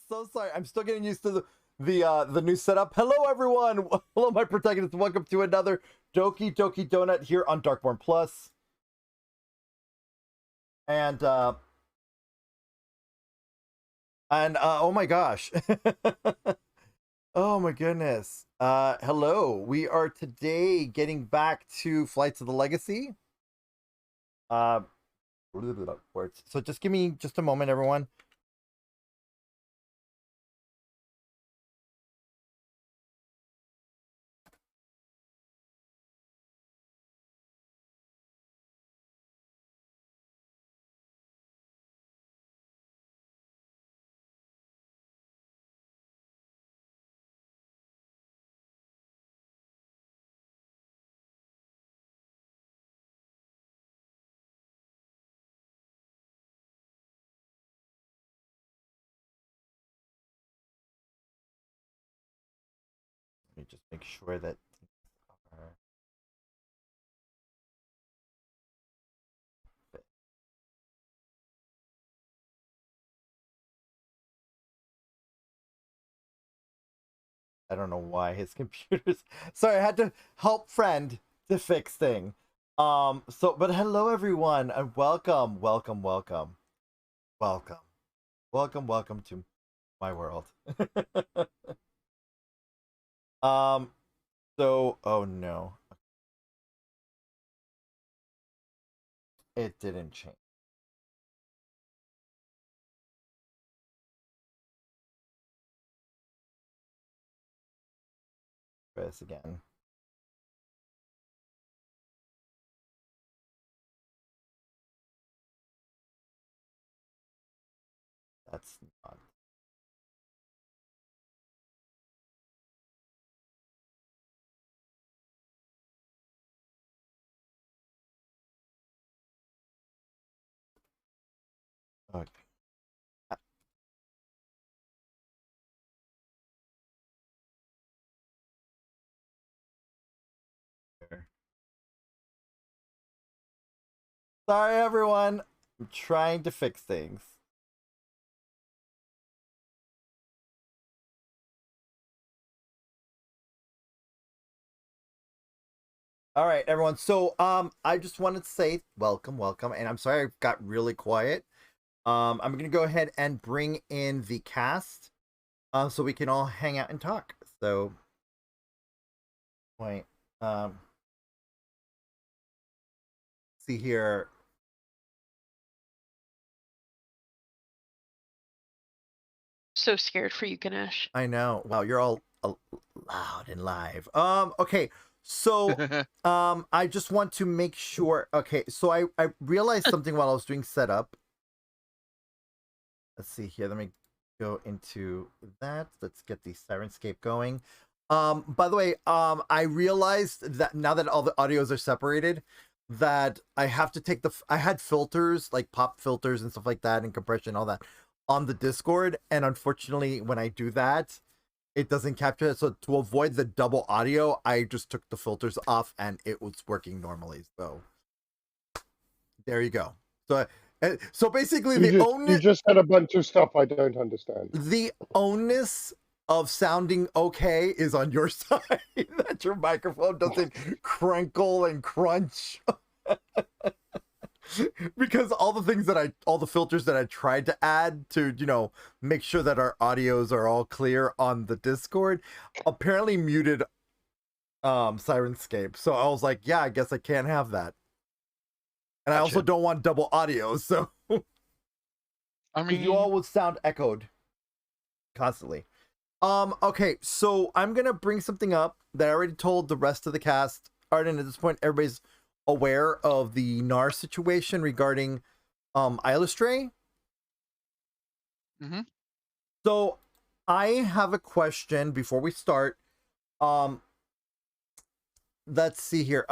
So sorry. I'm still getting used to the new setup. Hello, everyone. Hello, my protagonists. Welcome to another Doki Doki Donut here on Darkborne Plus. And oh my gosh. Oh my goodness. Hello. We are today getting back to Flights of the Legacy. So just give me just a moment, everyone. Let me just make sure that I don't know why his computer's sorry, I had to help friend to fix thing. But hello everyone and welcome to my world. Oh no, it didn't change. Try this again. That's not. Okay. Sorry everyone. I'm trying to fix things. All right, everyone. So, I just wanted to say welcome, and I'm sorry I got really quiet. I'm gonna go ahead and bring in the cast, so we can all hang out and talk. So, wait, see here. So scared for you, Ganesh. I know. Wow, you're all loud and live. Okay. So, I just want to make sure. Okay, so I realized something while I was doing setup. Let's see here. Let me go into that. Let's get the Sirenscape going. By the way, I realized that now that all the audios are separated, that I have to take I had filters like pop filters and stuff like that and compression, all that on the Discord, and unfortunately, when I do that, it doesn't capture it. So to avoid the double audio, I just took the filters off and it was working normally. So there you go. So basically, you just said a bunch of stuff I don't understand. The onus of sounding okay is on your side. That your microphone doesn't crinkle and crunch. Because all the filters that I tried to add to, make sure that our audios are all clear on the Discord, apparently muted Sirenscape. So I was like, yeah, I guess I can't have that. And gotcha. I also don't want double audio, so I mean, you all would sound echoed constantly. Okay, so I'm gonna bring something up that I already told the rest of the cast. Arden, at this point, everybody's aware of the Gnar situation regarding Illustrae. Mm-hmm. So I have a question before we start. Let's see here.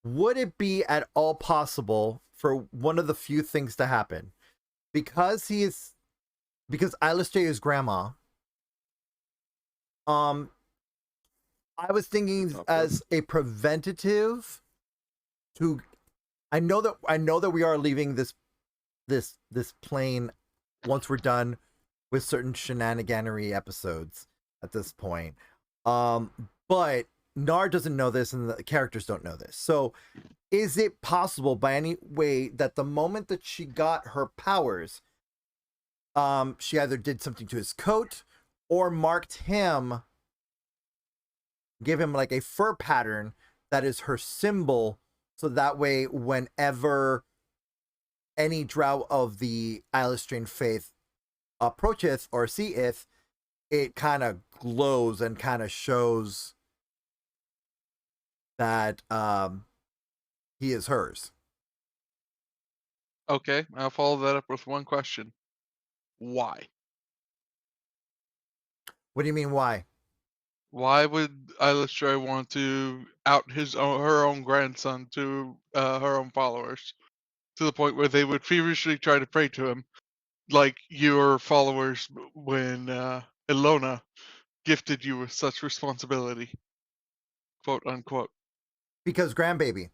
Would it be at all possible for one of the few things to happen? Because Illustrae is grandma. I was thinking as a preventative to I know that we are leaving this plane once we're done with certain shenaniganery episodes at this point. But Gnar doesn't know this, and the characters don't know this. So, is it possible by any way that the moment that she got her powers, she either did something to his coat or marked him, give him like a fur pattern that is her symbol, so that way whenever any drow of the Illustrated faith approacheth or seeth, it kind of glows and kind of shows that he is hers. Okay, I'll follow that up with one question. Why? What do you mean, why? Why would Illustrator want to out her own grandson to her own followers, to the point where they would feverishly try to pray to him, like your followers when Ilona gifted you with such responsibility, quote unquote? Because grandbaby.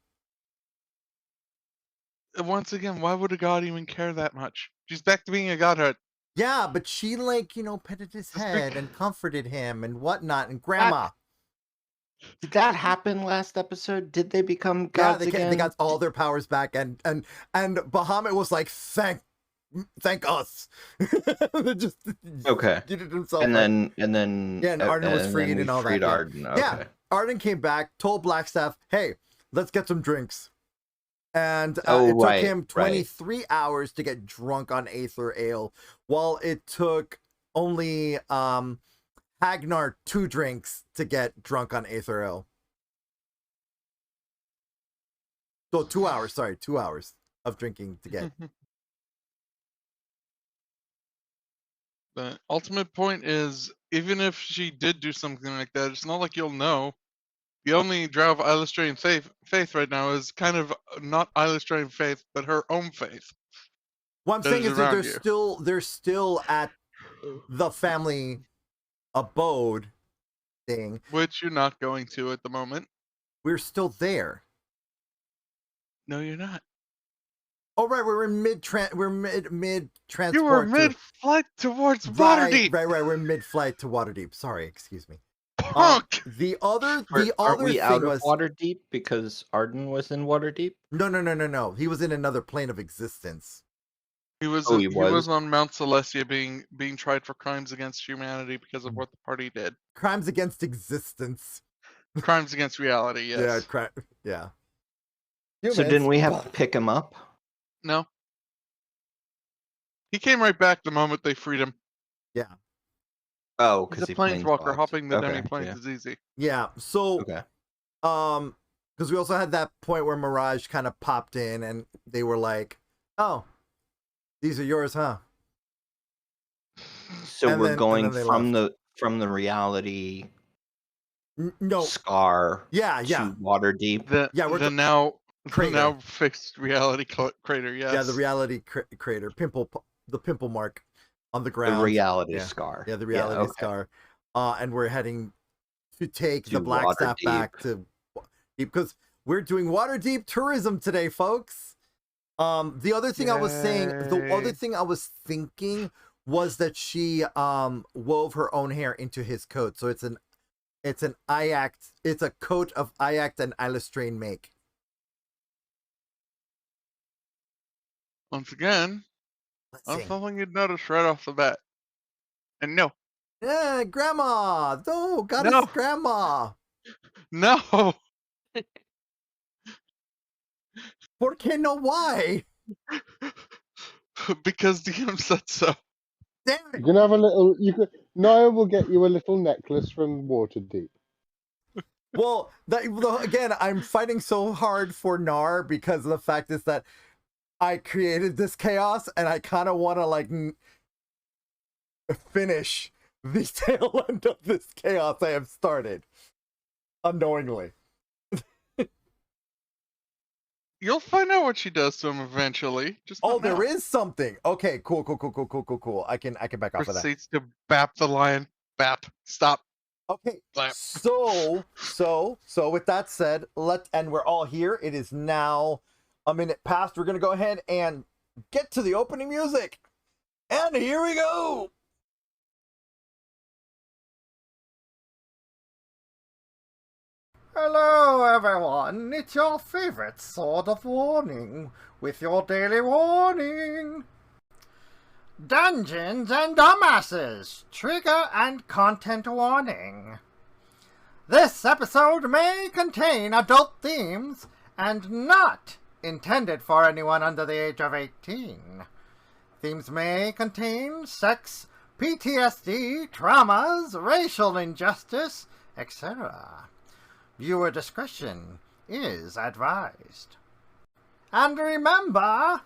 Once again, why would a god even care that much? She's back to being a godhead. Yeah, but she, like, petted his Just head and comforted him and whatnot, and grandma. Did that happen last episode? Did they become gods again? They got all their powers back, and Bahamut was like, thank us. Just Okay. did it himself. And then and Arden was freed and all that. Arden. Okay. Yeah, Arden came back, told Blackstaff, "Hey, let's get some drinks." And it took him 23 hours to get drunk on Aether Ale, while it took only Hagnar 2 drinks to get drunk on Aether Ale. So 2 hours, 2 hours of drinking to get. The ultimate point is, even if she did do something like that, it's not like you'll know. The only drow of Illustrating faith right now is kind of not Illustrating faith, but her own faith. What I'm that saying is that around you. they're still at the family abode thing. Which you're not going to at the moment. We're still there. No, you're not. Oh right, we're mid transport. You were mid-flight towards Right, Waterdeep. right. We're mid-flight to Waterdeep. Sorry, excuse me. Punk. The other Aren't we thing out of was Waterdeep because Arden was in Waterdeep? no. He was in another plane of existence. He was. Oh, he was? was on Mount Celestia being tried for crimes against humanity because of what the party did. Crimes against existence. Crimes against reality. Yes. Yeah. So didn't we have to pick him up? No. He came right back the moment they freed him. Yeah. Oh, He's because a planeswalker. Hopping the demi planes yeah. is easy. Yeah. So Okay. because we also had that point where Mirage kind of popped in and they were like, "Oh, these are yours, huh?" So And we're then going they from the reality No. scar Yeah. to Waterdeep. we're the now Crater. the now fixed reality crater. Yes. Yeah, the reality crater, the pimple mark on the ground. The reality Yeah. scar. Yeah, the reality scar. And we're heading to take the Blackstaff back to, because we're doing Waterdeep tourism today, folks. The other thing I was saying, the other thing I was thinking was that she wove her own hair into his coat. So it's a coat of Iact and Illustrain make. Once again, Let's see. something you'd notice right off the bat. And no. Yeah, grandma. No, goddess No. grandma. No. ¿Por qué no? Why? Because DM said so. Damn You it. can have a little. Naia will get you a little necklace from Waterdeep. Well, again, I'm fighting so hard for Gnar because the fact is that I created this chaos and I kind of want to like finish the tail end of this chaos I have started unknowingly. You'll find out what she does to him eventually. Just Oh, not now. there is something. Okay, cool. I can back off of that. Proceeds to bap the lion. Bap. Stop. Okay, Slap. so with that said, and we're all here. It is now a minute past. We're gonna go ahead and get to the opening music. And here we go! Hello, everyone. It's your favorite Sword of Warning with your daily warning. Dungeons and Dumbasses, trigger and content warning. This episode may contain adult themes and not intended for anyone under the age of 18. Themes may contain sex, PTSD, traumas, racial injustice, etc. Viewer discretion is advised. And remember,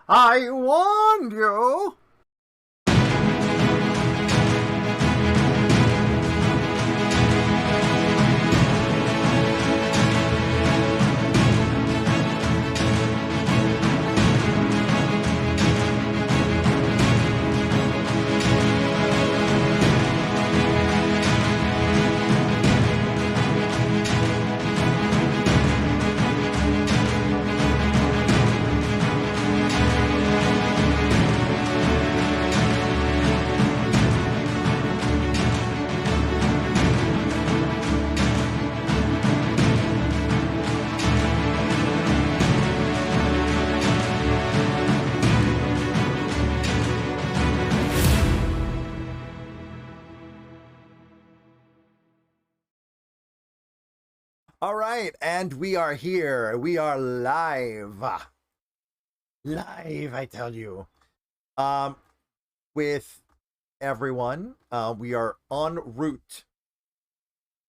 I warned you! All right, and we are here. We are live. Live, I tell you. With everyone, we are en route.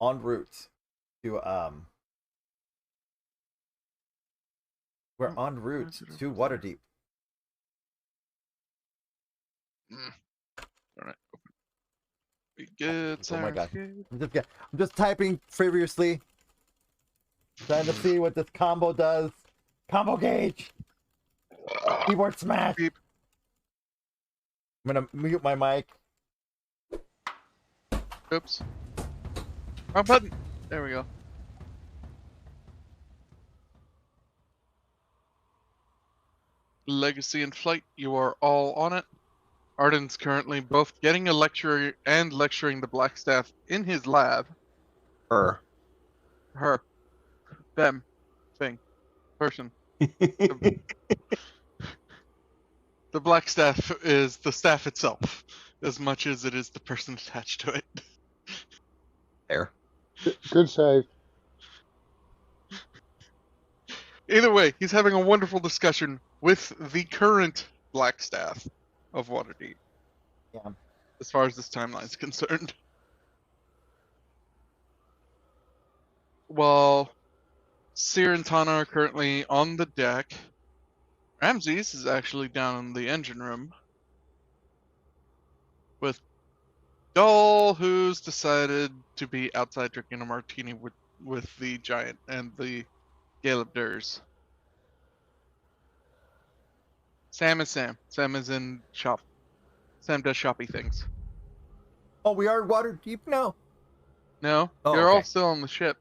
En route to we're en route to Waterdeep. All right. We good. Oh my god. Good. I'm just typing furiously. Trying to see what this combo does. Combo gauge. Keyboard smash. Beep. I'm gonna mute my mic. Oops. Wrong button. There we go. Legacy in flight. You are all on it. Arden's currently both getting a lecture and lecturing the Blackstaff in his lab. Her. Them. Thing. Person. The Blackstaff is the staff itself, as much as it is the person attached to it. There. Good save. Either way, he's having a wonderful discussion with the current Blackstaff of Waterdeep. Yeah. As far as this timeline is concerned. While Seer and Tana are currently on the deck, Ramses is actually down in the engine room with Doll, who's decided to be outside drinking a martini with the giant and the Gale of Durs. Sam is Sam. Sam is in shop. Sam does shoppy things. Oh, we are Waterdeep now. No, Oh, you're all okay. still on the ship.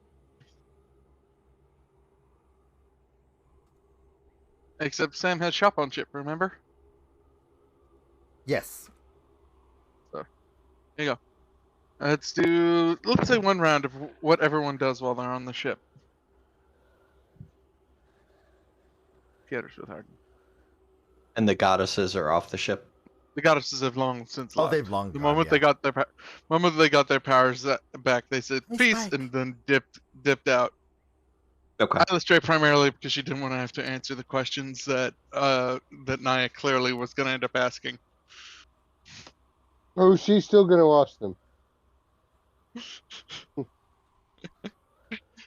Except Sam has shop on ship, remember? Yes. There you go. Let's say one round of what everyone does while they're on the ship. Theaters with Arden. And the goddesses are off the ship. The goddesses have long since left. Oh, they've long The gone, moment yeah. they got their powers back, they said Nice peace mic. and then dipped out. Okay. I illustrate primarily because she didn't want to have to answer the questions that Naia clearly was going to end up asking. Oh, she's still going to ask them.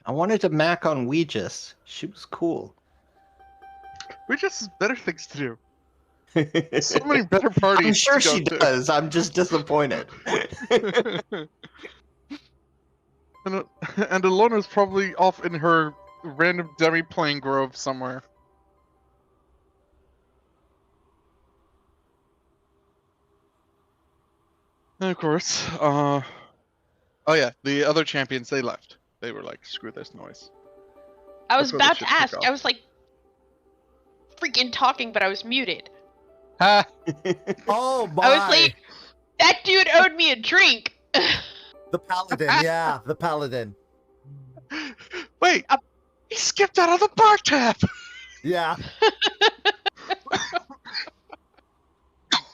I wanted to mac on Ouija's. She was cool. We just has better things to do. So many better parties. I'm sure to go she to. does. I'm just disappointed. and Alona's probably off in her random dummy playing grove somewhere. And of course, oh yeah, the other champions, they left. They were like, screw this noise. I was That's where the about ship to took ask. off. I was like freaking talking, but I was muted. Ha! Oh my! I was like, that dude owed me a drink. The paladin, yeah, the paladin. Wait, he skipped out of the bar tab. Yeah.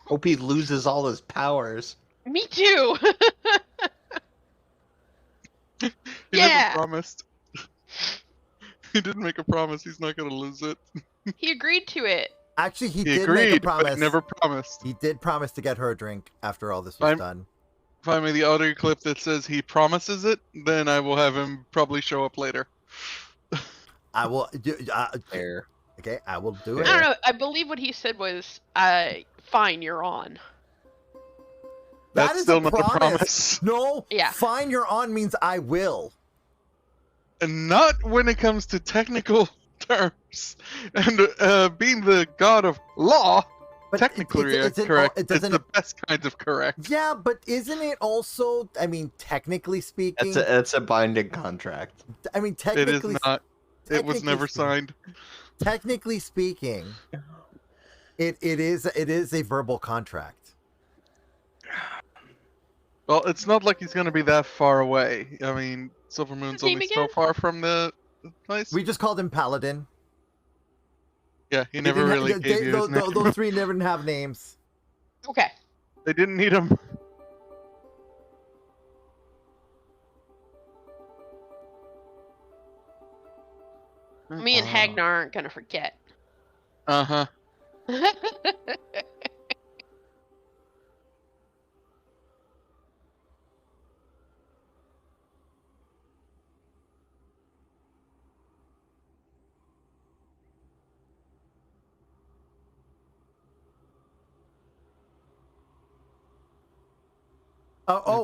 Hope he loses all his powers. Me too. He Yeah. never promised. He didn't make a promise. He's not gonna lose it. He agreed to it. Actually, he He did agreed, make a but promise. he never promised. He did promise to get her a drink after all this was I'm- done. Find me the audio clip that says he promises it, then I will have him probably show up later. I will. Fair. Okay, I will do I it. don't know. I believe what he said was, fine, you're on. That That's is still a not promise. a promise. No. Yeah. Fine, you're on means I will. And not when it comes to technical terms. And being the god of law, But technically it's correct. It It's doesn't. the best kind of correct. Yeah, but isn't it also? I mean, technically speaking. That's a binding contract. I mean, It technically. is not. It was technically never speaking- signed. Technically speaking, it is a verbal contract. Well, it's not like he's going to be that far away. I mean, Silvermoon's His name only so again? far from the place. We just called him Paladin. Yeah, he They never didn't really ha- gave you his name. those three never have names. Okay. They didn't need him. Me and Hagnar aren't gonna forget. Uh-huh.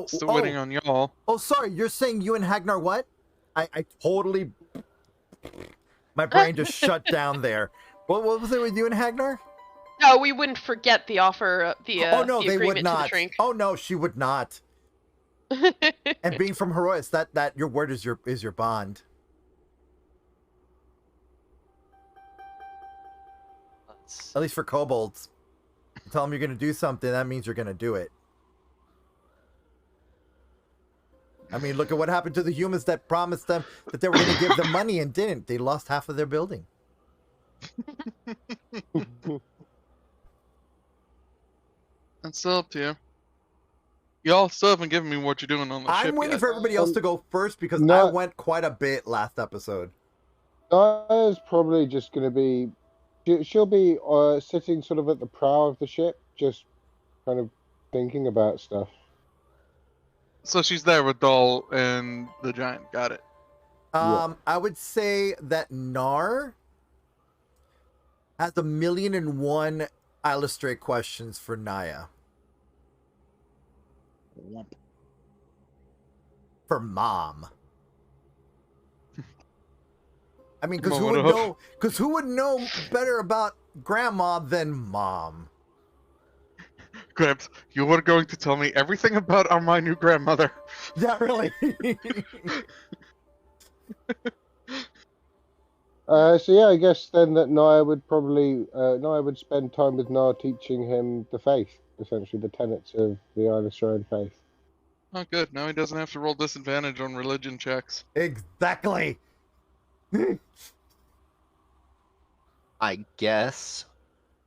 Still waiting on y'all. Oh, sorry. You're saying you and Hagnar what? I totally. My brain just shut down there. What was it with you and Hagnar? No, we wouldn't forget the offer, Oh no, the they agreement would to the not. drink. Oh no, she would not. And being from Herois, that your word is your bond. At least for kobolds. You tell them you're gonna do something, that means you're gonna do it. I mean, look at what happened to the humans that promised them that they were gonna give them money and didn't. They lost half of their building. It's still up to you. Y'all still haven't given me what you're doing on the ship I'm waiting yet. for everybody else to go first because I No. went quite a bit last episode. Naia's probably just going to be. She'll be sitting sort of at the prow of the ship, just kind of thinking about stuff. So she's there with Doll and the giant. Got it. Yeah. I would say that Gnar has 1,000,001 illustrate questions for Naia. For Mom. I mean, because Mom would have. who would know better about Grandma than Mom? Gramps, you were going to tell me everything about my new grandmother. Yeah, really. So yeah, I guess then that Naia would spend time with Gnar teaching him the faith, essentially the tenets of the Isle of Shrine faith. Oh, good. Now he doesn't have to roll disadvantage on religion checks. Exactly. I guess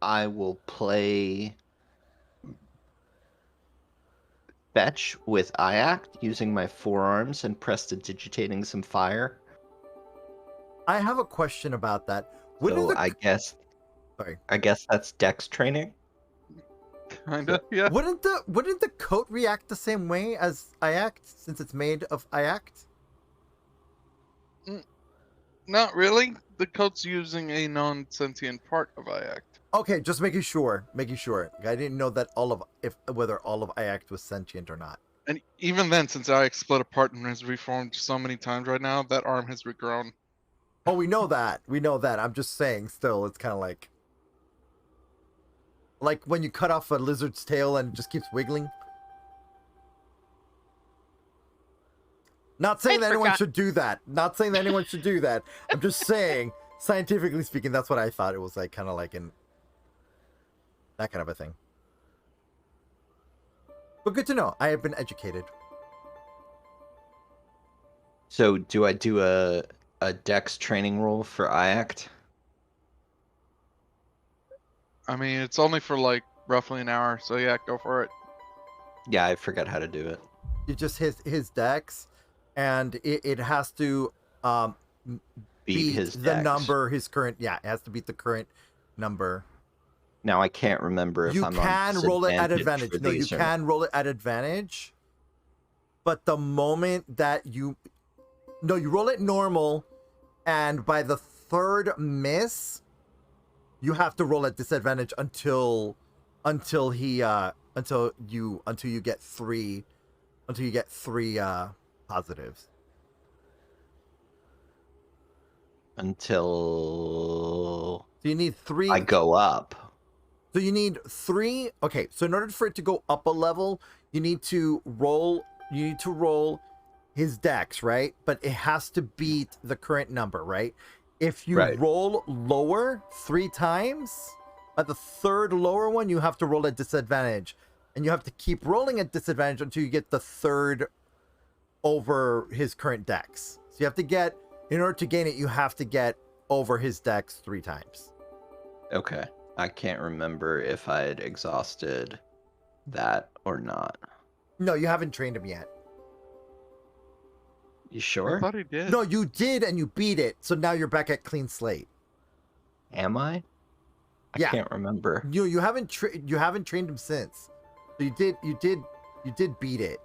I will play fetch with Iact using my forearms and prestidigitating some fire. I have a question about that. Wouldn't So the, I guess Sorry. I guess that's dex training. Kinda, yeah. wouldn't the coat react the same way as Iact since it's made of Iact? Not really. The coat's using a non-sentient part of Iact. Okay, just making sure. I didn't know that whether all of Iact was sentient or not. And even then, since Iact split apart and has reformed so many times right now, that arm has regrown. Oh, we know that. I'm just saying. Still, it's kind of like when you cut off a lizard's tail and it just keeps wiggling. Not saying I that anyone forgot. should do that. I'm just saying, scientifically speaking, that's what I thought it was like, kind of like in. that kind of a thing. But good to know. I have been educated. So do I do a dex training roll for IACT? I mean, it's only for like roughly an hour, so yeah, go for it. Yeah, I forgot how to do it. You just his dex, and it has to Beat his the dex. number, his current. Yeah, it has to beat the current number. Now I can't remember if You I'm can on roll it at disadvantage advantage. for No, you these or can roll it at advantage. But the moment that you roll it normal, and by the third miss, you have to roll at disadvantage until you get three positives. until So you need 3. I go up. So you need 3. Okay, so in order for it to go up a level, you need to roll his dex, right? But it has to beat the current number, right? If you Right. roll lower 3 times, at the third lower one, you have to roll at disadvantage. And you have to keep rolling at disadvantage until you get the third over his current dex. So you have to get, in order to gain it, you have to get over his dex 3 times. Okay. I can't remember if I had exhausted that or not. No, you haven't trained him yet. You I sure? thought he did. No, you did, and you beat it. So now you're back at clean slate. Am I? I Yeah. can't remember. You haven't trained him since. So you did beat it.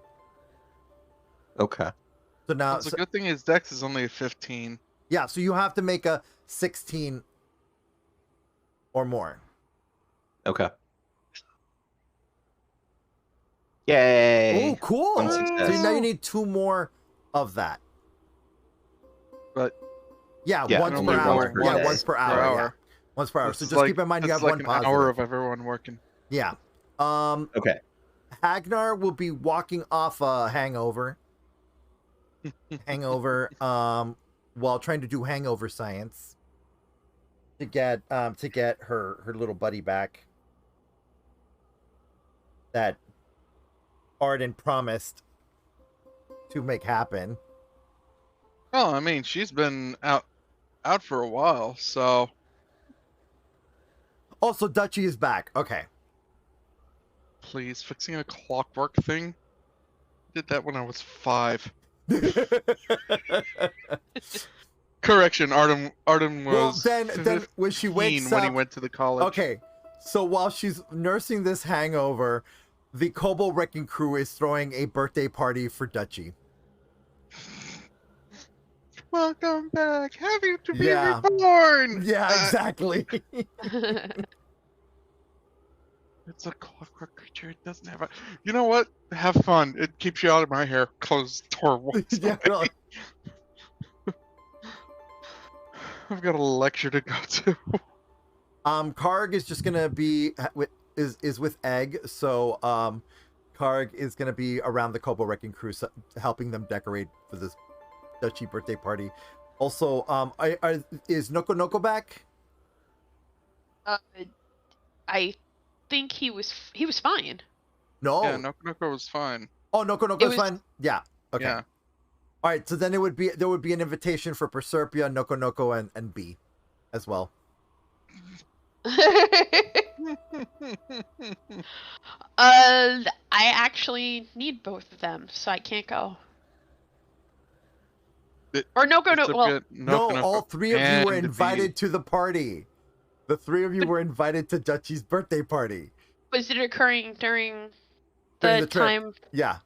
Okay. So now It's a good thing his dex is only a 15. yeah, so you have to make a 16 or more. Okay. Yay! Oh, cool. One So success. now you need 2 more of that. But Yeah, Yeah, once only per hour. once per Yeah, day. once per hour. Yeah. Once per hour. This So is just like- keep in mind you that's have like one an positive. hour of everyone working. Yeah. Okay. Gnar will be walking off a hangover. While trying to do hangover science to get her little buddy back that Arden promised to make happen. Oh, I mean, she's been out for a while, so Also, Dutchy is back. Okay. please, fixing a clockwork thing. Did that when I was 5. Correction, Arden Well, was then when she 15 wakes when he up, went to the college. okay. So while she's nursing this hangover, the Kobold Wrecking Crew is throwing a birthday party for Dutchy. Welcome back. Happy to be Yeah. reborn. Yeah, exactly. It's a clockwork creature. It doesn't have a. You know what? Have fun. It keeps you out of my hair. Close the door once. Yeah, really. I've got a lecture to go to. Karg is just gonna be is with Egg, so Karg is gonna be around the Kobold Wrecking Crew, helping them decorate for this Dutchy birthday party. Also, is Noko Noko back? I think he was fine. No. Yeah, Noko was fine. Oh, Noko Noko's was- fine. Yeah. Okay. Yeah. All right. So then there would be an invitation for Proserpia, Noko Noko, and B, as well. I actually need both of them, so I can't go. Or no, go no. Well, Proserpia, No, Noko, all 3 of you were and invited to the party. The 3 of you were invited to Dutchy's birthday party. was it occurring during During the the trip. time? Yeah.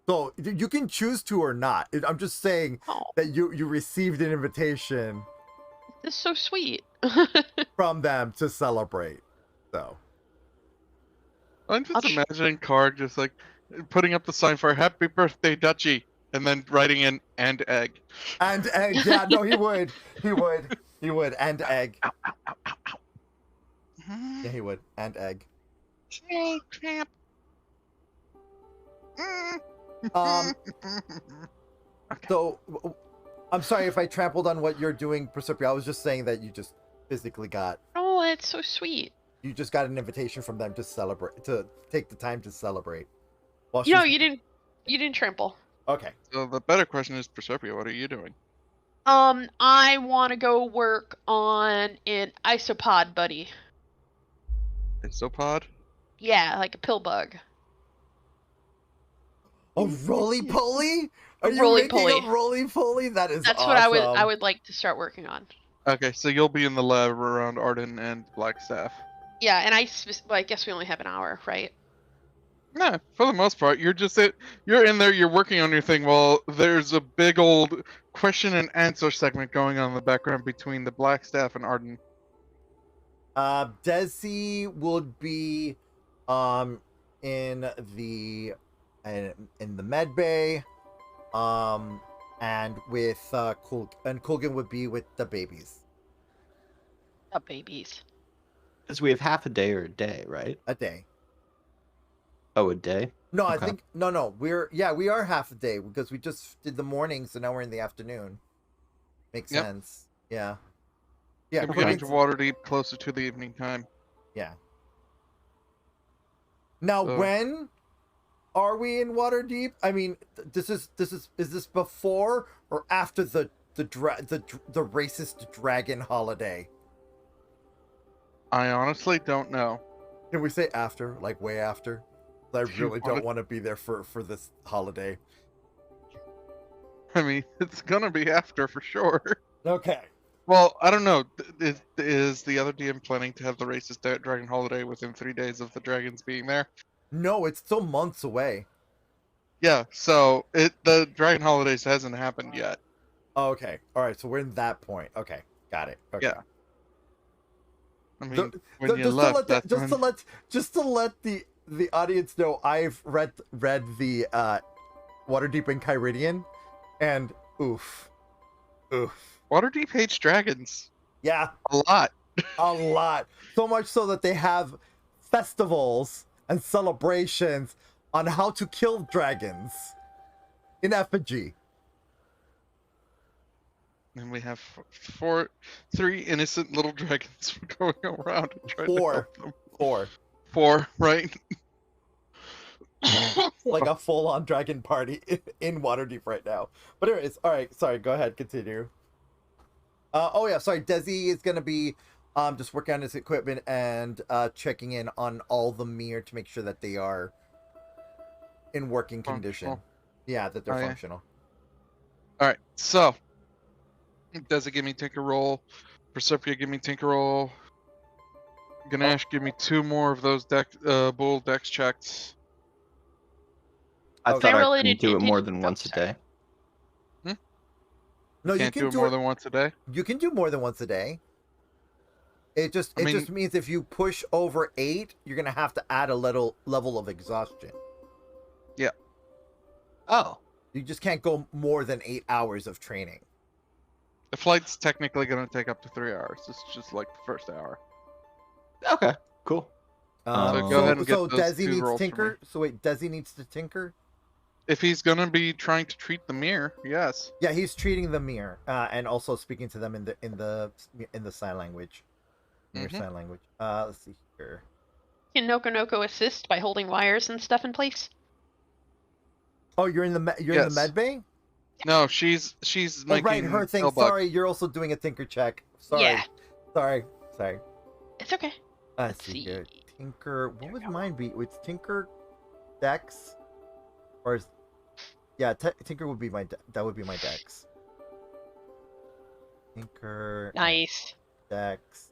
So you can choose to or not. I'm just saying Oh, that you received an invitation this is so sweet. from them to celebrate. So I'm just I'll imagining Karg just like putting up the sign for "Happy Birthday, Dutchy," and then writing in "and egg." and Egg, yeah, no, he would, and Egg, yeah, he would, and Egg. Hey, crap. So I'm sorry if I trampled on what you're doing, Proserpia. I was just saying that you just physically got. Oh, it's so sweet. You just got an invitation from them to celebrate, to take the time to celebrate. While You know, she's- you didn't trample. Okay. So the better question is, Proserpia, what are you doing? I want to go work on an isopod, buddy. Isopod? Yeah, like a pill bug. A roly-poly? Are you roly-poly. making a roly-poly? That is That's awesome. what I would like to start working on. Okay, so you'll be in the lab around Arden and Blackstaff. Yeah, and I guess we only have an hour, right? Nah, for the most part, you're in there, you're working on your thing while there's a big old question and answer segment going on in the background between the Blackstaff and Arden. Desi would be in the med bay, and with Kulgan would be with the babies. The babies. Because we have half a day or a day, right? A day. Oh, a day? No, I Okay. think no. We are half a day because we just did the morning, so now we're in the afternoon. Makes Yep. sense. Yeah. Yeah. We're getting Kulgan's- to Waterdeep closer to the evening time. Yeah. Now, So- when are we in Waterdeep? I mean, is this before or after the racist dragon holiday? I honestly don't know. Can we say after, like way after? I If you really don't wanna- want to be there for this holiday. I mean, it's gonna be after for sure. Okay. Well, I don't know. Is the other DM planning to have the racist dragon holiday within 3 days of the dragons being there? No, it's still months away. Yeah, so the dragon holidays hasn't happened yet. Oh, okay. All right. So we're in that point. Okay. Got it. Okay. Yeah. I mean, The- when you left, that's when... just to let the audience know, I've read the Waterdeep and Kyridian, and oof. Waterdeep hates dragons Yeah, a lot. a lot. So much so that they have festivals and celebrations on how to kill dragons in effigy. And we have three innocent little dragons going around and trying to Four. help them. Or Four, right? like a full-on dragon party in Waterdeep right now. But anyways, all right. Sorry. Go ahead. Continue. Oh yeah. Sorry. Desi is gonna be just working on his equipment and checking in on all the mirror to make sure that they are in working condition. Functional. Yeah, that they're Oh, yeah. functional. All right, so Desi, give me Tinker Roll. Proserpia, give me Tinker Roll. Ganesh, give me 2 more of those bull dex checks. I Okay. thought I Generally, couldn't do it did- more did- than oh, once a sorry. day. No, you Can't can do it do more it. than once a day. You can do more than once a day. It just I mean- means if you push over 8, you're gonna have to add a little level of exhaustion. Oh. You just can't go more than 8 hours of training. The flight's technically going to take up to 3 hours. It's just like the first hour. Okay. Cool. So go ahead and get those Desi 2 needs rolls for me. tinker. So wait, Desi needs to tinker. If he's going to be trying to treat the mirror, yes. Yeah, he's treating the mirror and also speaking to them in the sign language. Mirror Mhm. sign language. Let's see here. Can Noko assist by holding wires and stuff in place? Oh, you're in the in Yes. the med bay. No, she's Oh, making right, her thing. spell Sorry, you're also doing a tinker check. Sorry. Yeah. Sorry. It's okay. Let's see here. Tinker. What would mine be? It's Tinker, Dex, or is... yeah, Tinker would be that would be my Dex. Tinker. Nice. Dex.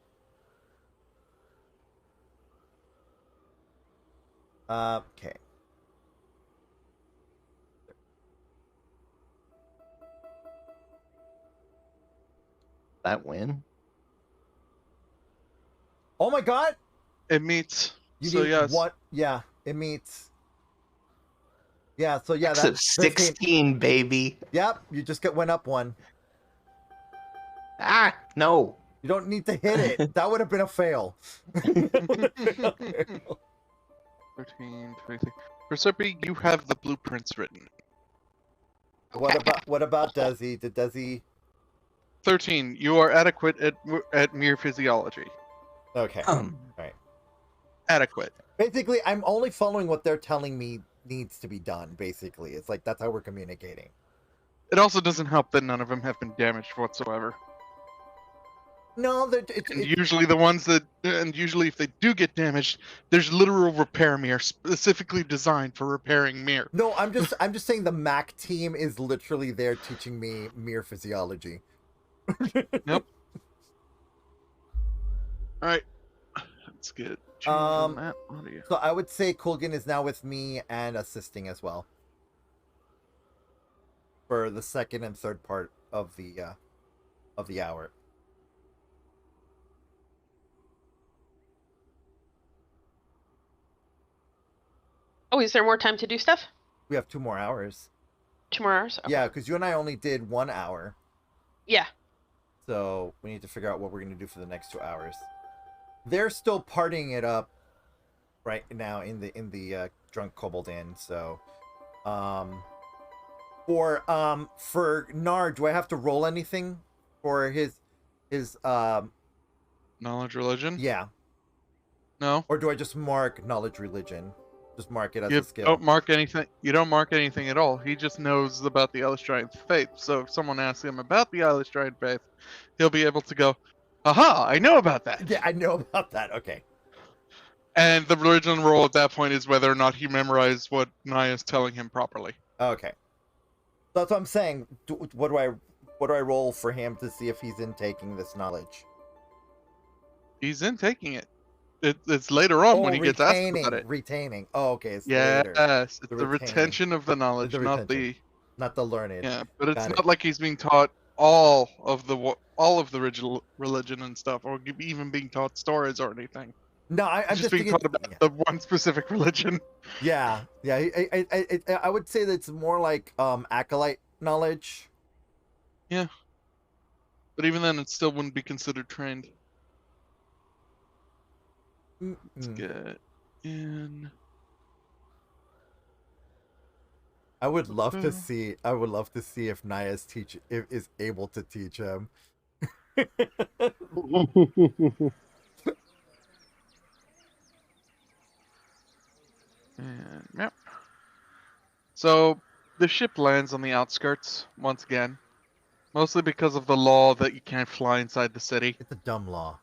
Okay. That win? Oh my God! It meets. You So need yes. what? Yeah, it meets. Yeah, so yeah, That's that's a 16, baby. Yep, you just went up one. Ah, no. You don't need to hit it. That would have been a fail. 13, 23. Proserpia, you have the blueprints written. What about Desi? Did Desi? 13, you are adequate at mere physiology. Okay. Um, adequate. Basically, I'm only following what they're telling me needs to be done. Basically, it's like that's how we're communicating. It also doesn't help that none of them have been damaged whatsoever. No, And usually the ones that, and usually if they do get damaged, there's literal repair mirror specifically designed for repairing mirror. no. I'm just saying the Mac team is literally there teaching me mere physiology. Nope. All right, let's get change on that audio. So I would say Kulgan is now with me and assisting as well for the second and third part of the hour. Oh, is there more time to do stuff? We have 2 more hours. 2 more hours? Okay. Yeah, because you and I only did 1 hour. Yeah. So we need to figure out what we're going to do for the next 2 hours. They're still partying it up right now in the drunk kobold inn. So, for Gnar, do I have to roll anything for his Knowledge religion? yeah, No. or do I just mark knowledge religion? Just mark it as You a skill. don't mark anything. You don't mark anything at all. He just knows about the Elistrine faith. So if someone asks him about the Elistrine faith, he'll be able to go, "Aha! I know about that." Yeah, I know about that. Okay. And the religion roll at that point is whether or not he memorized what Naia is telling him properly. Okay. That's what I'm saying. What do I roll for him to see if he's in taking this knowledge? He's in taking it. It's later on when he gets asked about it. Retaining. Oh, okay. It's Yes, later. it's the retention of the knowledge, The not retention. Not the learned. yeah. But it's Got it. not like he's being taught all of the religion and stuff, or even being taught stories or anything. No, I'm He's just being thinking, taught about the one specific religion. Yeah. I would say that it's more like acolyte knowledge. But even then, it still wouldn't be considered trained. Let's get in. I would love to see. I would love to see if Naia's is able to teach him. And, yep. So the ship lands on the outskirts once again, mostly because of the law that you can't fly inside the city. It's a dumb law.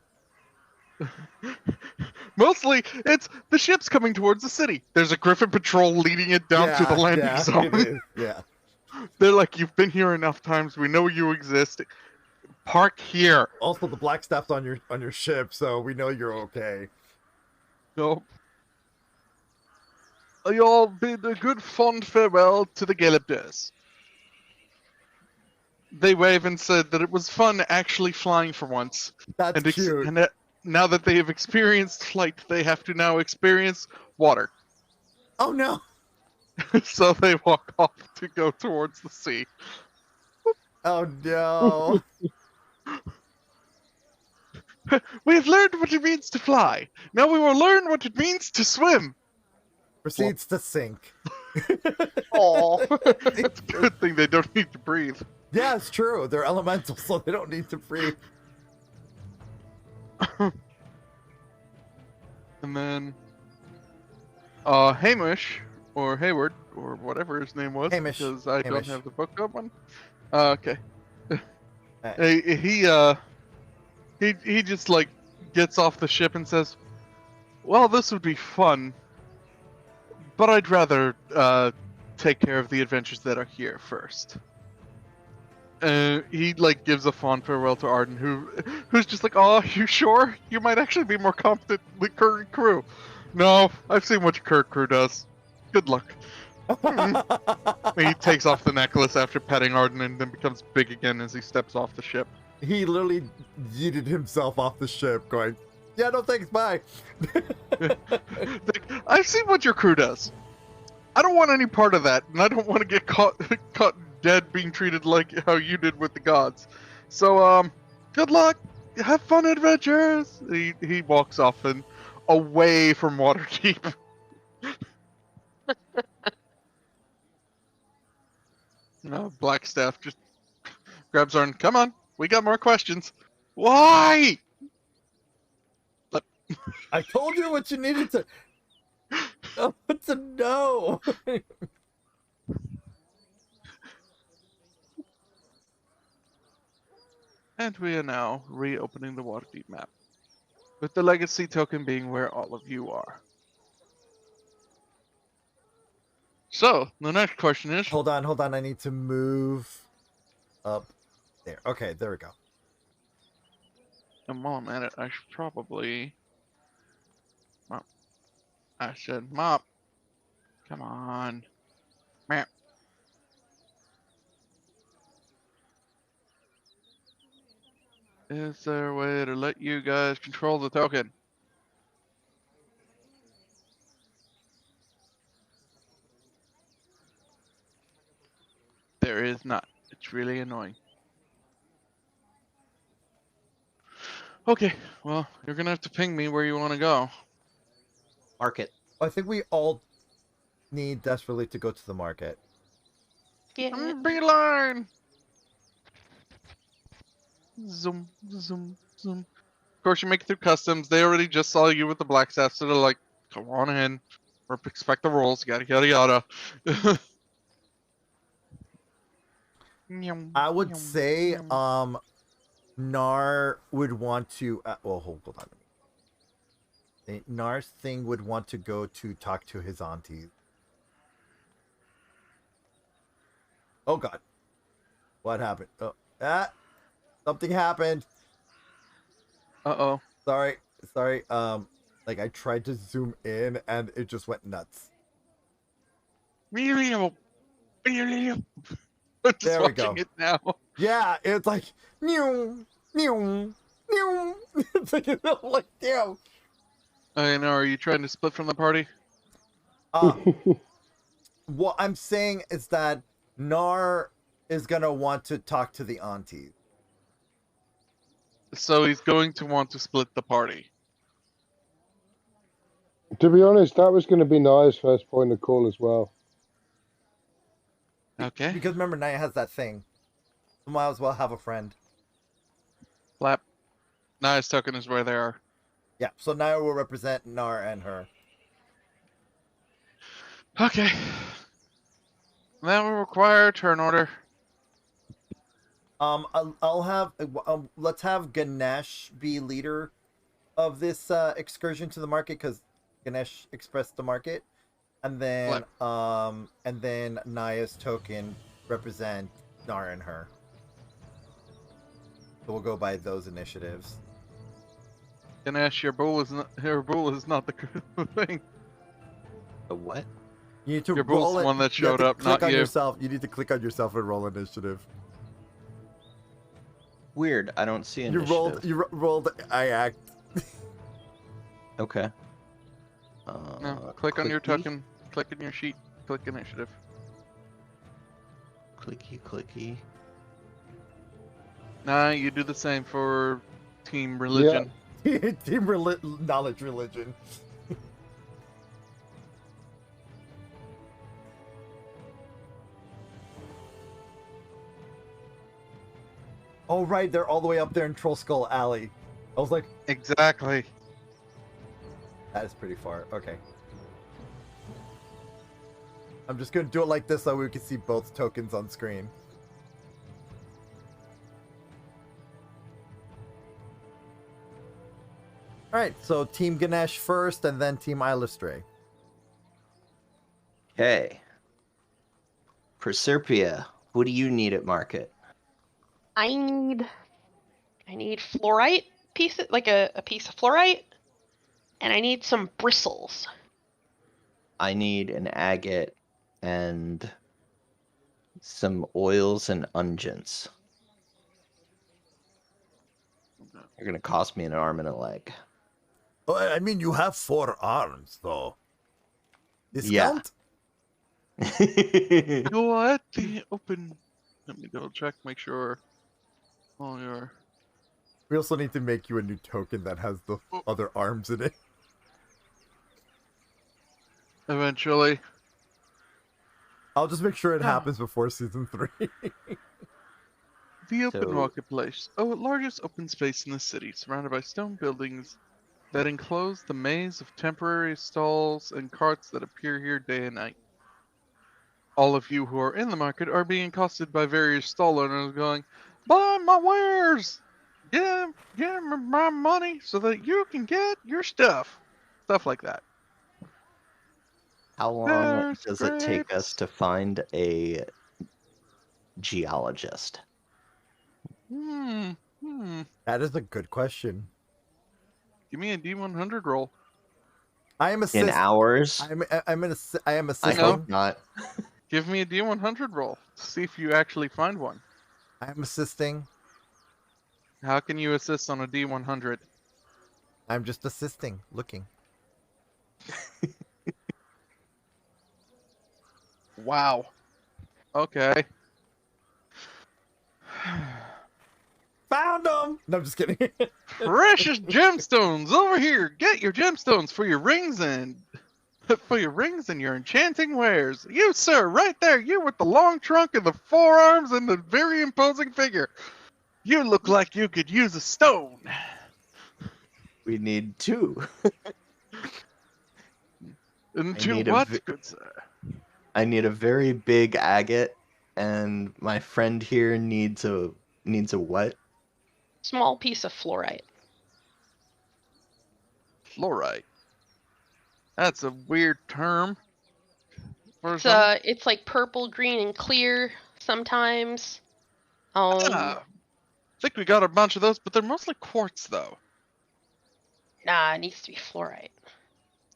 Mostly, it's the ship's coming towards the city. There's a Griffin patrol leading it down to the landing zone. It is. Yeah. They're like, "You've been here enough times. We know you exist. Park here." Also, the black staff's on your ship, so we know you're okay. So, you all bid a good fond farewell to the Galapagos. They wave and said that it was fun actually flying for once. That's cute. And now that they have experienced flight, they have to now experience water. Oh no! So they walk off to go towards the sea. Oh no! We have learned what it means to fly. Now we will learn what it means to swim. Proceeds to sink. Oh. It's a good thing they don't need to breathe. Yeah, it's true. They're elemental, so they don't need to breathe. And then, Hamish, or Hayward, or whatever his name was, Hamish. because I Hamish. don't have the book open. Okay. He just like gets off the ship and says, "Well, this would be fun, but I'd rather take care of the adventures that are here first." He like gives a fond farewell to Arden, who's just like, "Oh, you sure? You might actually be more competent with current crew." "No, I've seen what your current crew does. Good luck." He takes off the necklace after petting Arden and then becomes big again as he steps off the ship. He literally yeeted himself off the ship, going, "Yeah, no thanks, bye." Like, "I've seen what your crew does. I don't want any part of that, and I don't want to get caught dead being treated like how you did with the gods. So, good luck. Have fun adventures." He walks off and away from Waterdeep. No, Blackstaff just grabs Arden. "Come on, we got more questions." "Why?" I told you what you needed to know. And we are now reopening the Waterdeep map, with the legacy token being where all of you are. So, the next question is... Hold on. I need to move up there. Okay, there we go. And while I'm at it, I should probably... Mop. I said mop. Come on. Map. Is there a way to let you guys control the token? There is not. It's really annoying. Okay, well, you're gonna have to ping me where you want to go. Market. I think we all need desperately to go to the market. Get I'm it. beeline! Zoom, zoom, zoom. Of course, you make it through customs. They already just saw you with the black staff, so they're like, come on in. Or expect the rolls, yada yada yada. I would say, Gnar would want to. Well, hold on. Gnar's thing would want to go to talk to his auntie. Oh God, what happened? Oh, something happened. Uh-oh. Sorry. Like I tried to zoom in and it just went nuts. I'm just There we watching go. it now. Yeah, it's like meow, meow, meow. It's like damn. Okay, now are you trying to split from the party? What I'm saying is that Gnar is gonna want to talk to the auntie. So he's going to want to split the party. To be honest, that was going to be Naia's first point of call as well. Okay. Because remember, Naia has that thing. So might as well have a friend. Flap. Nice token is where they are. Yeah, so Naia will represent Gnar and her. Okay. That will require a turn order. I'll have let's have Ganesh be leader of this excursion to the market because Ganesh expressed the market, and then Naia's token represent Gnar and her. So we'll go by those initiatives. Ganesh, your bull is not the thing. A what? You need to Your roll bull's the it. one that You have showed to up, click not on you. yourself. You need to click on yourself and roll initiative. Weird. I don't see You initiative. rolled I act. Okay. No, click on your clicky? token, click in your sheet, click initiative. Clicky. Nah, you do the same for team religion. Team knowledge religion. Oh right, they're all the way up there in Troll Skull Alley. I was like, Exactly. that is pretty far. Okay. I'm just gonna do it like this so we can see both tokens on screen. Alright, so Team Ganesh first and then Team Illustrae. Okay. Proserpia, what do you need at market? I need fluorite pieces, like a piece of fluorite, and I need some bristles. I need an agate and some oils and unguents. You're gonna cost me an arm and a leg. Oh, I mean, you have 4 arms, though. Discount? Go at the open. Let me double check, make sure all your. We also need to make you a new token that has the other arms in it. Eventually. I'll just make sure it happens before season 3. The open So- marketplace. Oh, largest open space in the city, surrounded by stone buildings that enclose the maze of temporary stalls and carts that appear here day and night. All of you who are in the market are being accosted by various stall owners going, "Buy my wares! Give me my money so that you can get your stuff." Stuff like that. How long There's does it take us grapes. to find a geologist? Hmm. That is a good question. Give me a D100 roll. I am In assist. hours? I am I assisting. hope not. Give me a D100 roll to see if you actually find one. I am assisting. How can you assist on a D100? I'm just assisting, looking. Wow. Okay. Found them. No, I'm just kidding. Precious gemstones over here. Get your gemstones for your rings and your enchanting wares. You, sir, right there. You with the long trunk and the forearms and the very imposing figure. You look like you could use a stone. We need 2. And I to need a what, good sir? I need a very big agate, and my friend here needs a what? Small piece of fluorite. Fluorite. That's a weird term. For something. It's like purple, green, and clear sometimes. I think we got a bunch of those, but they're mostly quartz, though. Nah, it needs to be fluorite.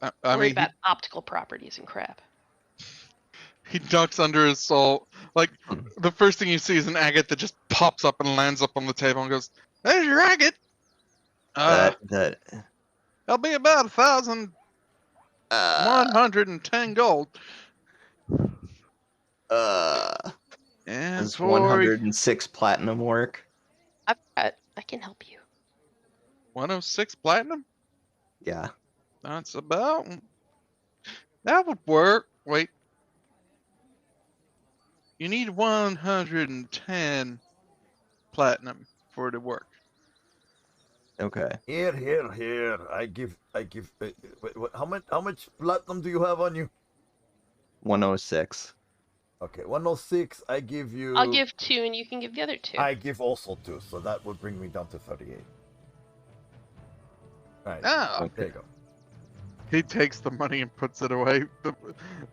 I Worried mean, about optical properties and crap. he ducks under his soul. Like, the first thing you see is an agate that just pops up and lands up on the table and goes, "There's your agate." That That'll be about 1,110 gold. And does for 106 platinum work? I can help you. 106 platinum? Yeah. That's about. That would work. Wait. You need 110 platinum for it to work. Okay. Here. I give. How much platinum do you have on you? 106. Okay, 106. I give you. I'll give 2, and you can give the other 2. I give also 2, so that would bring me down to 38. All right. Ah, There you go. he takes the money and puts it away,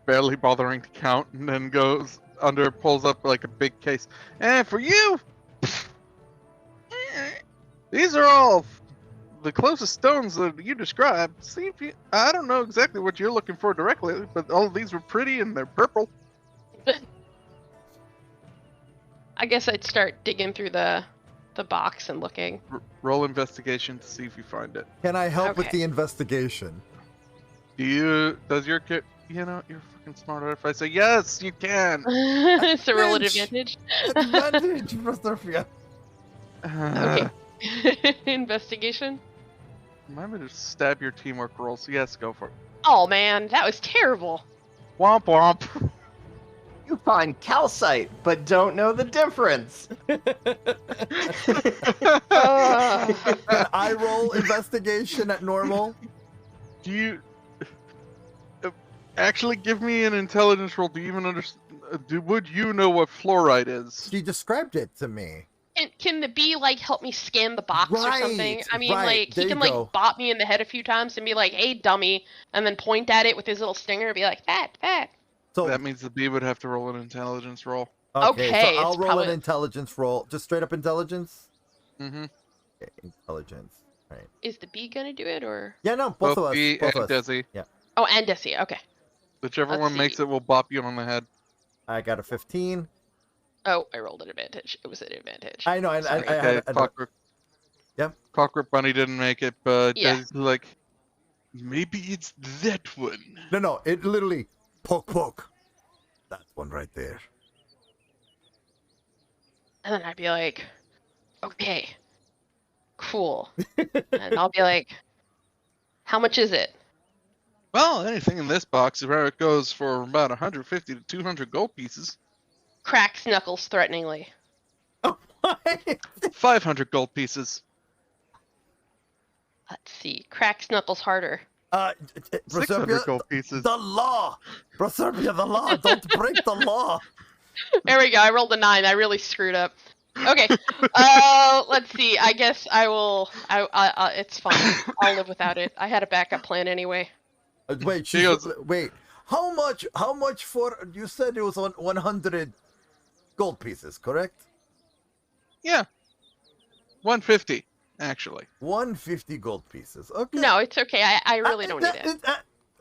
barely bothering to count, and then goes under, pulls up like a big case. And for you, these are all the closest stones that you described. See if you. I don't know exactly what you're looking for directly, but all of these were pretty and they're purple. I guess I'd start digging through the box and looking. Roll investigation to see if you find it. Can I help with Okay. the investigation? Does your kid? You know, you're fucking smarter. If I say yes, you can. It's a roll at Advantage. advantage. Advantage, Proserpia. Okay. Investigation. I'm gonna just stab your teamwork rolls. Yes, go for it. Oh man, that was terrible. Womp womp. You find calcite, but don't know the difference. Can I roll investigation at normal? Do you actually give me an intelligence roll? Do you even understand? Would you know what fluorite is? She described it to me. Can the bee like help me scan the box or something? Right, I mean, right, like there he you can like go. bop me in the head a few times and be like, "Hey, dummy," and then point at it with his little stinger and be like, "Fat." So That means the bee would have to roll an intelligence roll. Okay, so I'll it's roll probably- an intelligence roll. Just straight up intelligence. Mm-hmm. Okay, intelligence. All right. Is the bee gonna do it or? Yeah, no, both of us. bee Both and of us. Desi. Yeah, Oh, and Desi. Okay. Whichever Let's one makes see. it will bop you on the head. I got a 15. Oh, I rolled an advantage. It was an advantage. I know. I Sorry. had Clockwork. Yep. Clockwork Bunny didn't make it, but Yeah. Desi's like, maybe it's that one. No. It literally poke. That one right there. And then I'd be like, "Okay, cool," and I'll be like, "How much is it?" Well, anything in this box, it goes for about 150 to 200 gold pieces. Cracks knuckles threateningly. Oh, 500 gold pieces. Let's see. Cracks knuckles harder. 600 Proserpia, gold pieces. the law! Proserpia, the law! Don't break the law! There we go. I rolled a 9. I really screwed up. Okay. Let's see. I guess I will. It's fine. I'll live without it. I had a backup plan anyway. Wait, He goes- wait. How much for, you said it was 100 gold pieces, correct? Yeah. 150, actually. 150 gold pieces. Okay. No, it's okay. I really don't need it.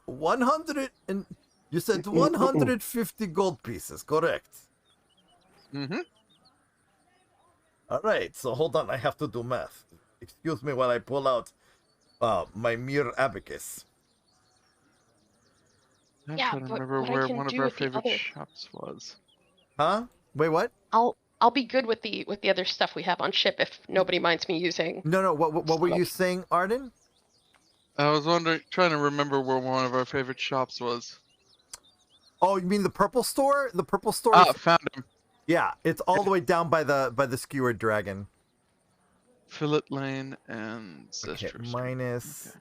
100 and you said 150 gold pieces, correct? Mm-hmm. All right. So hold on, I have to do math. Excuse me while I pull out my mere abacus. I'm Yeah, trying to but remember what I where can one of do our with the favorite other- shops was. Huh? Wait, what? I'll be good with the other stuff we have on ship if nobody minds me using. No. What were you saying, Arden? I was trying to remember where one of our favorite shops was. Oh, you mean the purple store? The purple store. Ah, found him. Yeah, it's all the way down by the skewered dragon. Fillet Lane and Okay, Zestro Street. minus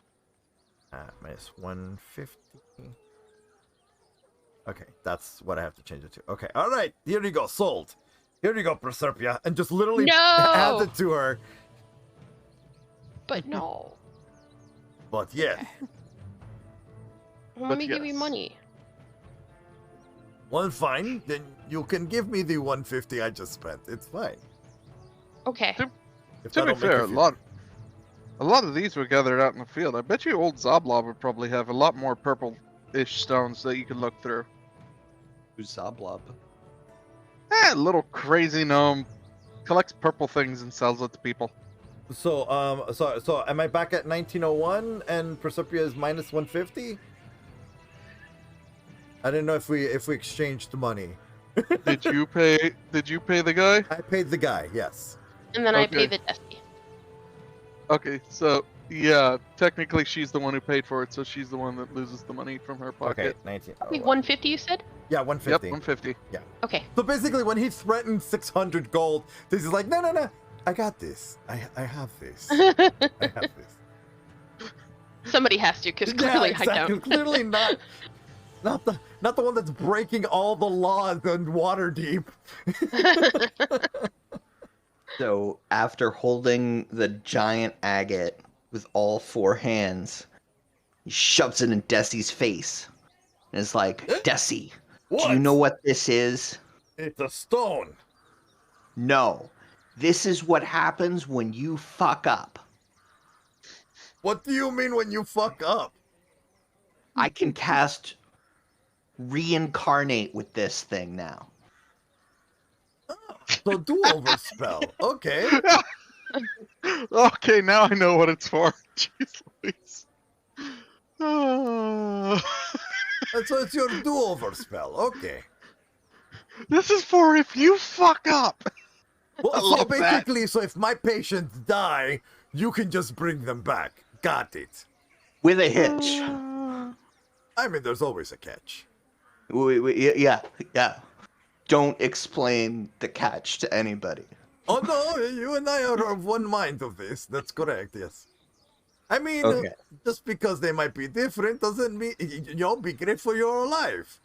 Okay. minus 150. Okay, that's what I have to change it to. Okay, all right, here you go, sold. Here you go, Proserpia, and just literally No! hand it to her. But no. But yes, Let me give you yes. money. well, fine. Then you can give me the 150 I just spent. It's fine. Okay. If To that'll be make fair, you a feel- lot of these were gathered out in the field. I bet you old Zoblob would probably have a lot more purple-ish stones that you could look through. Who's Zoblob? Little crazy gnome collects purple things and sells it to people. So so am I back at 1901 and Proserpia is minus 150? I didn't know if we exchanged money. Did you pay? Did you pay the guy? I paid the guy, yes. And then I pay Okay. the Desi. Okay, so yeah, technically she's the one who paid for it, so she's the one that loses the money from her Okay, pocket. 19. Wait, 150 you said? Yeah, Yep, 150. 150. Okay. So basically, when he threatened 600 gold, this is like, no, I got this. I have this. I have this. Somebody has to, because clearly I don't. Clearly not the one that's breaking all the laws on Waterdeep. So after holding the giant agate with all four hands, he shoves it in Desi's face. And is like, Desi, do you know what this is? It's a stone. No. This is what happens when you fuck up. What do you mean when you fuck up? I can cast reincarnate with this thing now. So do-over spell. Okay. Okay, now I know what it's for. Jeez Louise. Ah. And so it's your do-over spell. Okay. This is for if you fuck up. Well, I so love that. basically, so if my patients die, you can just bring them back. Got it. With a hitch. I mean, there's always a catch. Yeah. Don't explain the catch to anybody. Oh no, you and I are of one mind of this. That's correct, yes. I mean, Okay. just because they might be different doesn't mean, be grateful you're alive.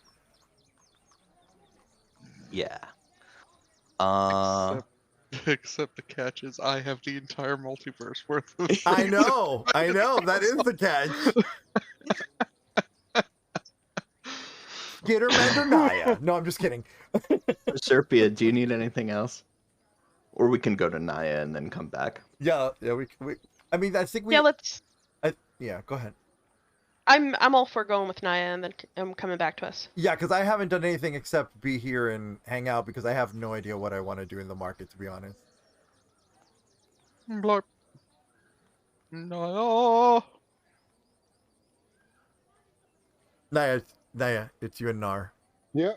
Yeah. Except the catch is I have the entire multiverse worth of I things. know, that is the catch. Skittermander Naia. No, I'm just kidding. Proserpia, do you need anything else? Or we can go to Naia and then come back. Yeah, we I mean, I think we. Yeah, let's. Yeah, go ahead. I'm all for going with Naia and then coming back to us. Yeah, because I haven't done anything except be here and hang out because I have no idea what I want to do in the market, to be honest. Blarp. No. Naia, it's you and Gnar. Yeah.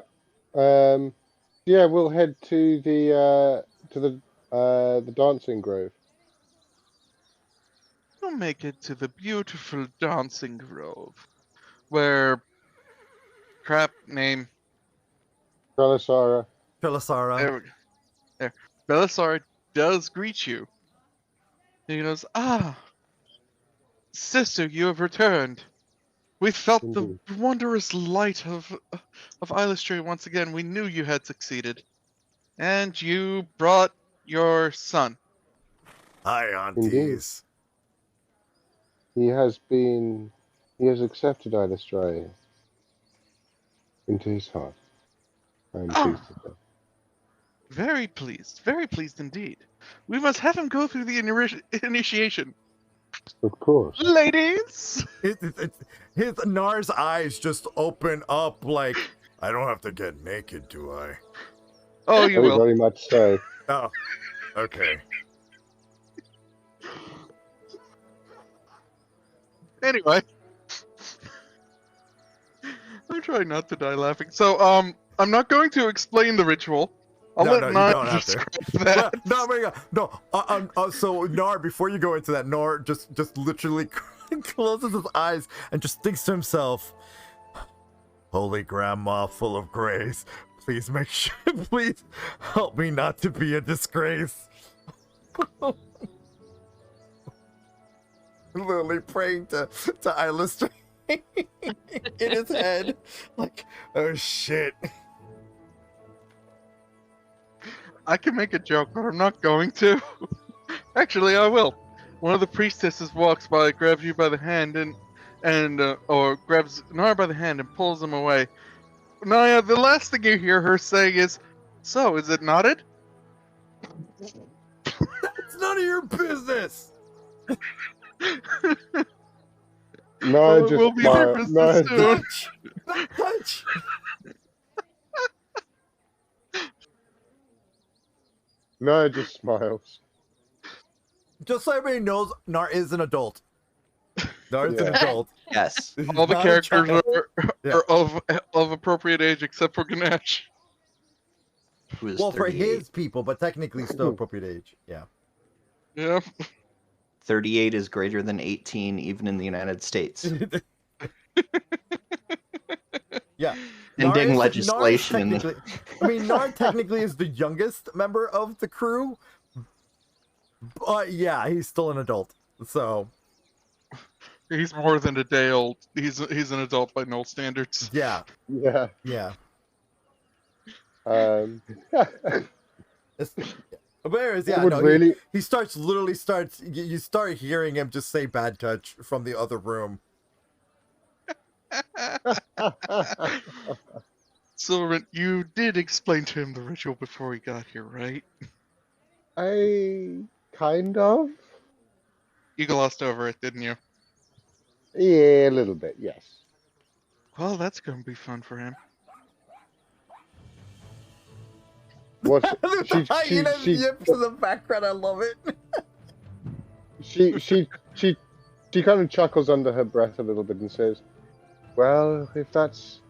Yeah, we'll head to the dancing grove. We'll make it to the beautiful dancing grove, where crap name. Belisara. Pilasara. There we go. There. Belisar does greet you. He goes, Sister, you have returned. We felt Indeed. the wondrous light of Illustrator once again. We knew you had succeeded. And you brought your son. Hi, aunties. He has accepted Ida Stray into his heart. I am pleased to say. Very pleased indeed. We must have him go through the initiation. Of course. Ladies! His Gnar's eyes just open up like, I don't have to get naked, do I? Oh, you will. Very much so. Oh, okay. Anyway. I'm trying not to die laughing. So, I'm not going to explain the ritual. I'll No, let no, you Naia don't have to. describe that. No, so Gnar, before you go into that, Gnar just literally closes his eyes and just thinks to himself, Holy Grandma full of grace, please please help me not to be a disgrace. Literally praying to Illustrator in his head, like, oh shit. I can make a joke, but I'm not going to. Actually, I will. One of the priestesses walks by, grabs you by the hand, or grabs Nara by the hand and pulls him away. Naia, the last thing you hear her say is, "So, is it knotted?" It's none of your business. No, It will just be their smile. business No, soon. Touch. no, just smiles. Just so everybody knows, Gnar is an adult. Gnar is an Yeah. adult. Yes. He's All the not a characters child. are of appropriate age except for Ganesh. Who is Well, for 38. his people, but technically still appropriate age. Yeah. Yeah. 38 is greater than 18, even in the United States. Yeah. Ending Gnar is legislation in the... technically, I mean, Gnar technically is the youngest member of the crew, but yeah, he's still an adult. So He's more than a day old. He's an adult by Null standards. yeah, Yeah. yeah. It Whereas, yeah, would no, really. he literally starts. You start hearing him just say "bad touch" from the other room. Silverman, you did explain to him the ritual before he got here, right? I kind of. You glossed over it, didn't you? Yeah, a little bit. Yes. Well, that's gonna be fun for him. What The hyenas yips in the background. I love it. she kind of chuckles under her breath a little bit and says, "Well, if that's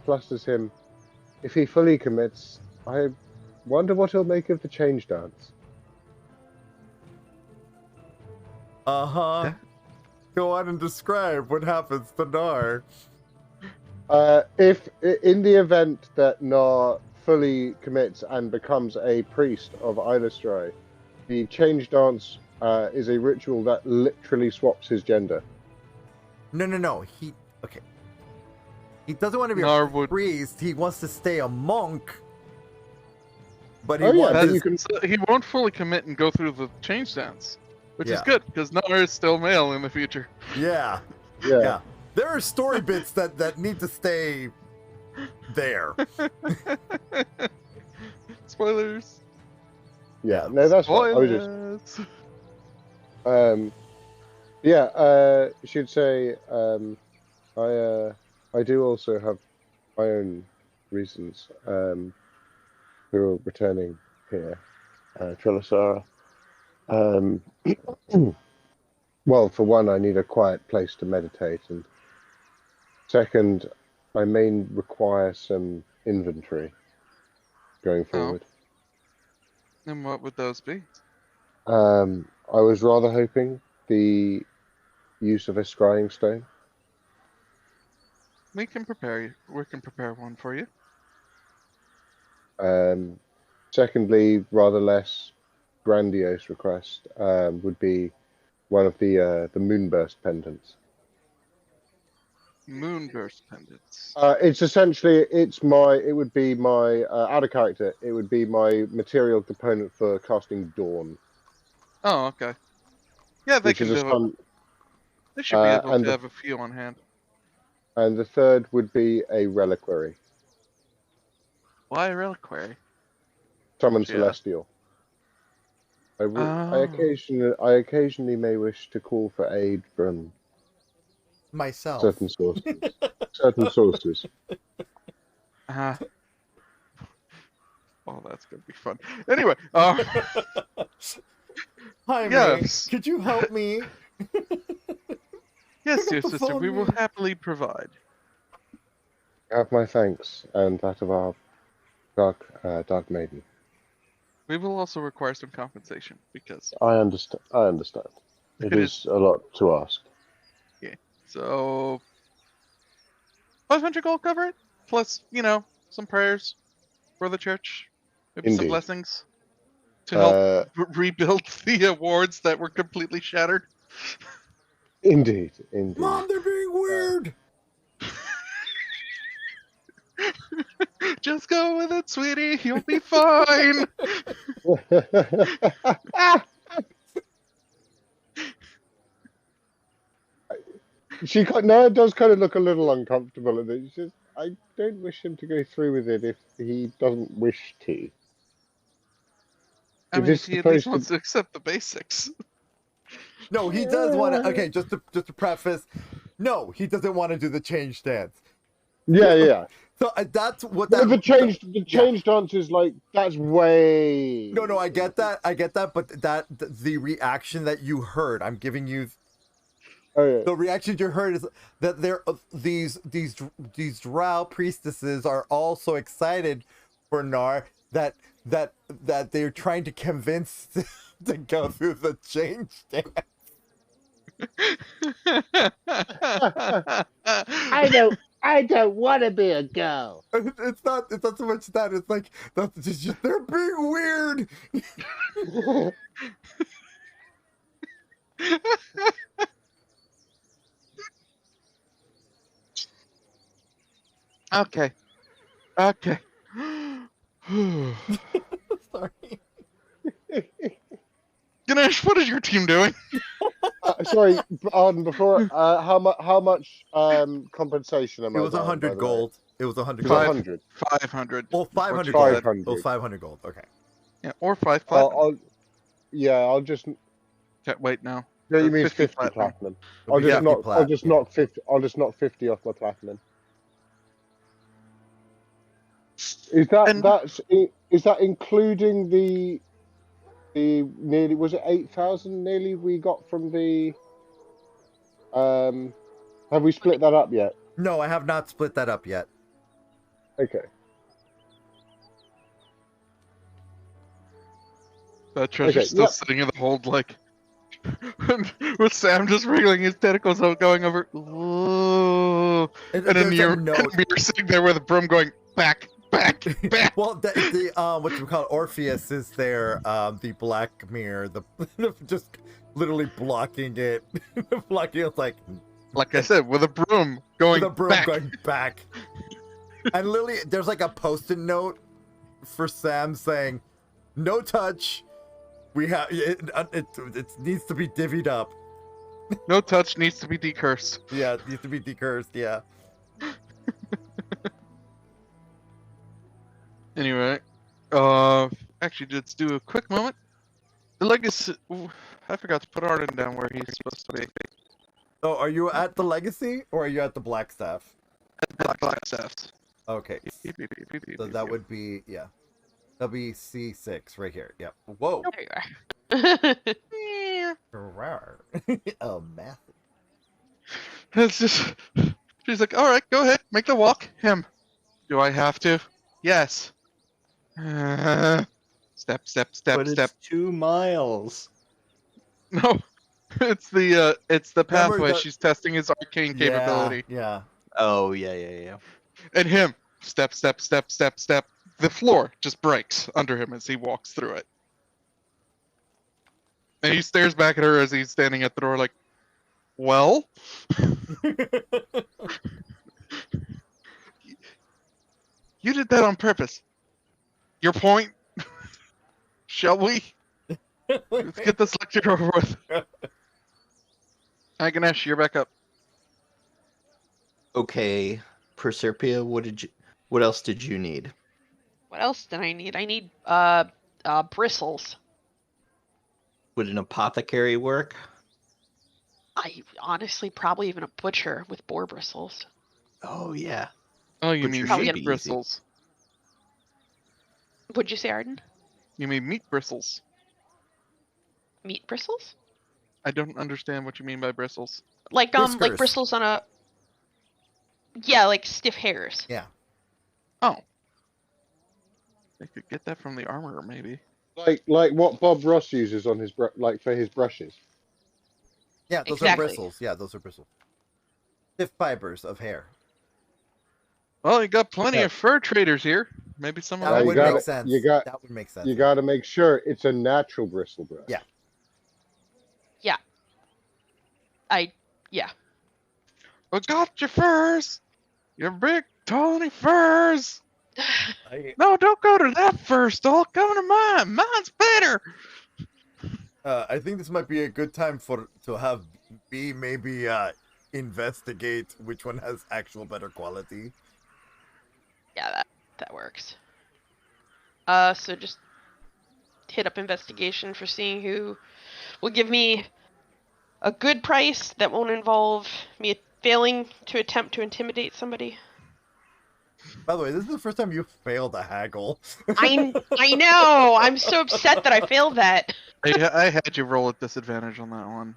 flusters him, if he fully commits, I wonder what he'll make of the change dance." Uh-huh. Go on and describe what happens to Gnar. If in the event that Gnar fully commits and becomes a priest of Illustrae, the change dance is a ritual that literally swaps his gender. No. He doesn't want to be Gnar a would- priest. He wants to stay a monk. But he Oh, yeah, wants then his- you can. So he won't fully commit and go through the change dance, which is Yeah. good because Nar is still male in the future. Yeah. Yeah. Yeah. There are story bits that need to stay there. Spoilers. Yeah. No, that's fine. I was just. Spoilers. She'd say, I do also have my own reasons for returning here, Trilasara. Well, for one, I need a quiet place to meditate, and second, I may require some inventory going forward. And what would those be? I was rather hoping the use of a scrying stone. We can prepare one for you. Secondly, rather less grandiose request would be one of the moonburst pendants. Moonburst pendants. It's essentially it would be my out of character. It would be my material component for casting Dawn, Oh, okay. Yeah, they which can is a do it. stun. They should be able and to the, have a few on hand. and the third would be a reliquary, Why a reliquary? summon Yeah. celestial. I Oh. occasionally may wish to call for aid from Myself. certain sources. Certain sources. Oh, that's gonna be fun. Anyway, Hi, yes. May. Could you help me? Yes, dear The sister, phone we will ring. happily provide. Have my thanks and that of our dark maiden. We will also require some compensation because I understand. It It is a lot to ask. so 500 gold cover it, plus some prayers for the church, maybe some Indeed. blessings to help Uh, rebuild the wards that were completely shattered. indeed. Mom, they're being weird. Just go with it, sweetie. You'll be fine. Naia does kind of look a little uncomfortable at it. She says, I don't wish him to go through with it if he doesn't wish to. I Is mean, this if he at least supposed to- wants to accept the basics. No, he does want to. Okay, just to preface, no, he doesn't want to do the change dance. Yeah. So that's what But that. the change dance is like, that's way... No, I get that, but the reaction that you heard, I'm giving you. Oh, yeah. The reaction you heard is that these drow priestesses are all so excited for Gnar that they're trying to convince to go through the change dance. I don't want to be a girl. It's not so much that, it's like that's just they're being weird. Okay. Sorry. Ganesh, what is your team doing? Sorry, Arden, before, how much compensation am It I was down, by 100 the way? gold. It was 100 It gold. was 100. 500. Well, 500 What you gold. said. 500. Oh, 500 gold. Okay. Yeah, or 5 I'll platinum. just... Wait, no. No, you mean 50 platinum. platinum. It'll be 50 I'll plat, just yeah. knock 50. I'll just knock 50 off my platinum. Is that including the nearly, was it 8,000 nearly we got from the have we split that up yet? No, I have not split that up yet. Okay. That treasure's still sitting in the hold, like, with Sam just wriggling his tentacles out, going over. Ooh. And then you're sitting there with a broom going back. Well, the what you call Orpheus is there, the black mirror, the just literally blocking it, blocking it like I said, with a broom going back. And literally, there's like a post-it note for Sam saying, "No touch. We have it needs to be divvied up. No touch needs to be decursed." Yeah, it needs to be decursed. Yeah. Anyway, actually, let's do a quick moment. The legacy. I forgot to put Arden down where he's supposed to be. Oh, are you at the Legacy or are you at the Blackstaff? Blackstaff. Okay. So that would be WC6 right here. Yep. Whoa. There you are. Oh, math. It's just. She's like, all right, go ahead, make the walk. Him. Do I have to? Yes. Step. But it's 2 miles. No, it's the pathway. Remember She's testing his arcane capability. Yeah. Oh, yeah. And him. Step. The floor just breaks under him as he walks through it. And he stares back at her as he's standing at the door, like, "Well, you did that on purpose. Your point? Shall we? Let's get this lecture over with." Hi, Ganesh, you're back up. Okay, Proserpia, what else did you need? What else did I need? I need bristles. Would an apothecary work? I honestly probably even a butcher with boar bristles. Oh yeah. Oh, you Butcher mean should meat be easy. bristles? Would you say, Arden? You mean meat bristles? Meat bristles? I don't understand what you mean by bristles. Like Whiskers. like bristles on a. Yeah, like stiff hairs. Yeah. Oh. I could get that from the armorer, maybe. Like what Bob Ross uses on his for his brushes. Yeah, those Exactly. are bristles. Yeah, those are bristles. Stiff fibers of hair. Well, you got plenty Yeah. of fur traders here. Maybe someone That you would gotta- make sense. you got- That would make sense. You got to make sure it's a natural bristle brush. Yeah. Yeah. I got your furs! Your big, tawny furs! No, don't go to that fur stall. Come to mine. Mine's better. I think this might be a good time to have B maybe investigate which one has actual better quality. Yeah, that works. So just hit up investigation for seeing who will give me a good price that won't involve me failing to attempt to intimidate somebody. By the way, this is the first time you failed a haggle. I know. I'm so upset that I failed that. I had you roll at disadvantage on that one,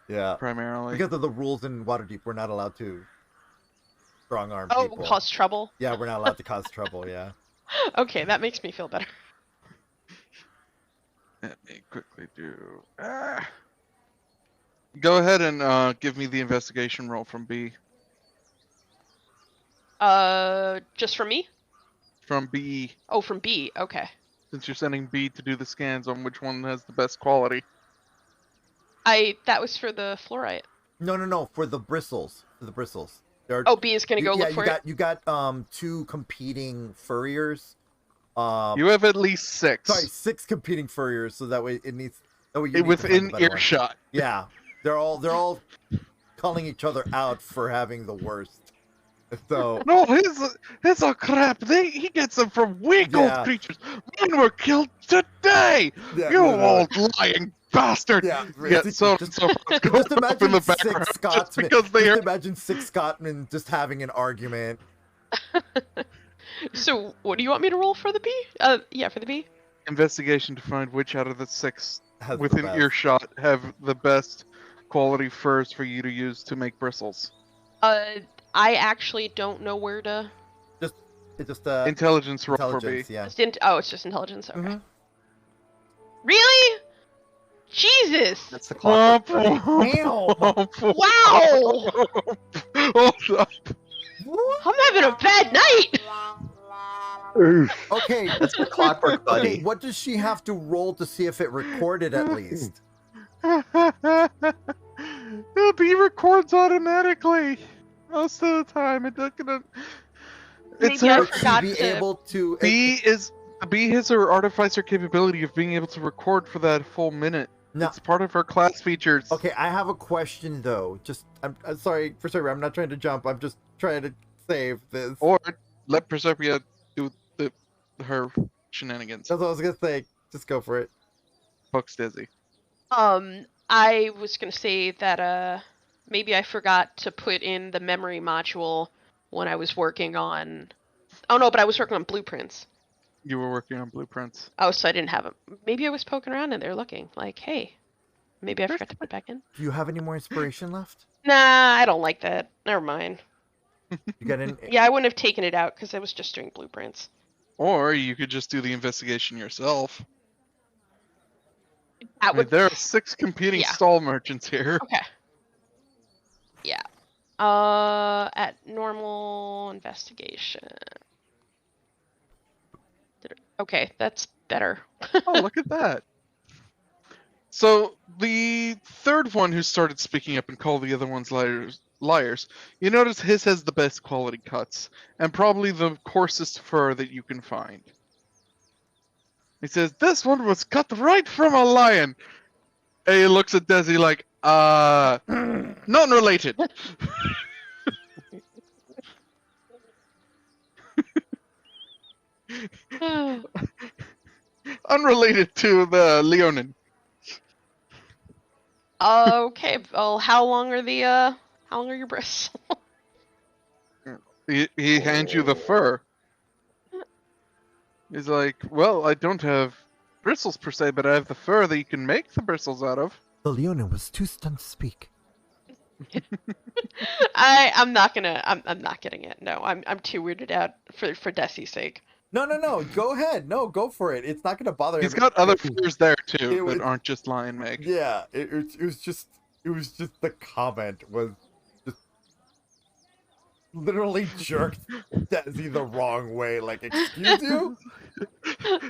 Yeah. primarily. Because of the rules in Waterdeep, we're not allowed to strong arm Oh, people. cause trouble. Yeah, we're not allowed to cause trouble. Yeah. Okay, that makes me feel better. Let me quickly do. Go ahead and give me the investigation roll from B. Just from me? From B, Oh, from B. Okay. since you're sending B to do the scans on which one has the best quality. That was for the fluorite. No. For the bristles. For the bristles. There are, Oh, B is gonna go look for it. you got two competing furriers. You have at least 6. Sorry, 6 competing furriers. So that way it needs. That way you need to find Within the better one. earshot. Yeah, they're all calling each other out for having the worst. So No, his are crap. He gets them from weak Yeah. old creatures. Mine were killed today. yeah, You no. old lying bastard. Yeah, Yeah, just- so just- so Just go up in imagine the 6 background just Scotsmen. because they Just are. imagine 6 Scotsmen just having an argument. So, what do you want me to roll for the B? Yeah, for the B. Investigation to find which out of the 6 Has the within best. earshot have the best quality furs for you to use to make bristles. I actually don't know where to. It's just Intelligence roll for B. intelligence. Yeah. It's just intelligence. Okay. Mhm. Really? Jesus! That's the clock. Damn. Wow! Hold up. I'm having a bad night. Oof. Okay. That's the clockwork Okay. buddy. What does she have to roll to see if it recorded at least? B records automatically most of the time. It's Maybe I Would forgot she be to- able to? B has her artificer capability of being able to record for that full minute. No. It's part of her class features. Okay, I have a question though. I'm sorry for sorry. I'm not trying to jump. I'm just trying to save this. Or let Proserpia do her shenanigans. That's what I was gonna say. Just go for it. Fucks Desi. I was gonna say that maybe I forgot to put in the memory module when I was working on. Oh no, but I was working on blueprints. You were working on blueprints. Oh, so I didn't have them. Maybe I was poking around and they're looking like, hey, maybe I forgot to put it back in. Do you have any more inspiration left? Nah, I don't like that. Never mind. You got any? Yeah, I wouldn't have taken it out because I was just doing blueprints. Or you could just do the investigation yourself. That I mean, would. there are 6 competing Yeah. stall merchants here. Okay. Yeah. At normal investigation. Okay, that's better. Oh, look at that. So the third one who started speaking up and called the other ones liars, you notice his has the best quality cuts and probably the coarsest fur that you can find. He says, "This one was cut right from a lion." And he looks at Desi like, not related. Unrelated to the Leonin. Okay, well, how long are your bristles? He hands you the fur. He's like, "Well, I don't have bristles per se, but I have the fur that you can make the bristles out of." The Leonin was too stunned to speak. I'm not getting it. No, I'm too weirded out for Desi's sake. No. Go ahead. No, go for it. It's not gonna bother He's him. got other furs there too was- that aren't just lion make. Yeah, it was just the comment was just literally jerked Desi the wrong way. Like, excuse you?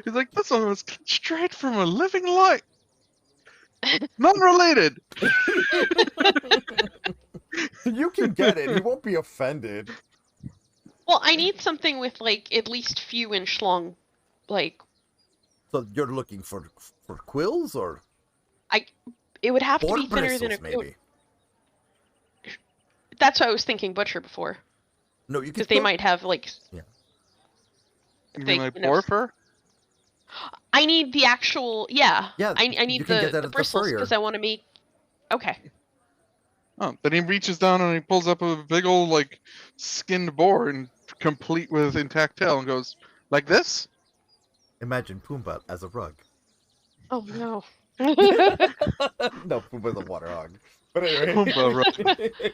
He's like, "This one was cut straight from a living lion. Non-related." You can get it. He won't be offended. Well, I need something with like at least few inch long, like So you're looking for quills or it would have to or be thinner than bristles, maybe? That's what I was thinking butcher before, No, you can. because they might have like. Yeah. You They- mean like you know, boar fur? I need the actual. Yeah. Yeah, I you need can get that the at the bristles furrier. because I want to make. Okay. Oh, then he reaches down and he pulls up a big old like skinned boar and complete with intact tail and goes, "Like this?" Imagine Pumbaa as a rug. Oh no. No, Pumbaa's a water hog. But anyway. Pumbaa,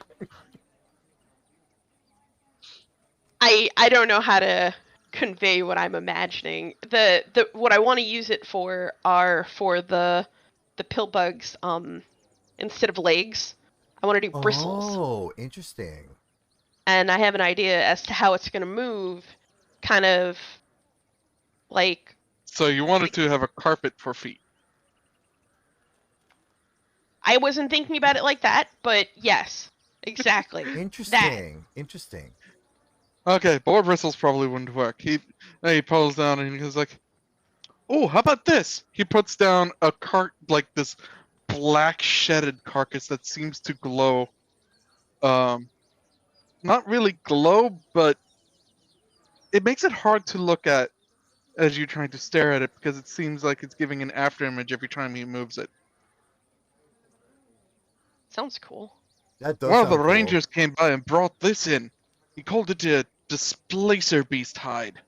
I don't know how to convey what I'm imagining. The what I want to use it for are for the pill bugs. Instead of legs, I want to do bristles, Oh, interesting. and I have an idea as to how it's gonna move. Kind of like So you wanted to have a carpet for feet. I wasn't thinking about it like that, but yes, exactly. Interesting. Interesting. Okay, boar bristles probably wouldn't work. He pulls down and he goes like, "Oh, how about this?" He puts down a like this black shedded carcass that seems to glow. Not really glow, but it makes it hard to look at as you're trying to stare at it because it seems like it's giving an after image every time he moves it. Sounds cool. That does One of the sound cool. rangers came by and brought this in. He called it a displacer beast hide.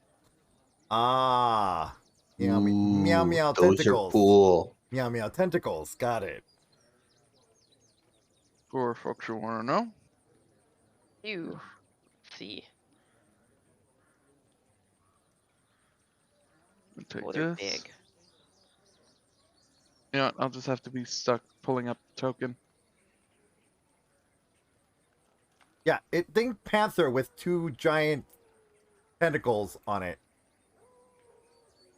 Ah. Meow, meow, meow, those tentacles. are cool. Meow, meow, tentacles. Got it. For folks who want to know. Let's see. I'll take Oh, they're this. big. Yeah, I'll just have to be stuck pulling up the token. Yeah, think panther with two giant tentacles on it.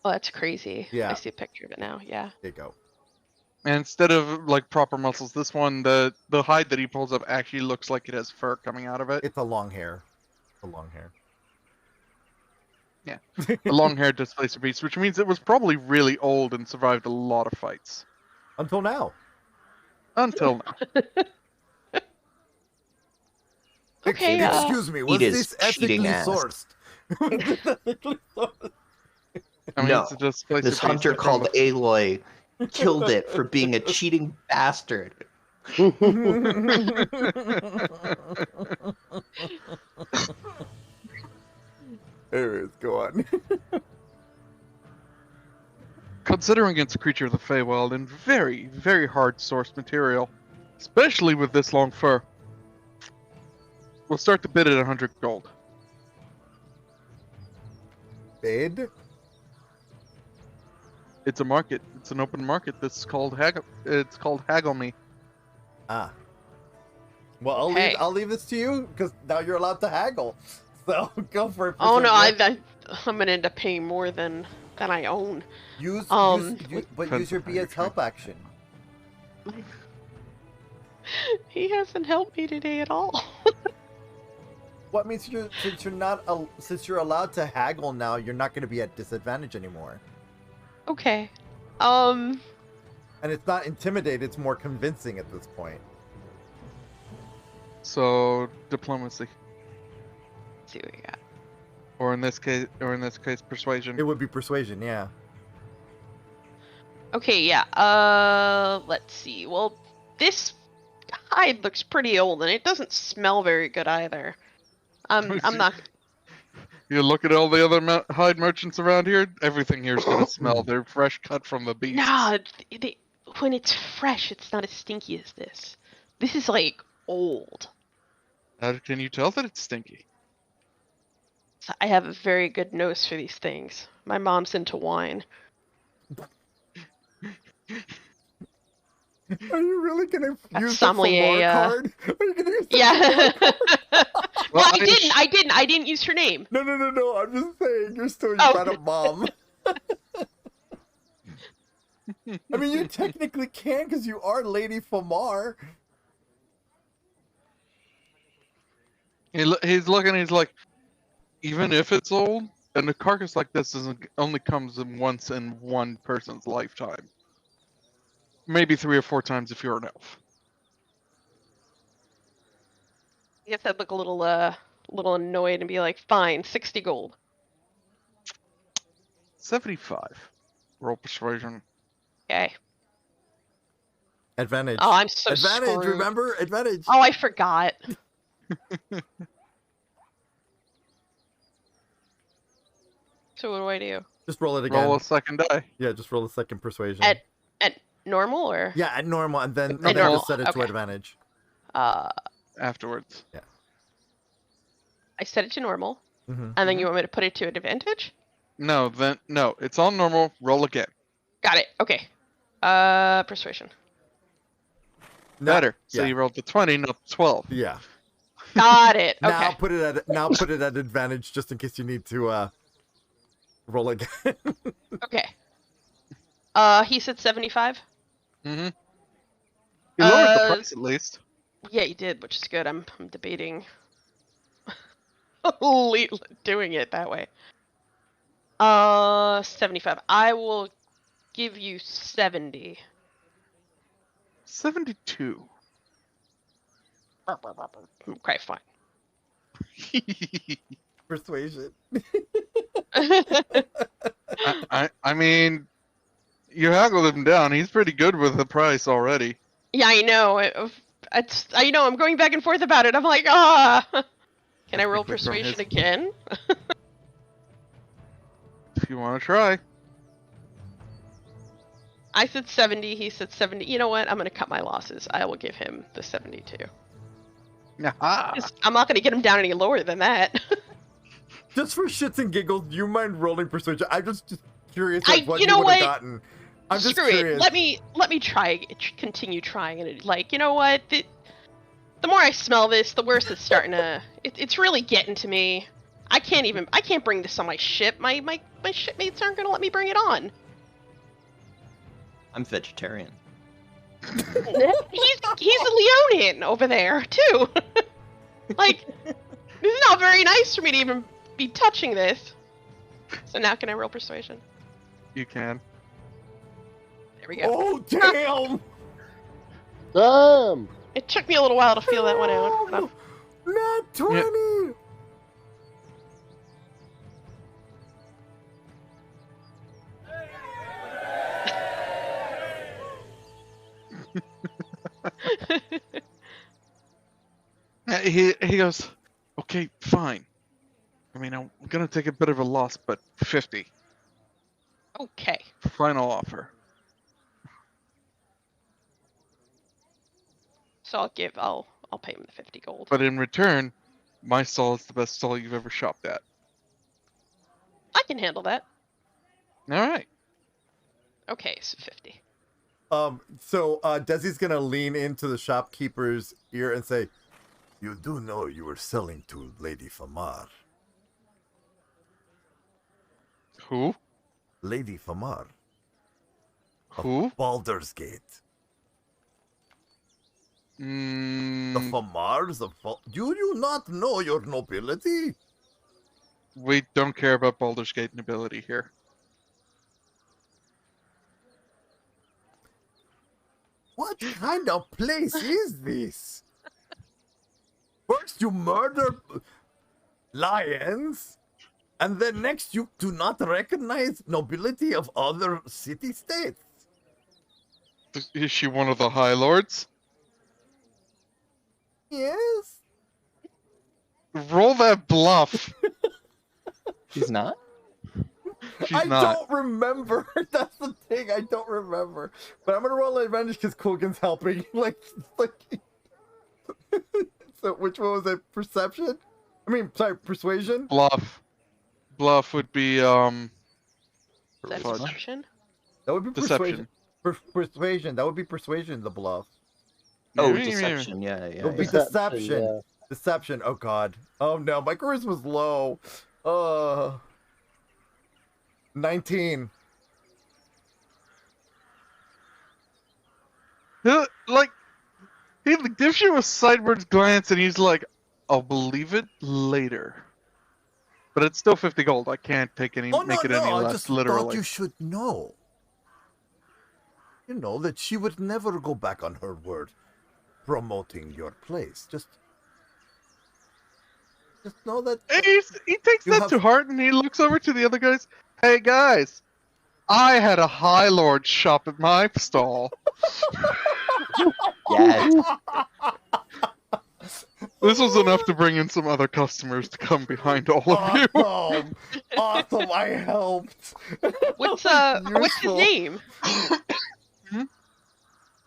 Oh, that's crazy. Yeah. I see a picture of it now. Yeah. There you go. And instead of like proper muscles, this one, the hide that he pulls up actually looks like it has fur coming out of it. It's a long hair. A long hair. A long-haired displacer beast, which means it was probably really old and survived a lot of fights. Until now. Until now. Okay. Excuse me, was Eat his this ethically cheating ass. sourced? Ethically sourced. I mean, No, it's a displacer This beast hunter from called the- Aloy killed it for being a cheating bastard. Anyways, go on. Considering it's a creature of the Feywild and very, very hard source material, especially with this long fur, we'll start the bid at 100 gold. Bid? It's a market. It's an open market. This is called haggle. It's called haggle me. Ah. Well, Hey. I'll leave this to you because now you're allowed to haggle. So go for it. Oh no, Proserpia. I'm gonna end up paying more than I own. Use Um, use your BS help action. He hasn't helped me today at all. What means since you're allowed to haggle now, you're not going to be at disadvantage anymore. Okay. And it's not intimidate; it's more convincing at this point. So diplomacy, Let's see what we got. or in this case, persuasion. It would be persuasion, yeah. Okay, yeah. Let's see. Well, this hide looks pretty old, and it doesn't smell very good either. I'm not. You look at all the other hide merchants around here. Everything here's gonna smell. They're fresh cut from the beast. Nah, when it's fresh, it's not as stinky as this. This is like old. How can you tell that it's stinky? So I have a very good nose for these things. My mom's into wine. Are you really gonna Got use the sommelier, Famar card? Are you gonna use the Yeah. Famar card? Well, I didn't use her name. No. I'm just saying you're still Oh. not a mom. I mean, you technically can because you are Lady Famar. He's looking. He's like, even if it's old, and a carcass like this only comes in once in one person's lifetime. Maybe 3 or 4 times if you're an elf. I guess I'd look a little annoyed and be like, fine, 60 gold. 75. Roll persuasion. Okay. Advantage. Oh, I'm so Advantage. screwed. Remember, advantage. Oh, I forgot. So what do I do? Just roll it again. Roll a second die. Yeah, just roll a second persuasion. At normal or? Yeah, at normal, and then normal, just set it to okay. advantage. Afterwards. I set it to normal, Mm-hmm. and then you want me to put it to advantage? No, it's on normal. Roll again. Got it. Okay. Persuasion. Better. So yeah. you rolled the 20, not the 12. Yeah. Got it. Okay. Now put it at advantage just in case you need to roll again. Okay. He said 75. Mm-hmm. You lowered the price at least. Yeah, you did, which is good. I'm debating doing it that way. 75. I will give you 70. 72. Okay, fine. Persuasion. I mean, you haggled him down. He's pretty good with the price already. Yeah, I know. I know. I'm going back and forth about it. I'm like, ah. Can I roll Click on his- persuasion again? If you want to try. I said 70. He said 70. You know what? I'm gonna cut my losses. I will give him the 72. Aha. I'm not gonna get him down any lower than that. Just for shits and giggles, do you mind rolling persuasion? I'm just curious what you you know would have what? gotten. I'm just Screw curious. it. Let me try. Continue trying, and like, you know what? The more I smell this, the worse it's starting to. It's really getting to me. I can't bring this on my ship. My shipmates aren't gonna let me bring it on. I'm vegetarian. He's a Leonian over there too. Like, this is not very nice for me to even be touching this. So now can I roll persuasion? You can. There we go. Oh damn! Damn! It took me a little while to feel that one out. No! Not 20! He goes, okay, fine. I mean, I'm gonna take a bit of a loss, but 50. Okay. Final offer. So I'll pay him the 50 gold. But in return, my stall is the best stall you've ever shopped at. I can handle that. Alright. Okay, so 50. So Desi's gonna lean into the shopkeeper's ear and say, "You do know you were selling to Lady Famar." Who? Lady Famar. Who? Baldur's Gate. The Mm, Famars, do you not know your nobility? we don't care about Baldur's Gate nobility here. What kind of place is this? First you murder lions, and then next you do not recognize nobility of other city-states. Is she one of the High Lords? Yes? Roll that bluff. He's not? She's I not. don't remember. That's the thing. I don't remember. But I'm gonna roll an advantage because Kogan's helping. like. So which one was it? Perception? I mean, sorry, persuasion. Bluff. Bluff would be Is that fudge. deception? That would be persuasion. Deception. Persuasion. That would be persuasion. The bluff. Oh, Yeah, yeah, yeah. deception. Yeah, It yeah. would be yeah. deception. yeah. Deception. Oh god. Oh no, my charisma's low. 19. Like, he gives you a sideways glance and he's like, I'll believe it later. But it's still 50 gold. I can't take any, Oh make no, it any no! I less, just literally. thought you should know. You know that she would never go back on her word, promoting your place. Just know that. And he takes You that have- to heart and he looks over to the other guys. Hey guys, I had a High Lord shop at my stall. Yes. This was enough to bring in some other customers to come behind all of you. Awesome, awesome! I helped. What's his Useful. name? Hmm?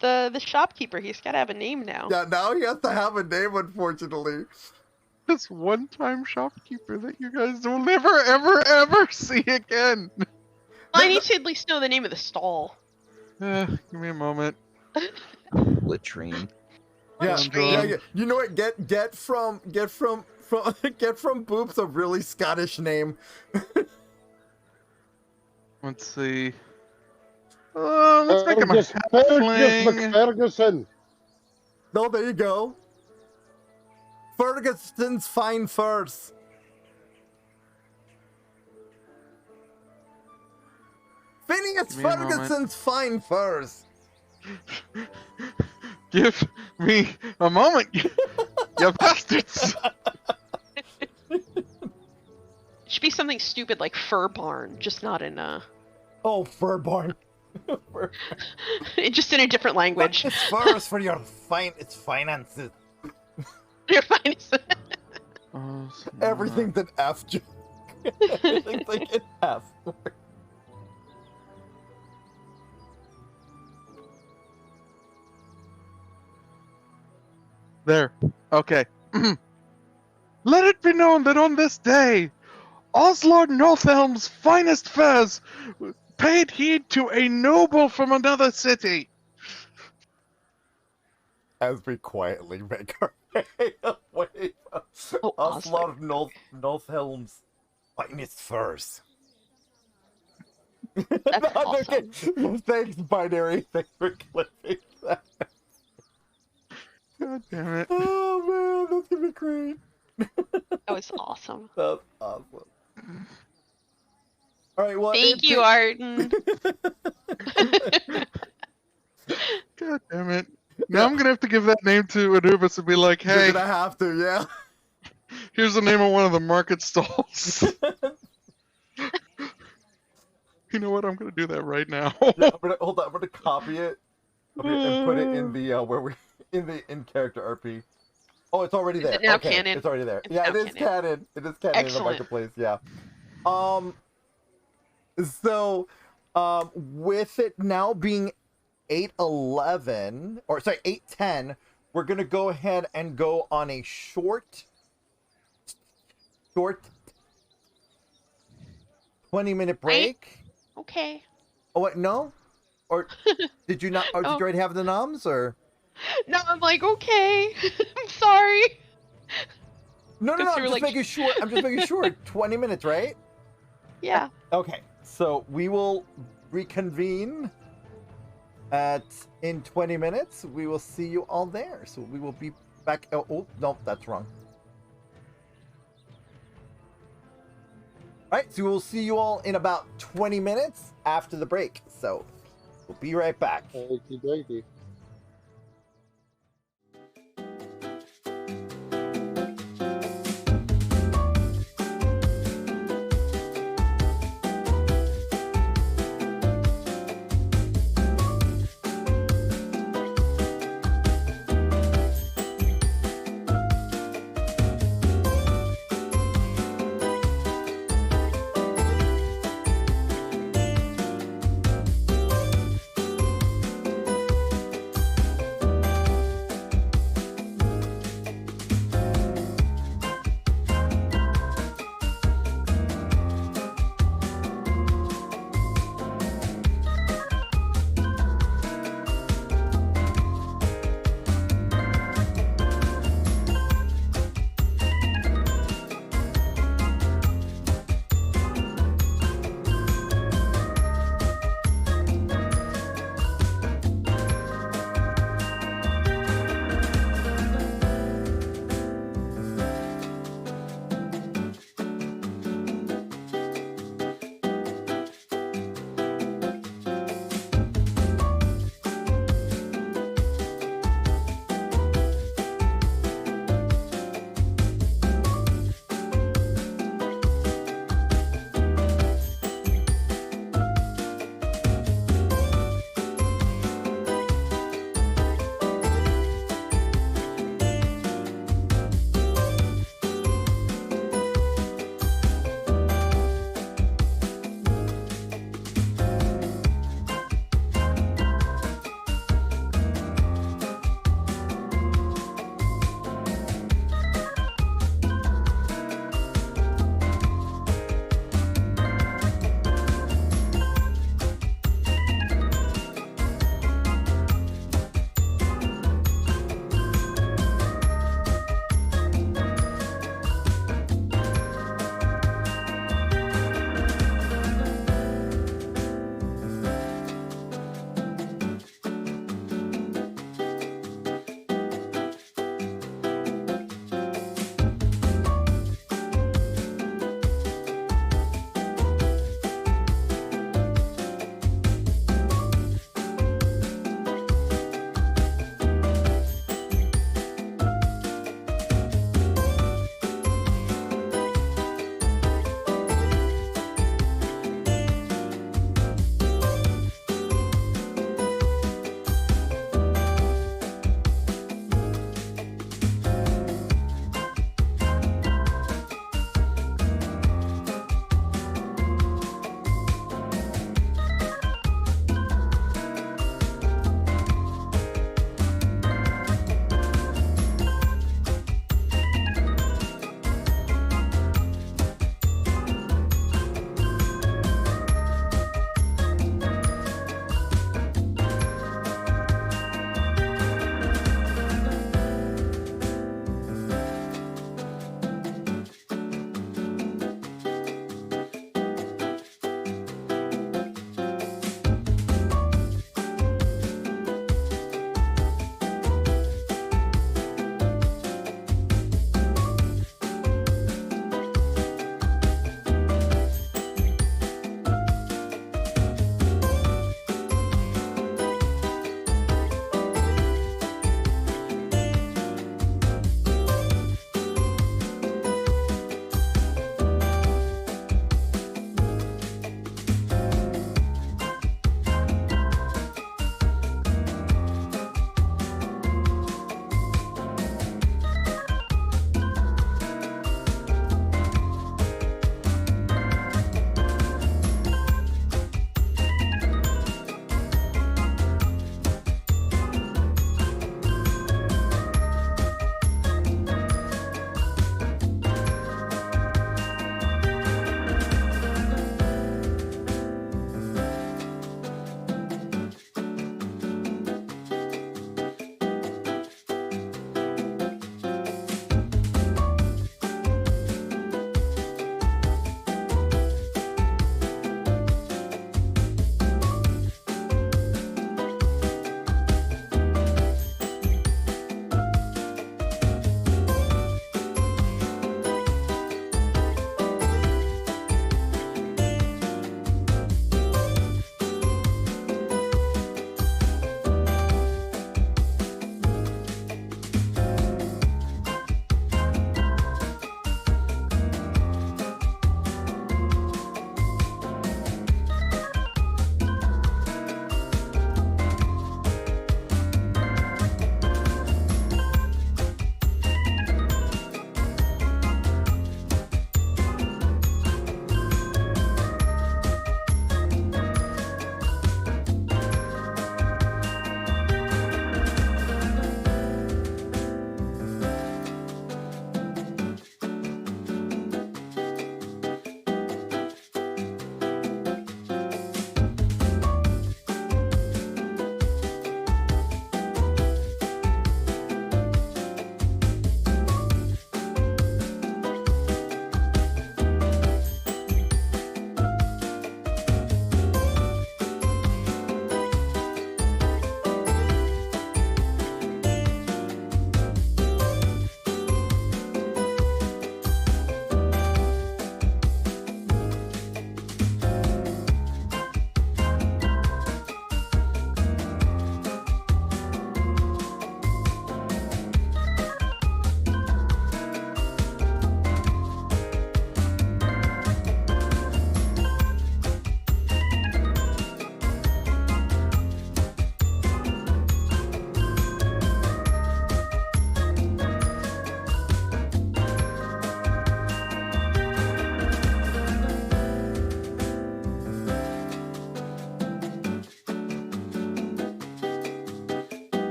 The shopkeeper. He's got to have a name now. Yeah, now he has to have a name, unfortunately. This one-time shopkeeper that you guys will never, ever, ever see again. I need to at least know the name of the stall. Give me a moment. Latrine. Yeah, Latrine. yeah, yeah. You know what? Get from Boops a really Scottish name. Let's see. Let's make him a Fergus halfling. McFerguson. No, there you go. Ferguson's fine furs. Phineas Give me a moment. Ferguson's fine furs. Give me a moment, you bastards. It should be something stupid like Fur Barn, just not in Oh, fur barn. just in a different language. It's furs for your it's finances. You're fine. Everything's an F joke. Everything's like an F. There. Okay. Let it be known that on this day, Oslord Northelm's finest furs paid heed to a noble from another city. As we quietly make our way from Oh, Oslard Northelm's finest furs. That's awesome. Okay. Thanks, Binary. Thanks for clipping that. God damn it. Oh man, that's gonna be great. That was awesome. That's awesome. All right, well, Thank you, Arden. God damn it. Now I'm gonna have to give that name to Anubis and be like, You're hey, gonna have to, yeah. here's the name of one of the market stalls. You know what? I'm gonna do that right now. Yeah, hold on. I'm gonna copy it and put it in the where we in character RP. Oh, it's already there. Is it now okay, canon? it's already there. It's Yeah, now it is canon. It is canon in the Excellent. marketplace. Yeah. So, with it now being 8:11, or sorry, 8:10, we're gonna go ahead and go on a short 20-minute break. Okay. Oh wait, no? Or did you not? Or did Oh. you already have the noms? Or No, I'm like, okay. I'm sorry. no, Because I'm you were just like- making sure. I'm just making sure. 20 minutes, right? Yeah. Okay. So we will reconvene in 20 minutes. We will see you all there. So we will be back. Oh, no, that's wrong. All right, so we'll see you all in about 20 minutes after the break. So we'll be right back. Okie dokie.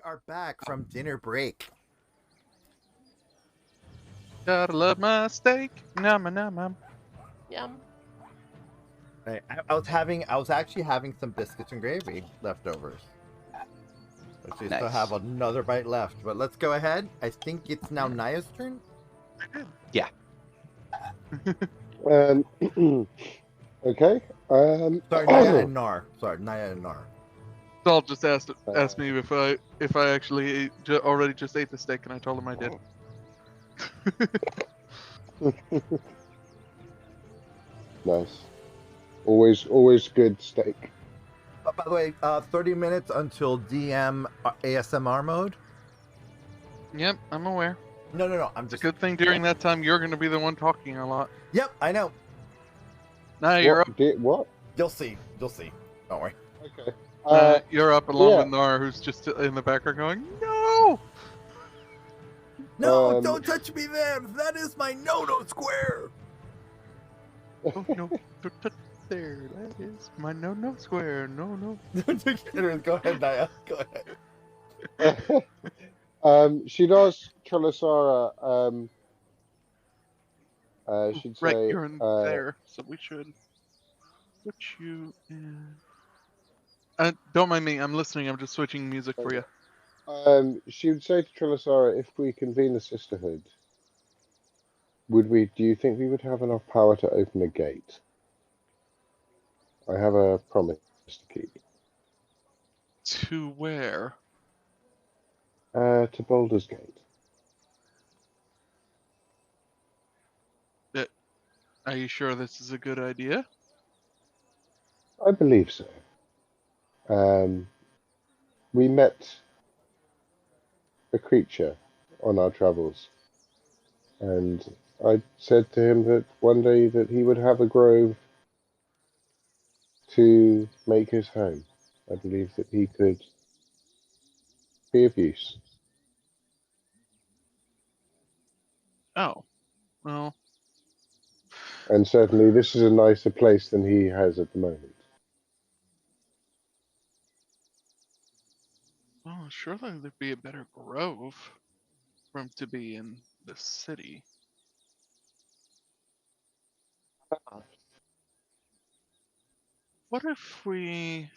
are back from dinner break. Gotta love my steak. Nom nom nom. Yum. I was actually having some biscuits and gravy leftovers. Actually, still Nice. have another bite left, but let's go ahead. I think it's now Naia's turn. Yeah. Okay. Sorry, Naia and Gnar. Sorry, Naia and Gnar. Saul just asked me if I actually already just ate the steak, and I told him I did. Nice. Always good steak. By the way, 30 minutes until DM ASMR mode. Yep, I'm aware. No. I'm It's a just. good thing during that time you're going to be the one talking a lot. Yep, I know. Now you're up. What? You'll see. Don't worry. Okay. You're up along yeah. with Gnar, who's just in the background going, "No!" No, don't touch me there. That is my no square. Oh no! Don't touch there. That is my no square. No. Go ahead, Naia. Go ahead. She does Trilasara. She'd Right, say, you're in there, so we should put you in. Don't mind me. I'm listening. I'm just switching music for you. She would say to Trilasara, if we convene a sisterhood, do you think we would have enough power to open a gate? I have a promise to keep. To where? To Baldur's Gate. Are you sure this is a good idea? I believe so. We met a creature on our travels, and I said to him that one day that he would have a grove to make his home. I believe that he could be of use. Oh, well, And certainly this is a nicer place than he has at the moment. surely there'd be a better grove for him to be in the city. What if we...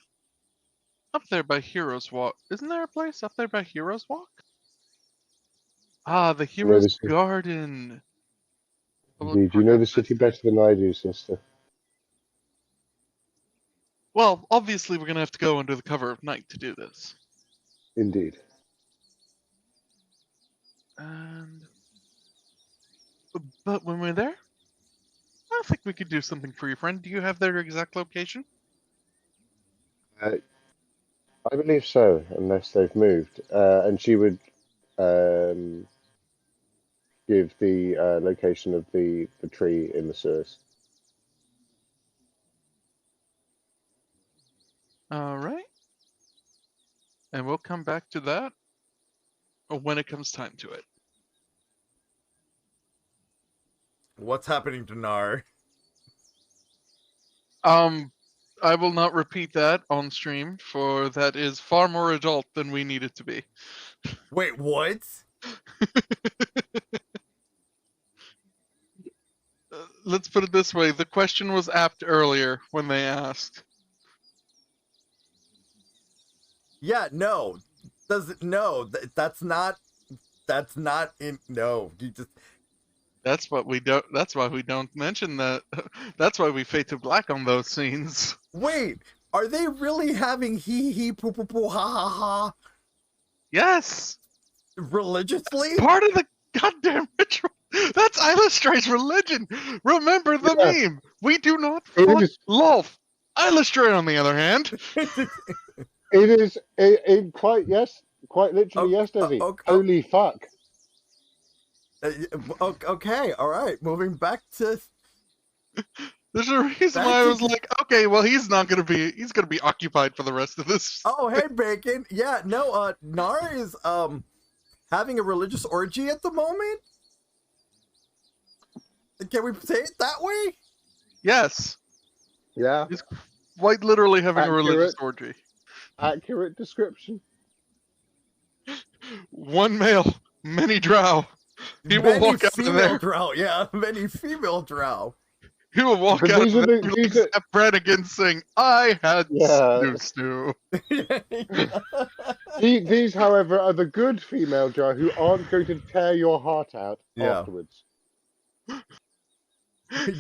Up there by Heroes Walk. Isn't there a place up there by Heroes Walk? Ah, the Heroes this is- Garden. Indeed, you know the city better than I do, sister. Well, obviously we're going to have to go under the cover of night to do this. Indeed. And... But when we're there, I think we could do something for your friend. Do you have their exact location? I believe so, unless they've moved. And she would give the location of the tree in the sewers. Alright. And we'll come back to that when it comes time to it. What's happening to Gnar? I will not repeat that on stream, for that is far more adult than we need it to be. Wait, what? Let's put it this way, the question was apt earlier when they asked. Yeah, no. Does it? No, that's not in. No, you just. That's what we don't. That's why we don't mention that. That's why we fade to black on those scenes. Wait, are they really having hee poo poo poo ha ha ha Yes, religiously? part of the goddamn ritual. That's Illustrate's religion. Remember the meme. We do not fuck love. Illustrate, on the other hand. It is quite literally yes, Desi. Holy fuck. Okay, all right. Moving back to. There's a reason why I was like, okay, well, he's gonna be occupied for the rest of this. Oh, hey, Bacon. Yeah, no. Gnar is having a religious orgy at the moment. Can we say it that way? Yes. Yeah. He's quite literally having Accurate. a religious orgy. Accurate description. One male, many drow. He will Many walk out of female there. drow. Yeah, many female drow. He will walk But out these of are there the- like these are- Zap Brannigan saying, I had Yeah. snoo. These, however, are the good female drow who aren't going to tear your heart out Yeah. afterwards.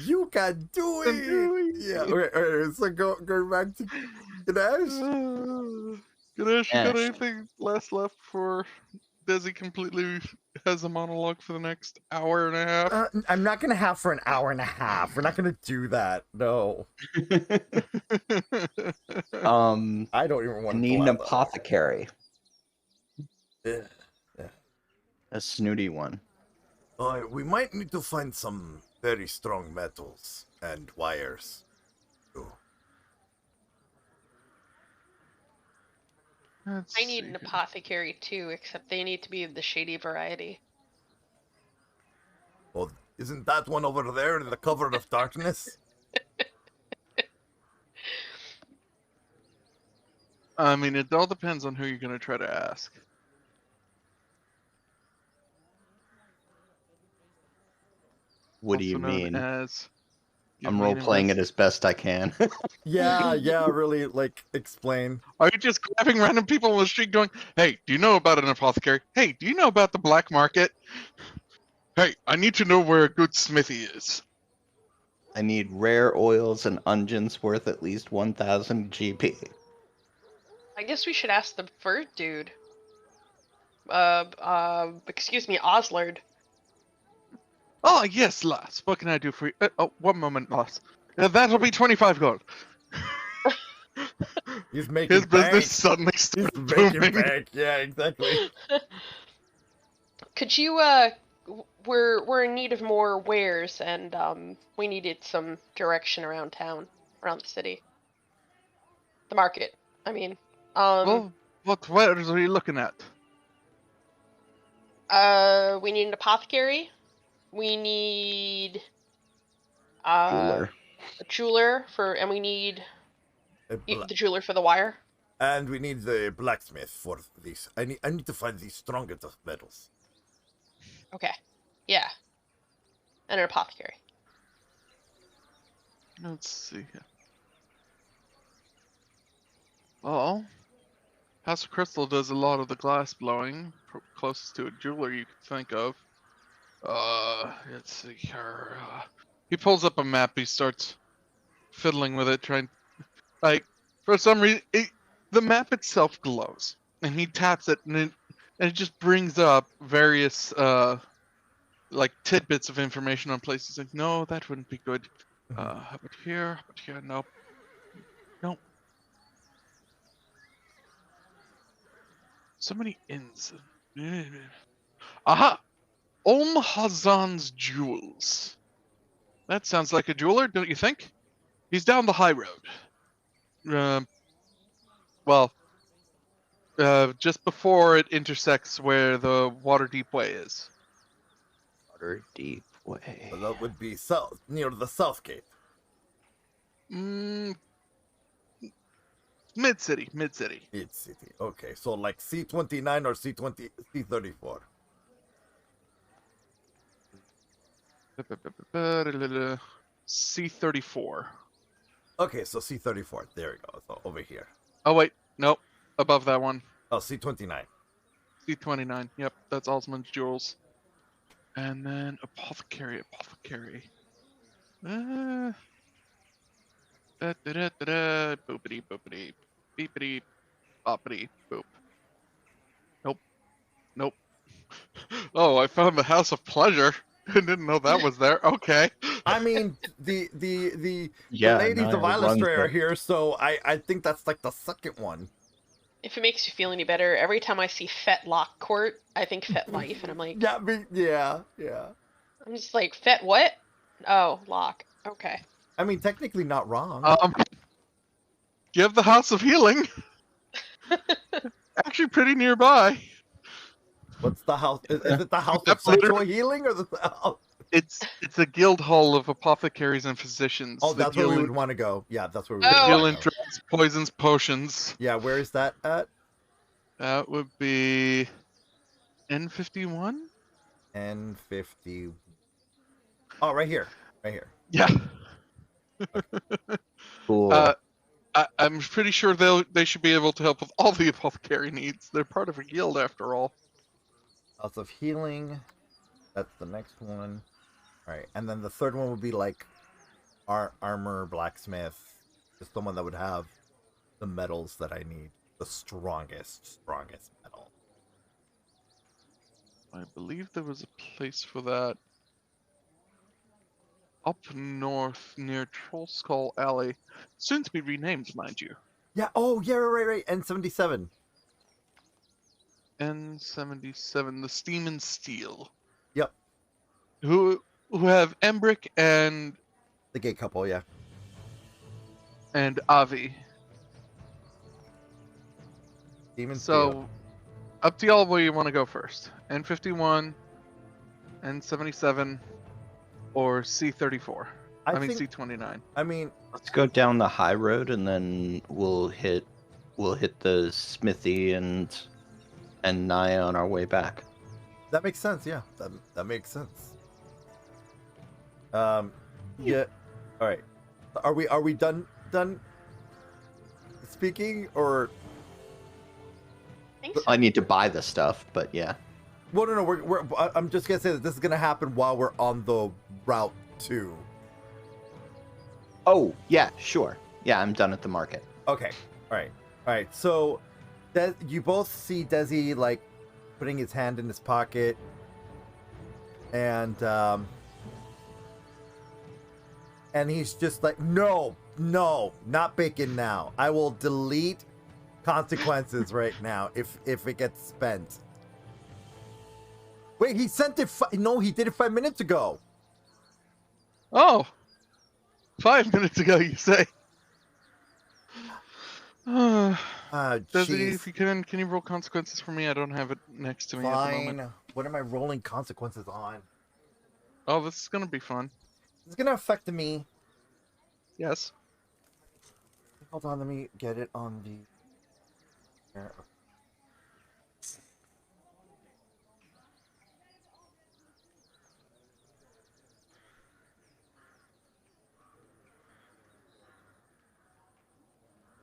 You can do it. Yeah. Okay, so go back to Ganesh. Ganesh, you got Ganesh. anything left for Desi completely has a monologue for the next hour and a half? I'm not gonna have for an hour and a half. We're not gonna do that. No, I don't even I want to need an apothecary. Yeah. A snooty one. We might need to find some very strong metals and wires. I need an apothecary too, except they need to be of the shady variety. Well, isn't that one over there in the cover of darkness? I mean, it all depends on who you're going to try to ask. What do you Also known mean? As, I'm role playing it as best I can. Yeah, really, like, explain. Are you just grabbing random people on the street going, hey, do you know about an apothecary? Hey, do you know about the black market? Hey, I need to know where a good smithy is. I need rare oils and unguents worth at least 1,000 GP. I guess we should ask the bird dude. Excuse me, Oslard. Oh, yes, lass. What can I do for you? Oh, one moment, lass. That'll be 25 gold. He's making His bank. business suddenly He's started making booming. bank. Yeah, exactly. Could you, we're in need of more wares, and, we needed some direction around town, around the city. The market, I mean. Well, what wares are you looking at? We need an apothecary. We need, Jeweler. a jeweler and we need the jeweler for the wire. And we need the blacksmith for this. I need to find the strongest of metals. Okay. Yeah. And an apothecary. Let's see here. Well, House of Crystal does a lot of the glass blowing, closest to a jeweler you could think of. Let's see here. He pulls up a map. He starts fiddling with it, trying. Like, for some reason, the map itself glows, and he taps it, and it just brings up various like tidbits of information on places. Like, no, that wouldn't be good. How about here? How about here? Nope. Nope. So many inns. Aha! Hazan's Jewels. That sounds like a jeweler, don't you think? He's down the high road. Just before it intersects where the Waterdeep Way is. Waterdeep Way. Well, that would be south, near the south gate. Mid-city. Mid city. Okay, so like C29 or C34. C34. Okay, so C34. There we go. So over here. Oh wait, nope. Above that one. Oh, C29. C29. Yep, that's Osmond's Jewels. And then apothecary. Boopity boopity. Beepity boppity boop. Nope. Oh, I found the House of Pleasure. I didn't know that was there. Okay. I mean, the ladies of Illustrator are here, so I think that's like the second one. If it makes you feel any better, every time I see Fetlock Court, I think Fet Life, and I'm like, Yeah. I'm just like, Fet what? Oh, Lock. Okay. I mean, technically not wrong. You have the House of Healing. Actually, pretty nearby. What's the house? Is it the house of That's sexual literally- healing or the house? It's a guild hall of apothecaries and physicians. Oh, that that's where we deal would in- want to go. Yeah, that's where we Oh. would Heal want in to go. drugs, poisons, potions. Yeah, where is that at? That would be N51? N50. Oh, right here. Right here. Yeah. Cool. I'm pretty sure they should be able to help with all the apothecary needs. They're part of a guild after all. House of Healing. That's the next one. All right, and then the third one would be like armor, blacksmith, just someone that would have the metals that I need, the strongest metal. I believe there was a place for that up north near Troll Skull Alley, soon to be renamed, mind you. Yeah. Oh, yeah. Right. N77. N77, the Steam and Steel. Yep. Who have Embrick and The gay couple. Yeah. Avi. Demon So, up to y'all where you want to go first. N51, N77, or C34. I mean think, C29. I mean, Let's go down the high road, and then we'll hit the smithy and Naia on our way back. that makes sense. Yeah, that makes sense. Yeah. All right. Are we done speaking, or? I think so. I need to buy the stuff, but yeah. Well, no. I'm just gonna say that this is gonna happen while we're on the route to. Oh, yeah, sure. Yeah, I'm done at the market. Okay. All right. So, you both see Desi like putting his hand in his pocket, and he's just like, no, not bacon now. I will delete consequences right now if it gets spent. Wait, he sent it. No, he did it 5 minutes ago. Oh! 5 minutes ago, you say? Desi, Jeez. if you can you roll consequences for me? I don't have it next to me at the moment. Fine. What am I rolling consequences on? Oh, this is gonna be fun. It's gonna affect me. Yes. Hold on, let me get it on the.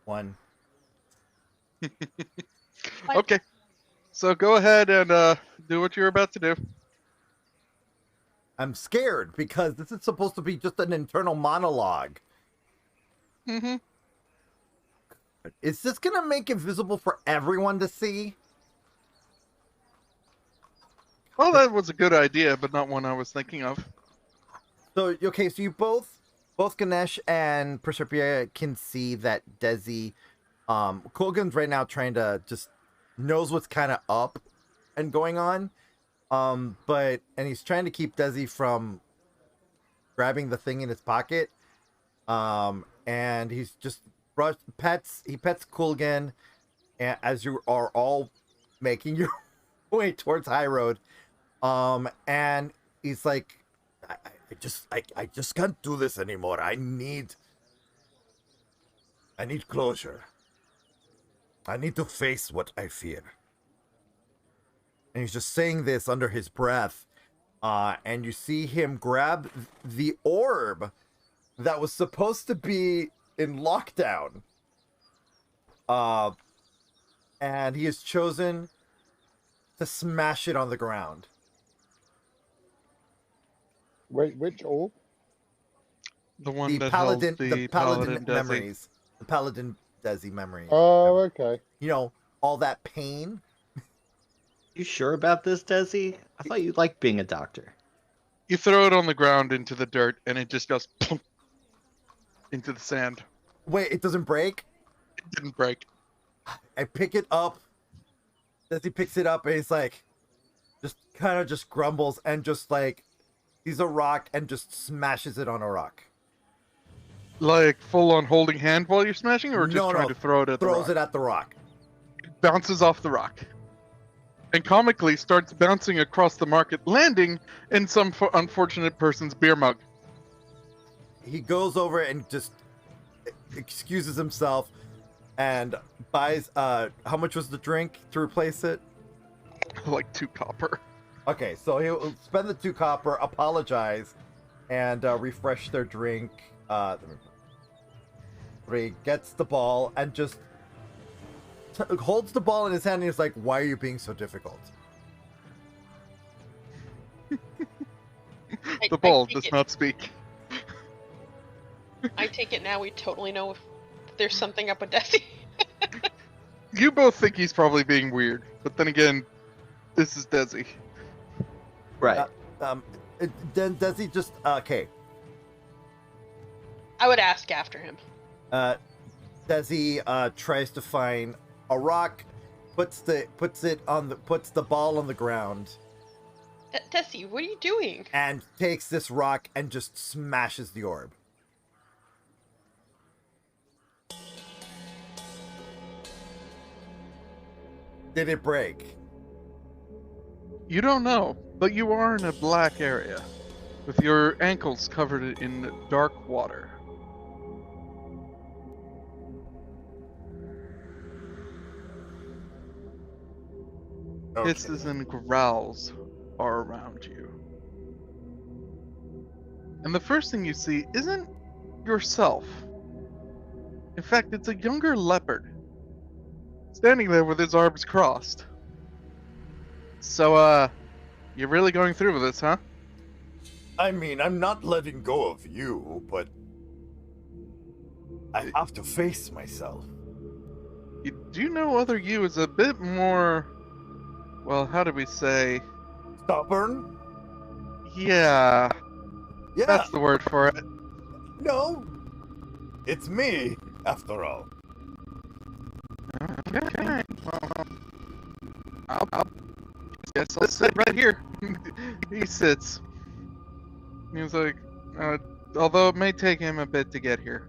One. Okay. So go ahead and do what you're about to do. I'm scared because this is supposed to be just an internal monologue. Mm-hmm. Is this gonna make it visible for everyone to see? Well, that was a good idea, but not one I was thinking of. So okay, so you both Ganesh and Proserpia can see that Desi, Kulgan's right now trying to just knows what's kind of up and going on, and he's trying to keep Desi from grabbing the thing in his pocket, and he's just pets Kulgan, and as you are all making your way towards High Road, and he's like, I just can't do this anymore. I need closure. I need to face what I fear. And he's just saying this under his breath. And you see him grab the orb that was supposed to be in lockdown. And he has chosen to smash it on the ground. Wait, which orb? The one The that paladin, held the paladin Desi. memories, the paladin Desi memories. Oh, okay. You know, all that pain. You sure about this, Desi? I thought you liked being a doctor. You throw it on the ground into the dirt, and it just goes plump into the sand. Wait, it doesn't break? It didn't break. I pick it up. Desi picks it up, and he's like, just kind of just grumbles and just like, sees a rock and just smashes it on a rock. Like full on holding hand while you're smashing, or just No, trying no, to throw it at the rock? Throws it at the rock. It bounces off the rock. And comically starts bouncing across the market, landing in some unfortunate person's beer mug. He goes over and just excuses himself and buys, how much was the drink to replace it? Like 2 copper. Okay, so he'll spend the 2 copper, apologize, and refresh their drink. He gets the ball and just holds the ball in his hand and he's like, "Why are you being so difficult?" The ball does not speak. I take it now we totally know if there's something up with Desi. You both think he's probably being weird, but then again, this is Desi. Right. Then Desi just okay. I would ask after him. Desi tries to find a rock, puts the ball on the ground, Desi, what are you doing? and takes this rock and just smashes the orb. Did it break? You don't know, but you are in a black area, with your ankles covered in dark water. Okay. Hisses and growls are around you. And the first thing you see isn't yourself. In fact, it's a younger leopard, standing there with his arms crossed. So, you're really going through with this, huh? I mean, I'm not letting go of you, but I have to face myself. You do know other you is a bit more, well, how do we say? Stubborn? Yeah, Yeah. that's the word for it. No. It's me, after all. Okay, well, I'll guess I'll sit right here. He sits. He's like, although it may take him a bit to get here.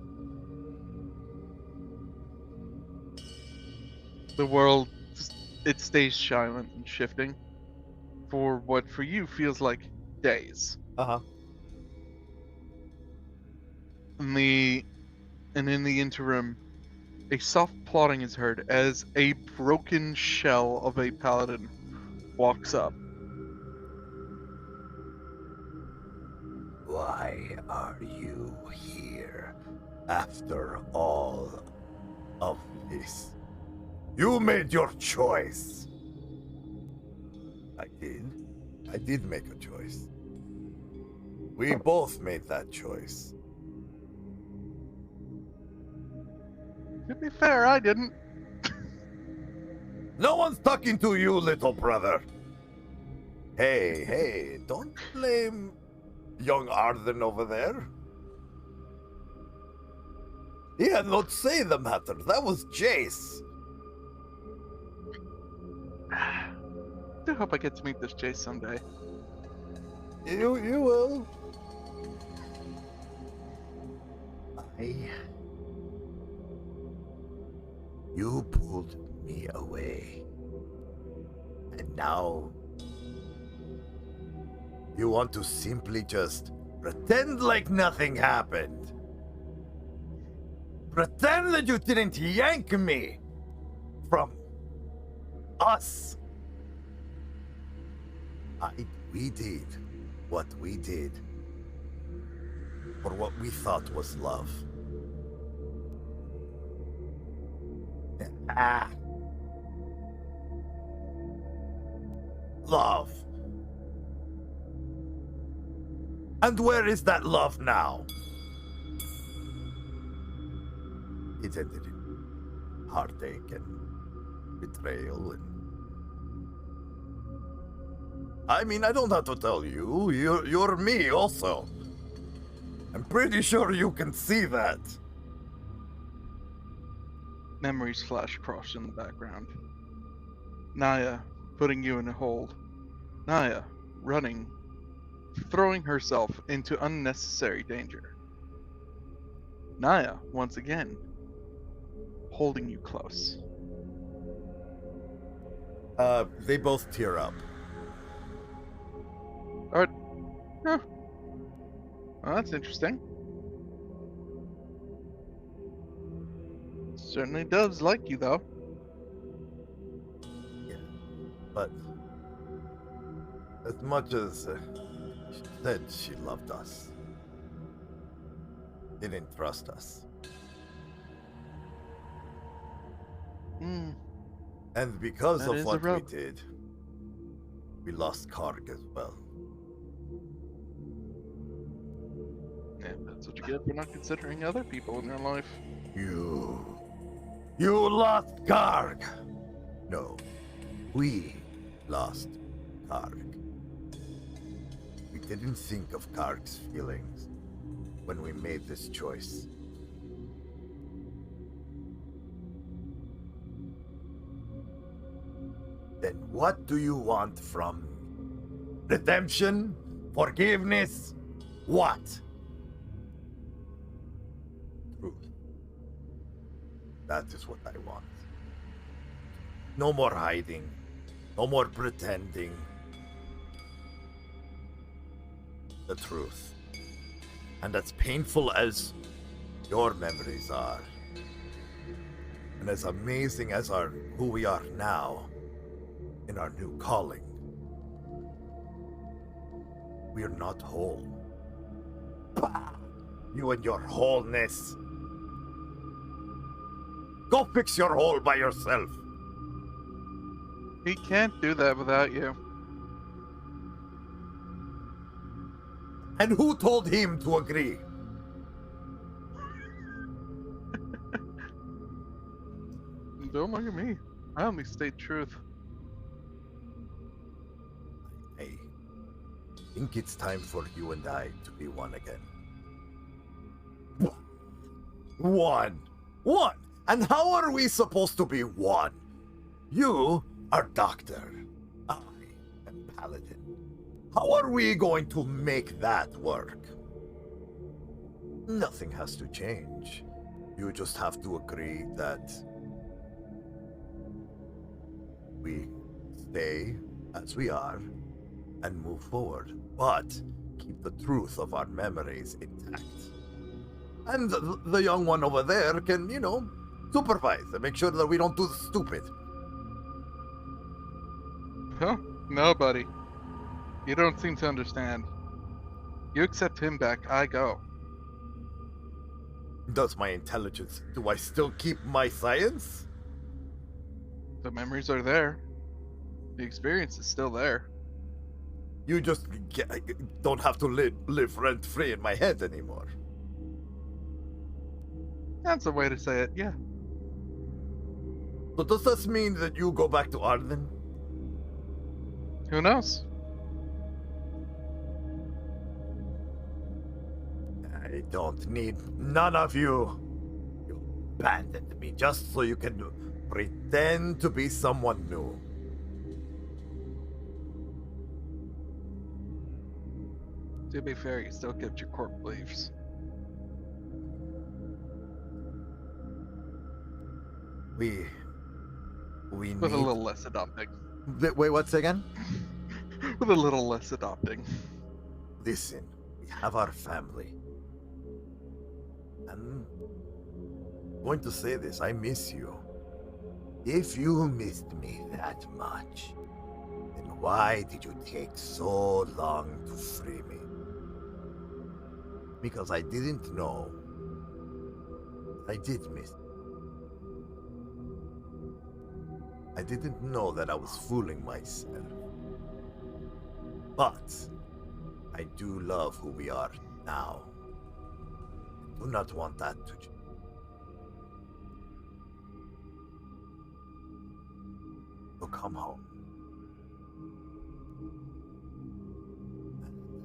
The world, it stays silent and shifting for what for you feels like days. Uh-huh. And in the interim, a soft plodding is heard as a broken shell of a paladin walks up. Why are you here after all of this? You made your choice. I did make a choice. We both made that choice. To be fair, I didn't. No one's talking to you, little brother. Hey, don't blame young Arden over there. He had not say the matter. That was Jace. I do hope I get to meet this Jace someday. You will. You pulled me away. And now you want to simply just pretend like nothing happened. Pretend that you didn't yank me from us. We did what we did for what we thought was love. Love. And where is that love now? It ended in heartache and betrayal and... I mean, I don't have to tell you. You're me also. I'm pretty sure you can see that. Memories flash across in the background. Naia putting you in a hold. Naia running, throwing herself into unnecessary danger. Naia, once again, holding you close. They both tear up. Alright. Huh. Well, that's interesting. Certainly does like you, though. Yeah, but As much as she said she loved us, didn't trust us. Hmm. And because That of is a what we rub. did, we lost Karg as well. Yeah, that's what you get for not considering other people in your life. You lost Karg! No, we lost Karg. We didn't think of Karg's feelings when we made this choice. Then what do you want from me? Redemption? Forgiveness? What? Truth. That is what I want. No more hiding. No more pretending. The truth. And as painful as your memories are, and as amazing as who we are now in our new calling, we are not whole. Bah! You and your wholeness. Go fix your hole by yourself. He can't do that without you. And who told him to agree? Don't look at me. I only state truth. I think it's time for you and I to be one again. One! One! And how are we supposed to be one? You are Doctor. I am Paladin. How are we going to make that work? Nothing has to change. You just have to agree that we stay as we are and move forward, but keep the truth of our memories intact. And the young one over there can, supervise and make sure that we don't do stupid. Huh? No, buddy. You don't seem to understand. You accept him back, I go. Does my intelligence, do I still keep my science? The memories are there. The experience is still there. You just don't have to live rent-free in my head anymore. That's a way to say it, yeah. So does this mean that you go back to Arden? Who knows? I don't need none of you. You abandoned me just so you can pretend to be someone new. To be fair, you still kept your core beliefs. We With need... a little less adopting. Wait, what's again? With a little less adopting. Listen, we have our family. I'm going to say this, I miss you. If you missed me that much, then why did you take so long to free me? Because I didn't know. I did miss you. I didn't know that I was fooling myself. But I do love who we are now. I do not want that to change. So come home.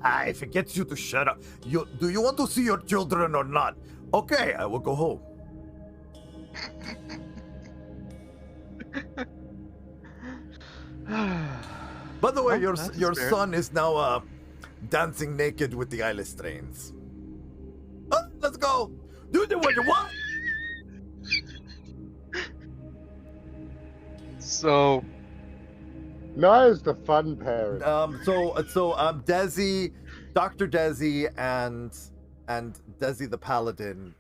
If it gets you to shut up, do you want to see your children or not? Okay, I will go home. By the way, Well, your fair. son is now dancing naked with the eyeless trains. Let's go. Do what you want. So, Naia's the fun parent. Desi, Dr. Desi, and Desi the Paladin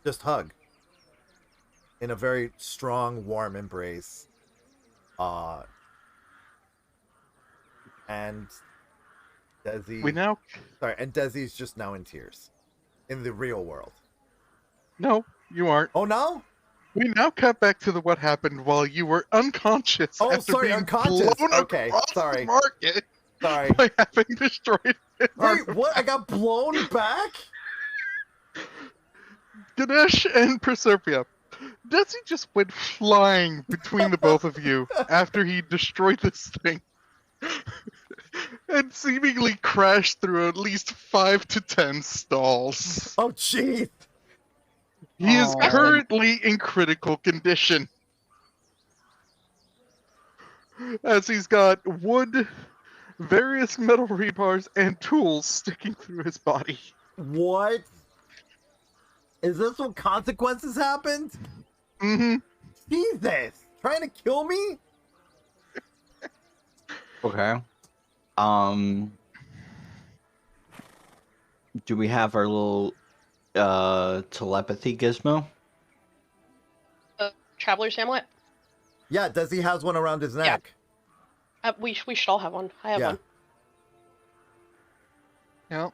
just hug in a very strong, warm embrace. And Desi. We now Sorry, and Desi's just now in tears. In the real world. no, you aren't. Oh no? We now cut back to what happened while you were unconscious Oh, after sorry, being unconscious. blown Okay, across sorry. the market Sorry. by having destroyed it. Wait, what? I got blown back? Ganesh and Proserpia. Desi just went flying between the both of you after he destroyed this thing. And seemingly crashed through at least 5 to 10 stalls. Oh, jeez. He is Aw. currently in critical condition. As he's got wood, various metal rebars, and tools sticking through his body. What? Is this what consequences happened? Mm-hmm. Jesus! Trying to kill me? Okay. Do we have our little telepathy gizmo? Traveler's Hamlet? Yeah, Desi has one around his neck. We should all have one. I have Yeah. one. Yeah.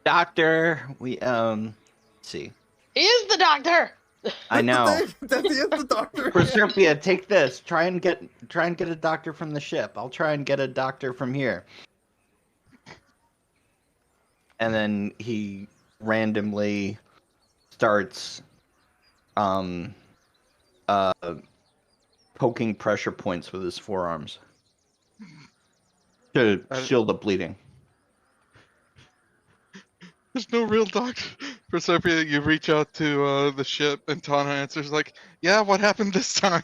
Doctor, we let's see. He is the doctor! I know. Desi is the doctor. Proserpia, take this. Try and get a doctor from the ship. I'll try and get a doctor from here. And then he randomly starts poking pressure points with his forearms to shield the bleeding. There's no real doctor. Proserpia, you reach out to the ship, and Tana answers like, yeah, what happened this time?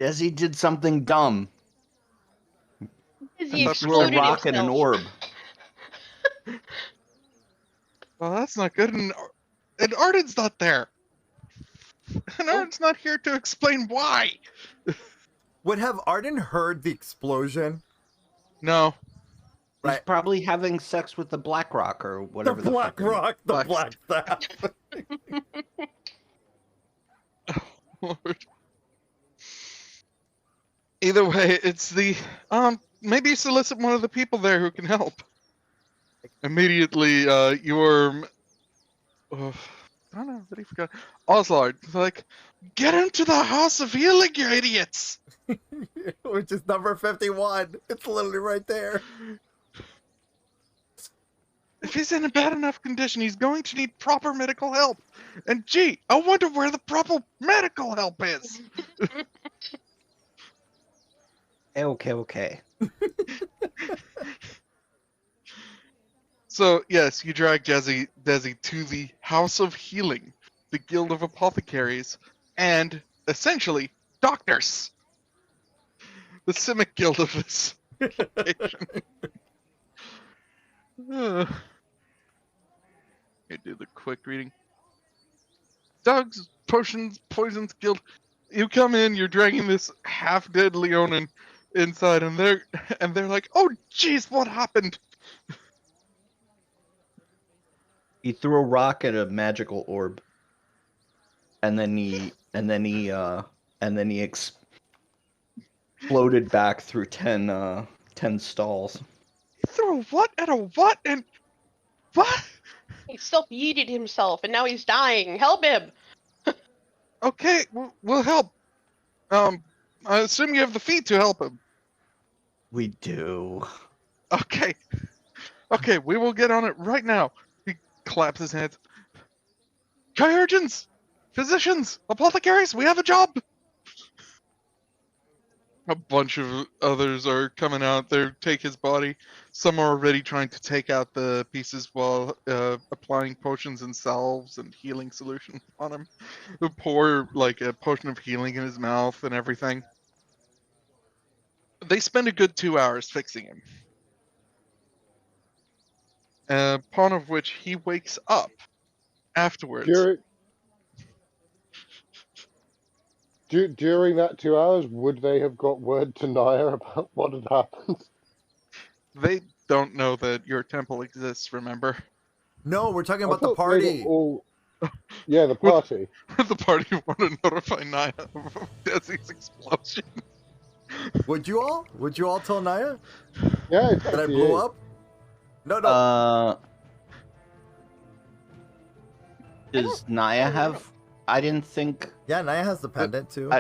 Desi did something dumb. He thought Threw a exploded rock at an himself. orb. Well, that's not good, and Arden's not there. And Arden's not here to explain why. Would have Arden heard the explosion? No. He's Right. probably having sex with the Black Rock or whatever The Black fucking- Rock, the Black- Black Staff. Lord. Either way, it's the maybe solicit one of the people there who can help. Immediately, your I don't know, what he forgot. Oslard, like, get into the House of Healing, you idiots! Which is number 51. It's literally right there. If he's in a bad enough condition, he's going to need proper medical help. And gee, I wonder where the proper medical help is. Okay. So, yes, you drag Desi to the House of Healing, the Guild of Apothecaries, and, essentially, doctors. The Simic Guild of this location. I do the quick reading. Dogs, Potions, Poisons Guild. You come in, you're dragging this half-dead Leonin inside, and they're like, oh, jeez, what happened? He threw a rock at a magical orb, and then he exploded back through 10 stalls. He threw a what at a what and what? He self-yeeted himself, and now he's dying. Help him! Okay, we'll help. I assume you have the feet to help him. We do. Okay, we will get on it right now. He claps his hands. Chirurgeons, physicians, apothecaries, we have a job. A bunch of others are coming out. They take his body. Some are already trying to take out the pieces while applying potions and salves and healing solutions on him. They pour like a potion of healing in his mouth and everything. They spend a good 2 hours fixing him. Upon of which he wakes up afterwards. During that 2 hours, would they have got word to Naia about what had happened? They don't know that your temple exists, remember? No, we're talking I about the thought they party. were all... Yeah, the party. The party want to notify Naia of Desi's explosion. Would you all? Would you all tell Naia Yeah, it's that I up to blew you. up? No. Does I Naia don't have? know. I didn't think. Yeah, Naia has the pendant too.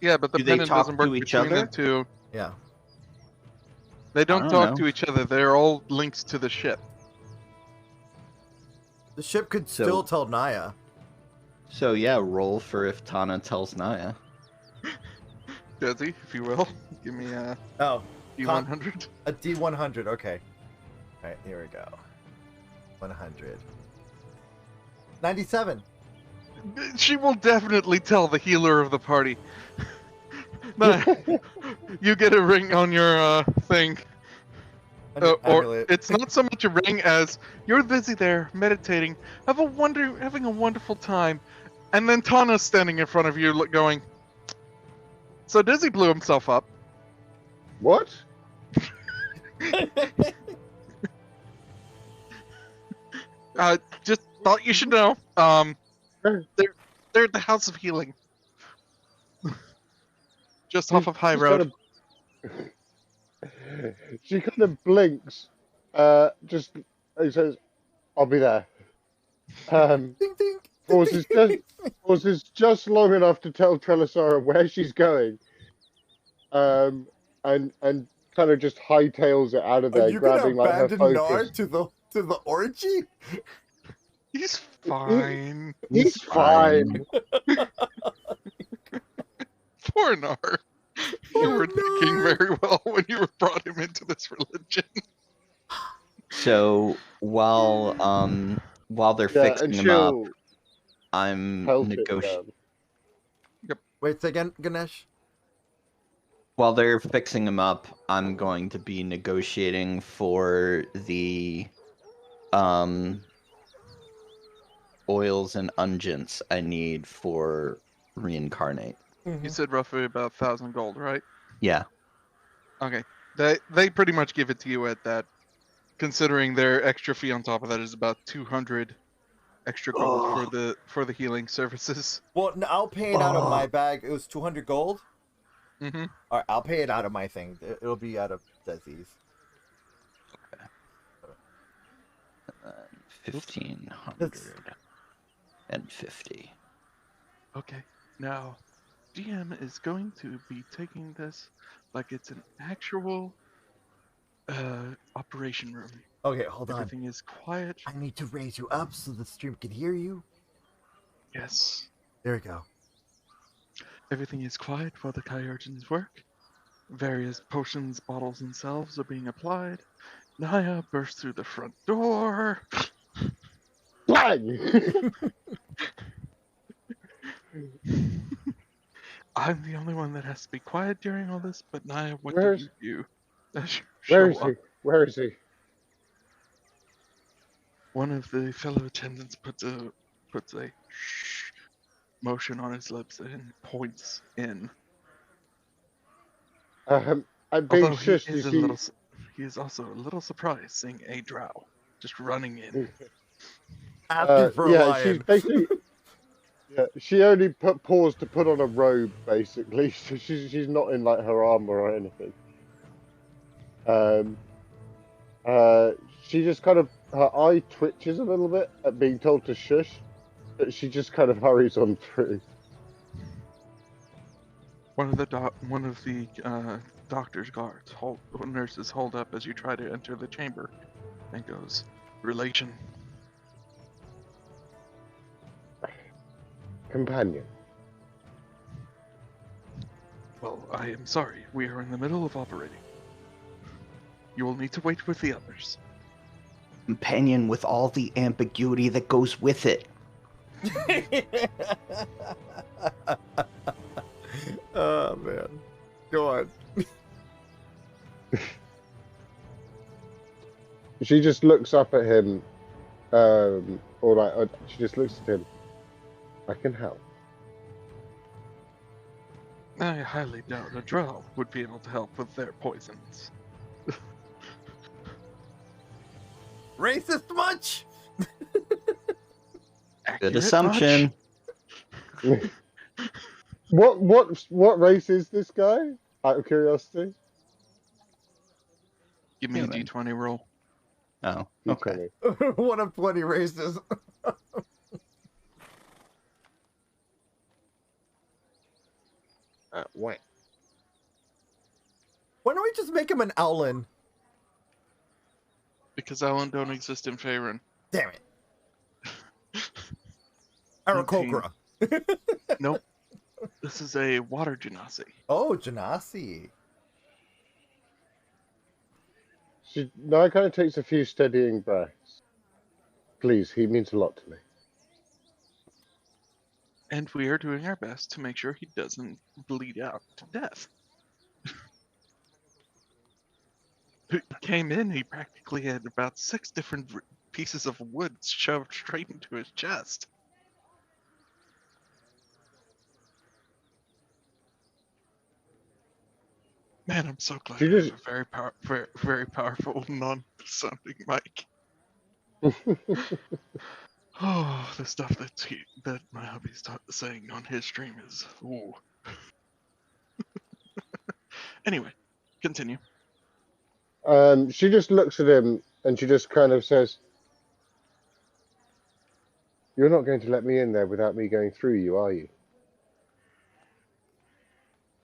Yeah, but the Do they pendant talk doesn't work to each between the other? two. Yeah. They don't don't talk know. to each other. They're all links to the ship. The ship could So- still tell Naia. So yeah, roll for if Tana tells Naia. Desi, if you will, give me a Oh, D100. a D100. Okay. All right, here we go. 100. 97. She will definitely tell the healer of the party. Nah, you get a ring on your thing. Or Amulet. it's not so much a ring as you're busy there meditating, having a wonderful time, and then Tana's standing in front of you, going. So Desi blew himself up. What? Just thought you should know. They're at the House of Healing, just off of High She's Road. She kind of blinks. Just he says, "I'll be there." Ding, ding. Pauses just long enough to tell Trelisara where she's going. And kind of just hightails it out of there, Are you gonna grabbing like her abandon Gnar focus. to the orgy? He's fine. He's fine. Poor Gnar. You were thinking Gnar. very well when you brought him into this religion. So while they're Yeah, fixing and him up, she'll I'm pelt it negotiating. down. Wait, say again, Ganesh. While they're fixing him up, I'm going to be negotiating for the oils and unguents I need for reincarnate. You said roughly about 1,000 gold, right? Yeah. Okay. They pretty much give it to you at that, considering their extra fee on top of that is about 200 extra gold for the healing services. Well, no, I'll pay it out of my bag. It was 200 gold. Mm-hmm. All right, I'll pay it out of my thing. It'll be out of Desi's. 1,550. Okay. Now, DM is going to be taking this like it's an actual operation room. Okay, hold on. Everything is quiet. I need to raise you up so the stream can hear you. Yes. There we go. Everything is quiet while the Kyurgins work. Various potions, bottles, and salves are being applied. Naia bursts through the front door. Bang! I'm the only one that has to be quiet during all this, but Naia, what Where's- do you do? As you Where show is up, he? Where is he? one of the fellow attendants puts a shh motion on his lips and points in. I'm being Although shushed. he You is, see, he is also a little surprised seeing a drow just running in. Asking for a yeah, lion. she's basically. Yeah, she only paused to put on a robe, basically. So she's not in like her armor or anything. She just kind of her eye twitches a little bit at being told to shush, but she just kind of hurries on through. One of the doctor's guards, nurses hold up as you try to enter the chamber, and goes, "Relation." Companion. Well, I am sorry. We are in the middle of operating. You will need to wait with the others. Companion with all the ambiguity that goes with it. Oh man, go on. She just looks up at him, she just looks at him. I can help. I highly doubt a drow would be able to help with their poisons. Racist much? Good Accurate assumption. What race is this guy? Out of curiosity? Give me Human. a d20 roll. Oh, okay. D20. One of 20 races. Whack. Why don't we just make him an Owlin? Because Owlin don't exist in Faerun. Damn it. Aarakocra. Nope. This is a water genasi. Oh, Genasi. Naia kind of takes a few steadying breaths. Please, he means a lot to me. And we are doing our best to make sure he doesn't bleed out to death. He came in, he practically had about 6 different pieces of wood shoved straight into his chest. Man, I'm so glad She I have just- a very powerful non-sounding mic. Oh, the stuff that my hubby's saying on his stream is ooh. Anyway, continue. She just looks at him and she just kind of says, "You're not going to let me in there without me going through you, are you?"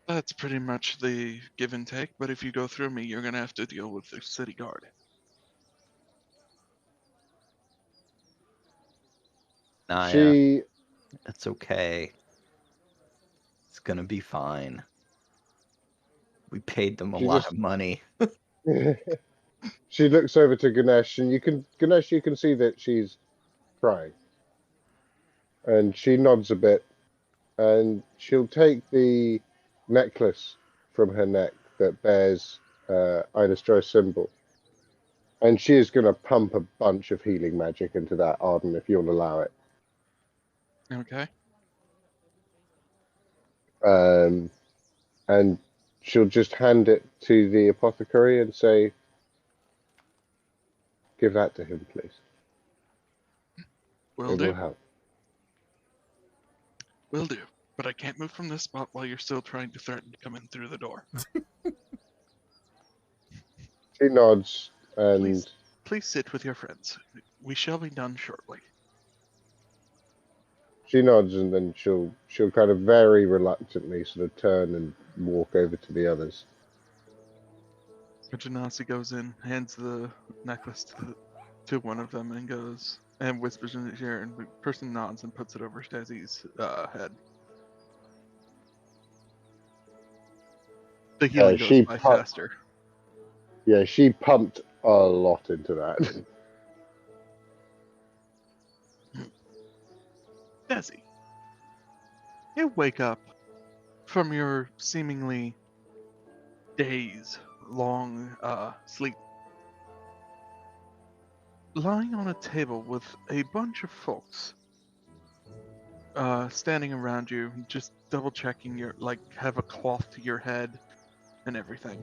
That's pretty much the give and take, but if you go through me, you're gonna have to deal with the city guard. Naia, She it's okay. It's gonna be fine. We paid them a She lot just- of money. she looks over to Ganesh, and you can see that she's crying, and she nods a bit, and she'll take the necklace from her neck that bears Idastro's symbol, and she is going to pump a bunch of healing magic into that, Arden, if you'll allow it. Okay. And she'll just hand it to the apothecary and say, "Give that to him, please. Will It do. will help." Will do. But I can't move from this spot while you're still trying to threaten to come in through the door. She nods and Please sit with your friends. We shall be done shortly. she nods, and then she'll kind of very reluctantly sort of turn and walk over to the others. Janasi goes in, hands the necklace to one of them, and goes and whispers in his ear, and the person nods and puts it over Desi's head. The healing goes she by pu- faster. Yeah, she pumped a lot into that. Desi, you wake up from your seemingly days-long sleep, lying on a table with a bunch of folks standing around you, just double checking your, like, have a cloth to your head and everything.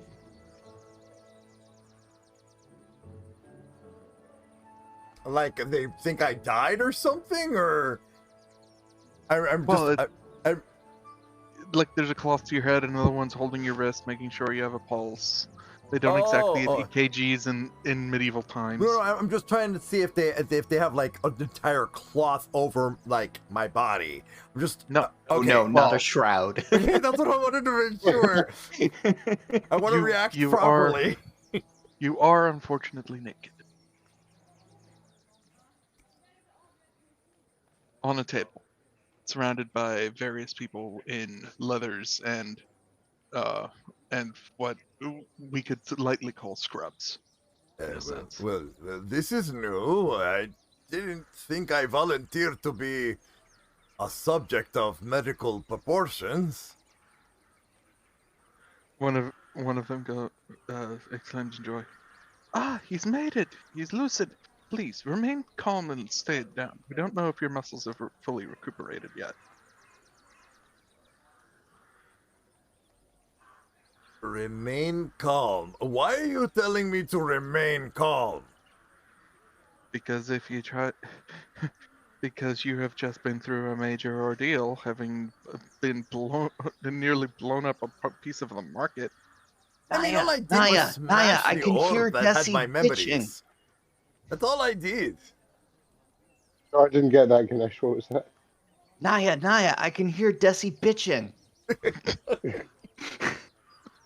Like, they think I died or something, or I'm Well, just like, there's a cloth to your head, and another one's holding your wrist, making sure you have a pulse. They don't exactly Oh, have EKGs in medieval times. no, I'm just trying to see if they have like an entire cloth over like my body. I'm just No. Oh okay, no, not well, a shroud. okay, that's what I wanted to make sure. I want to react you properly. You are unfortunately naked. On a table, surrounded by various people in leathers and what we could lightly call scrubs. In a sense. Well, this is new. I didn't think I volunteered to be a subject of medical proportions. One of them exclaims in joy. Ah, he's made it! He's lucid! Please, remain calm and stay down. We don't know if your muscles have fully recuperated yet. Remain calm. Why are you telling me to remain calm? Because if you try... Because you have just been through a major ordeal, having been nearly blown up a piece of the market. I mean, all I did Naia, was smash I the can hear orb that had Desi my bitching. memories. That's all I did. Oh, I didn't get that, Ganesh. What was that? Naia, I can hear Desi bitching.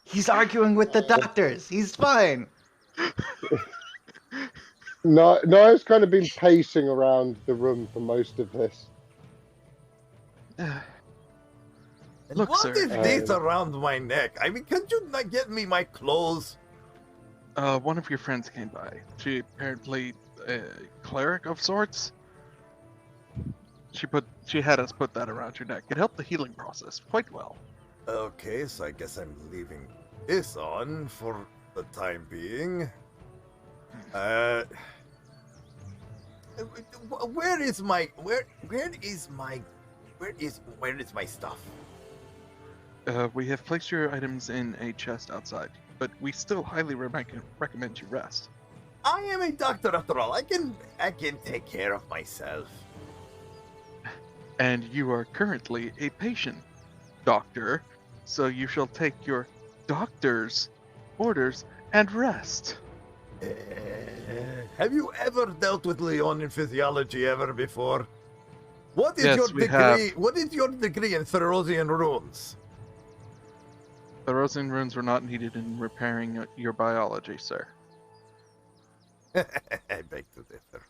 He's arguing with the doctors. He's fine. No, I've kind of been pacing around the room for most of this. And Look, what sir. is this around my neck? I mean, can't you not get me my clothes? One of your friends came by. She apparently a cleric of sorts. She had us put that around your neck. It helped the healing process quite well. Okay, so I guess I'm leaving this on for the time being. Where is my stuff? We have placed your items in a chest outside, but we still highly recommend you rest. I am a doctor after all. I can take care of myself. And you are currently a patient, doctor, so you shall take your doctor's orders and rest. Have you ever dealt with Leon in physiology ever before? What is Yes, your we degree? have. What is your degree in Ferocian runes? The Rosen runes were not needed in repairing your biology, sir. I beg to differ.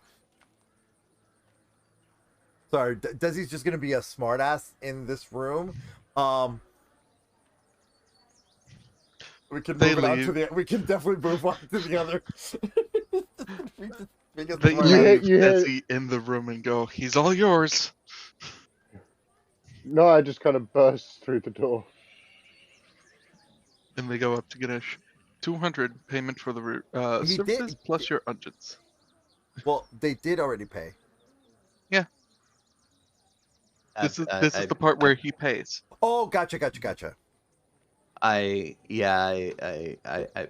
Sorry, Desi's just gonna be a smartass in this room. We can They move it on to leave. the. We can definitely move on to the other. They You leave hear- Desi in the room and go, "He's all yours." No, I just kind of burst through the door. And they go up to Ganesh. 200 payment for the He services did- plus your unguents. Well, they did already pay. This is the part where he pays. Oh, gotcha. I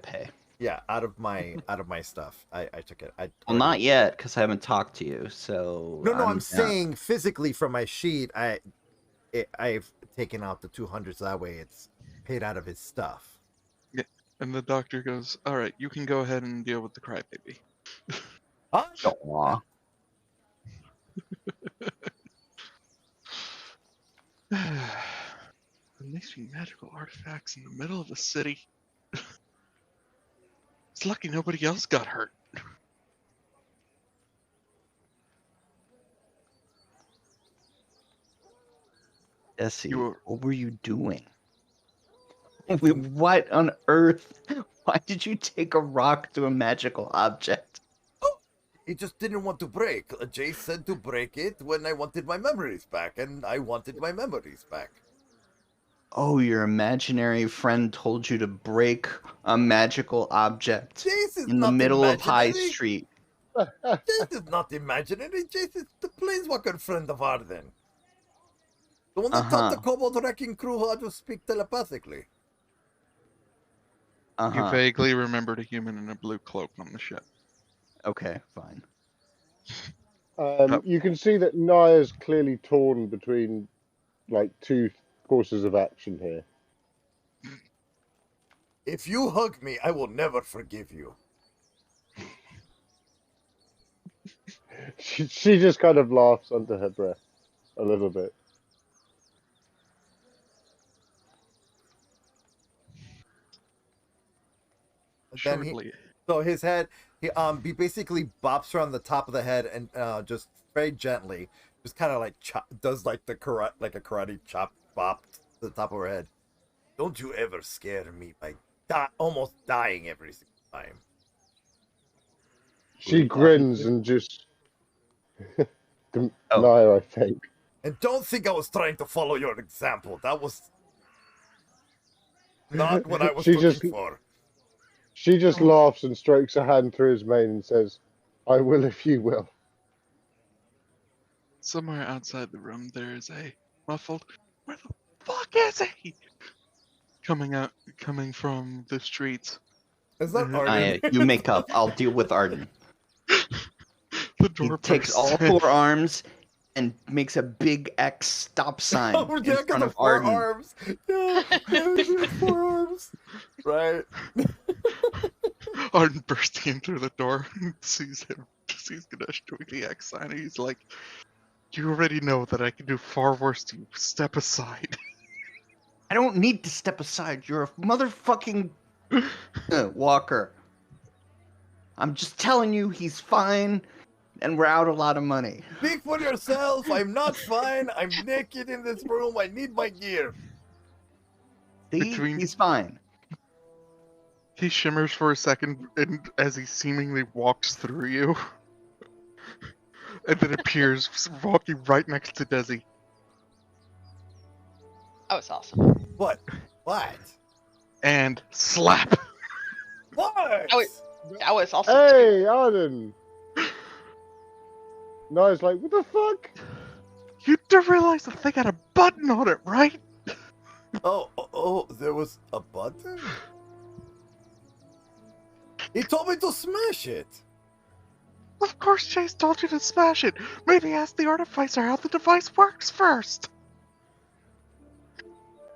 pay. Yeah, out of my stuff. I took it. Well, not yet, because I haven't talked to you. So No, I'm saying physically from my sheet, I've taken out the 200, so that way it's paid out of his stuff. Yeah. And the doctor goes, "All right, you can go ahead and deal with the crybaby." Huh? Aw. Unleashing magical artifacts in the middle of the city. It's lucky nobody else got hurt. Desi, what were you doing? What on earth? Why did you take a rock to a magical object? He just didn't want to break. Jay said to break it when I wanted my memories back, and I wanted my memories back. Oh, your imaginary friend told you to break a magical object Jace is in the not middle of High imaginary. Street. Jace is not imaginary. Jace is the Planeswalker friend of Arden. The one that taught the Kobold Wrecking Crew how to speak telepathically. You vaguely remembered a human in a blue cloak on the ship. Okay, fine. You can see that Naia's clearly torn between like two courses of action here. If you hug me, I will never forgive you. She just kind of laughs under her breath a little bit. Shortly. So his head, he basically bops her on the top of the head and just very gently, just kind of like does like a karate chop bop to the top of her head. Don't you ever scare me by almost dying every single time. She grins and just Naia, I think. And don't think I was trying to follow your example. That was not what I was looking for. She just laughs and strokes her hand through his mane and says, "I will if you will." Somewhere outside the room, there is a muffled, "Where the fuck is he?" coming from the streets. Is that Arden? You make up. I'll deal with Arden. The door He takes bursts all in. 4 arms. and makes a big X stop sign Oh, in yeah, 'cause front the of Arden. forearms. Yeah, yeah, forearms. Right. Arden bursting into the door, sees Ganesh doing the X sign, and he's like, "You already know that I can do far worse to you. Step aside." I don't need to step aside. You're a motherfucking Walker. I'm just telling you, he's fine, and we're out a lot of money. Speak for yourself. I'm not fine. I'm naked in this room. I need my gear. See, Between- he's fine. He shimmers for a second, and as he seemingly walks through you, and then appears walking right next to Desi. That was awesome. What? What? And slap. What? That was awesome. Hey, Arden! Naia's like, what the fuck? You do realize the thing had a button on it, right? Oh, there was a button? He told me to smash it. Of course Chase told you to smash it. Maybe ask the artificer how the device works first.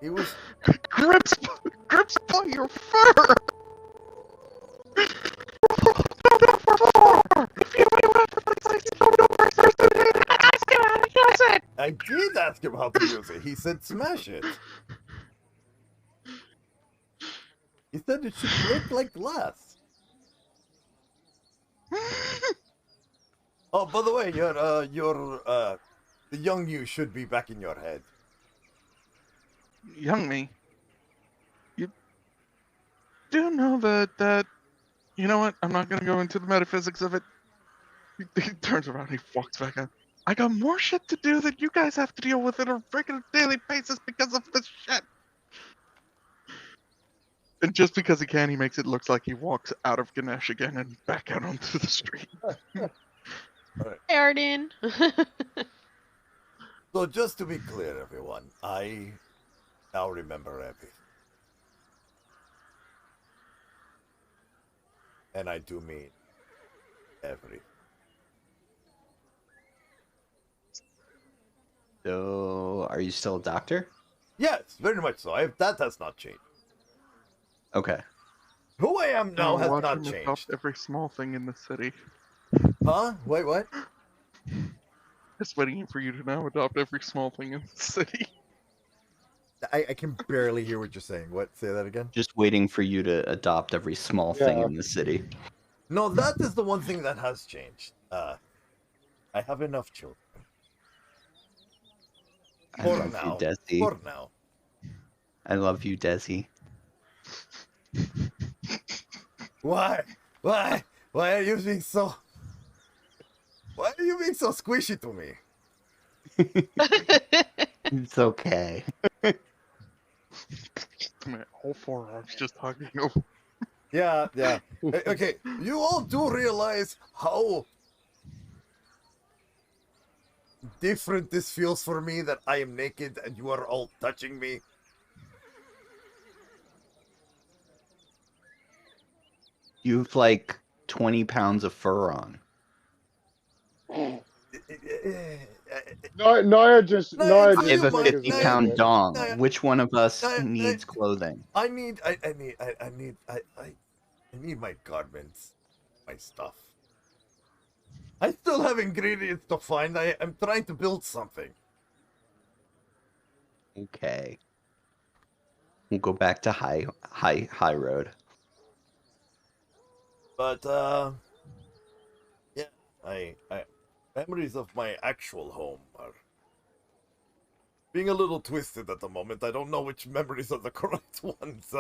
He was... Grips by your fur. I did ask him how to use it. He said smash it. He said it should break like glass. Oh, by the way, the young you should be back in your head. Young me. You do know that you know what? I'm not gonna go into the metaphysics of it. He turns around, he walks back out. I got more shit to do that you guys have to deal with on a regular daily basis because of this shit. And just because he can, he makes it look like he walks out of Ganesh again and back out onto the street. Arden. So just to be clear, everyone, I now remember everything. And I do mean everything. So, are you still a doctor? Yes, very much so. That has not changed. Okay. Who I am now has Watch not him changed. adopt every small thing in the city. Huh? Wait, what? Just waiting for you to now adopt every small thing in the city. I can barely hear what you're saying. What? Say that again? Just waiting for you to adopt every small thing Yeah. in the city. No, that is the one thing that has changed. I have enough children. I For love now. you, Desi. For now. I love you, Desi. Why? Why? Why are you being so... Why are you being so squishy to me? It's okay. Man, all forearms just hugging over. Yeah. Okay, you all do realize how different this feels for me that I am naked and you are all touching me. You've like 20 pounds of fur on. Naia just... Naia, Naia do I have you a mind- 50-pound Naia- dong. Naia- Which one of us Naia- needs clothing? I need my garments, my stuff. I still have ingredients to find. I'm trying to build something. Okay. We'll go back to high road. But yeah, I memories of my actual home are being a little twisted at the moment. I don't know which memories are the correct ones.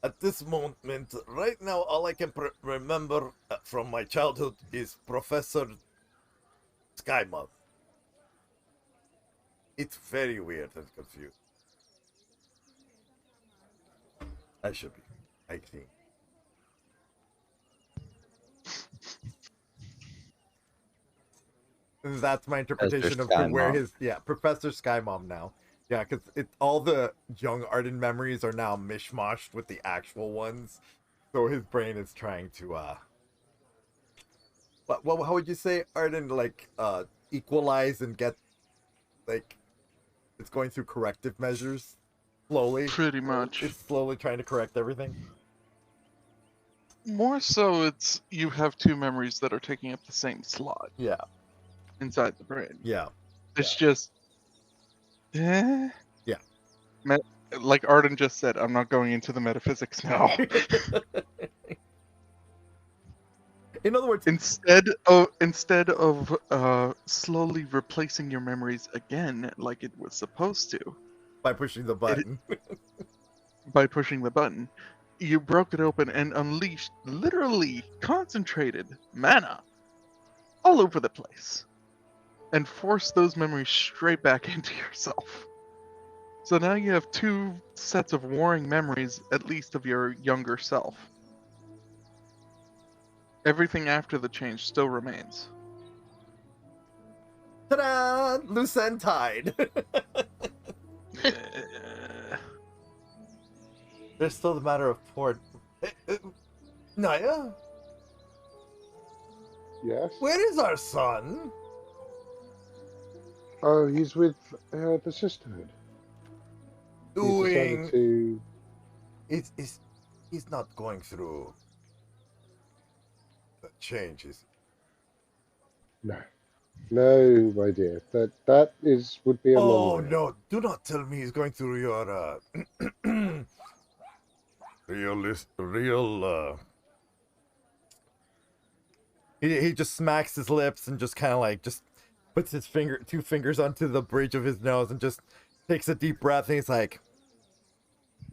At this moment, right now, all I can remember from my childhood is Professor Skymouth. It's very weird and confused. I should be, I think. That's my interpretation of where his Professor Skymom now. Yeah, because all the young Arden memories are now mishmashed with the actual ones, so his brain is trying to How would you say, Arden? Like, equalize and get, like, it's going through corrective measures slowly. Pretty much. It's slowly trying to correct everything. More so, it's you have two memories that are taking up the same slot Yeah, inside the brain. yeah, It's just, yeah. like Arden just said, I'm not going into the metaphysics now. In other words, instead of slowly replacing your memories again like it was supposed to by pushing the button. by pushing the button, you broke it open and unleashed literally concentrated mana all over the place and forced those memories straight back into yourself. So now you have two sets of warring memories, at least of your younger self. Everything after the change still remains. Ta-da! Loose end tied. There's still the matter of poor... Naia? Yes. Where is our son? Oh, he's with the sisterhood. He decided Doing... to. He's not going through... the changes. No, my dear. That would be a long way. No! Do not tell me he's going through your real. He just smacks his lips and just kind of like just puts his two fingers onto the bridge of his nose and just takes a deep breath and he's like,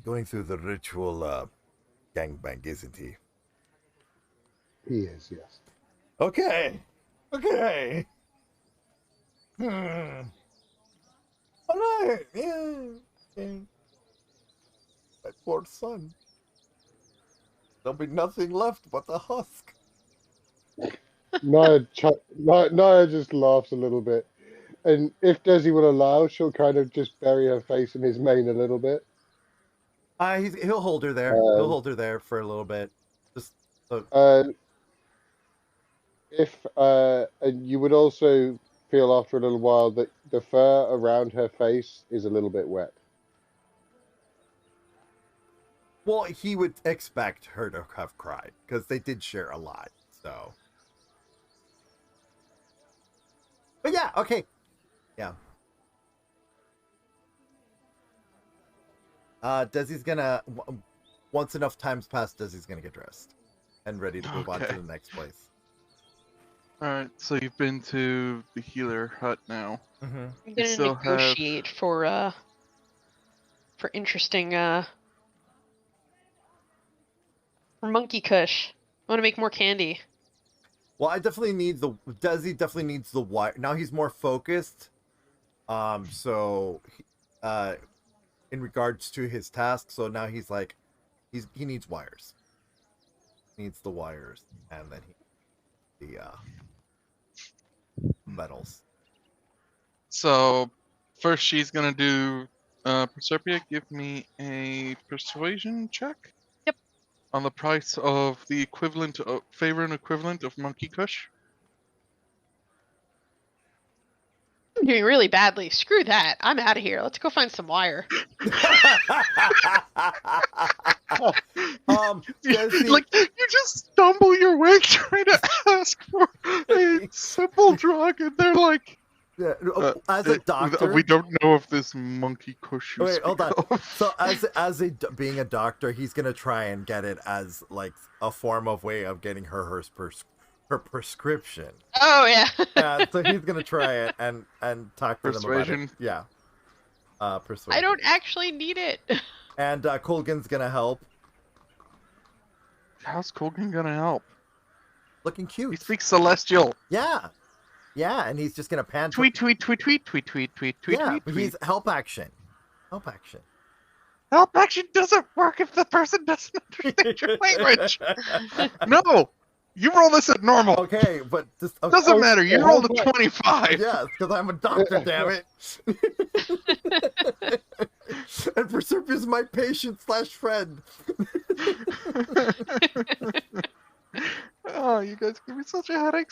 going through the ritual gangbang, isn't he? He is, yes. Okay. All right. Yeah. My poor son. There'll be nothing left but the husk. Naia just laughs a little bit. And if Desi will allow, she'll kind of just bury her face in his mane a little bit. He'll hold her there. He'll hold her there for a little bit. Just so. And you would also feel after a little while that the fur around her face is a little bit wet. Well, he would expect her to have cried because they did share a lot. So, but yeah, okay, yeah. Desi's gonna once enough times pass, Desi's gonna get dressed and ready to move on to the next place. Alright, so you've been to the healer hut now. Mm-hmm. I'm gonna negotiate for interesting for Monkey Kush. I want to make more candy. Well, Desi definitely needs the wire. Now he's more focused. So in regards to his task, so now he's like, he needs wires. He needs the wires, and then the metals. So first she's gonna do Proserpia, give me a persuasion check. Yep. On the price of the equivalent of favor and equivalent of Monkey Kush. I'm doing really badly. Screw that. I'm out of here. Let's go find some wire. Desi, Like you just stumble your way trying to ask for a simple drug, and they're like, as a doctor, we don't know if this Monkey Kush. Wait, hold on. So being a doctor, he's gonna try and get it as like a form of way of getting her prescription. Oh yeah. So he's gonna try it and talk to them about it. Yeah. Persuasion. I don't actually need it. And Colgan's gonna help. How's Colgan gonna help? Looking cute. He speaks Celestial. Yeah, and he's just gonna pan. Tweet. Yeah, but he's help action. Help action. Help action doesn't work if the person doesn't understand your language. No, you roll this at normal. Okay, but this doesn't matter. You rolled a 25. Yes, because I'm a doctor. Damn it. And Proserpia's my patient /friend. Oh, you guys give me such a headache.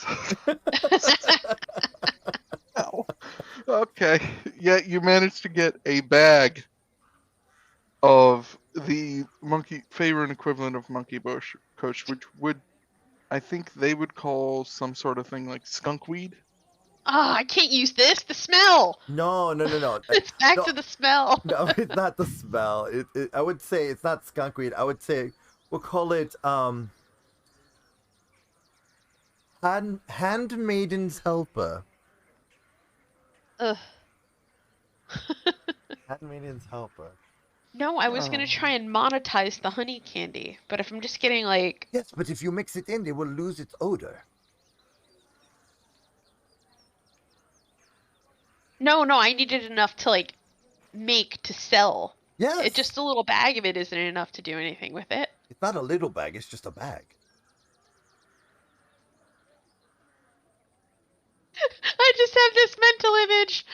Ow. Okay. Yeah, you managed to get a bag of the monkey favorite equivalent of monkey bush kush, which would I think they would call some sort of thing like skunkweed. Ah, I can't use this. The smell. No. It's back No. to the smell. No, it's not the smell. I would say it's not skunkweed. I would say we'll call it handmaiden's helper. Ugh. Handmaiden's helper. No, I was gonna try and monetize the honey candy, but if I'm just getting like, Yes, but if you mix it in, it will lose its odor. no, I needed enough to like make to sell. Yes. It just a little bag of it isn't enough to do anything with it. It's not a little bag. It's just a bag. I just have this mental image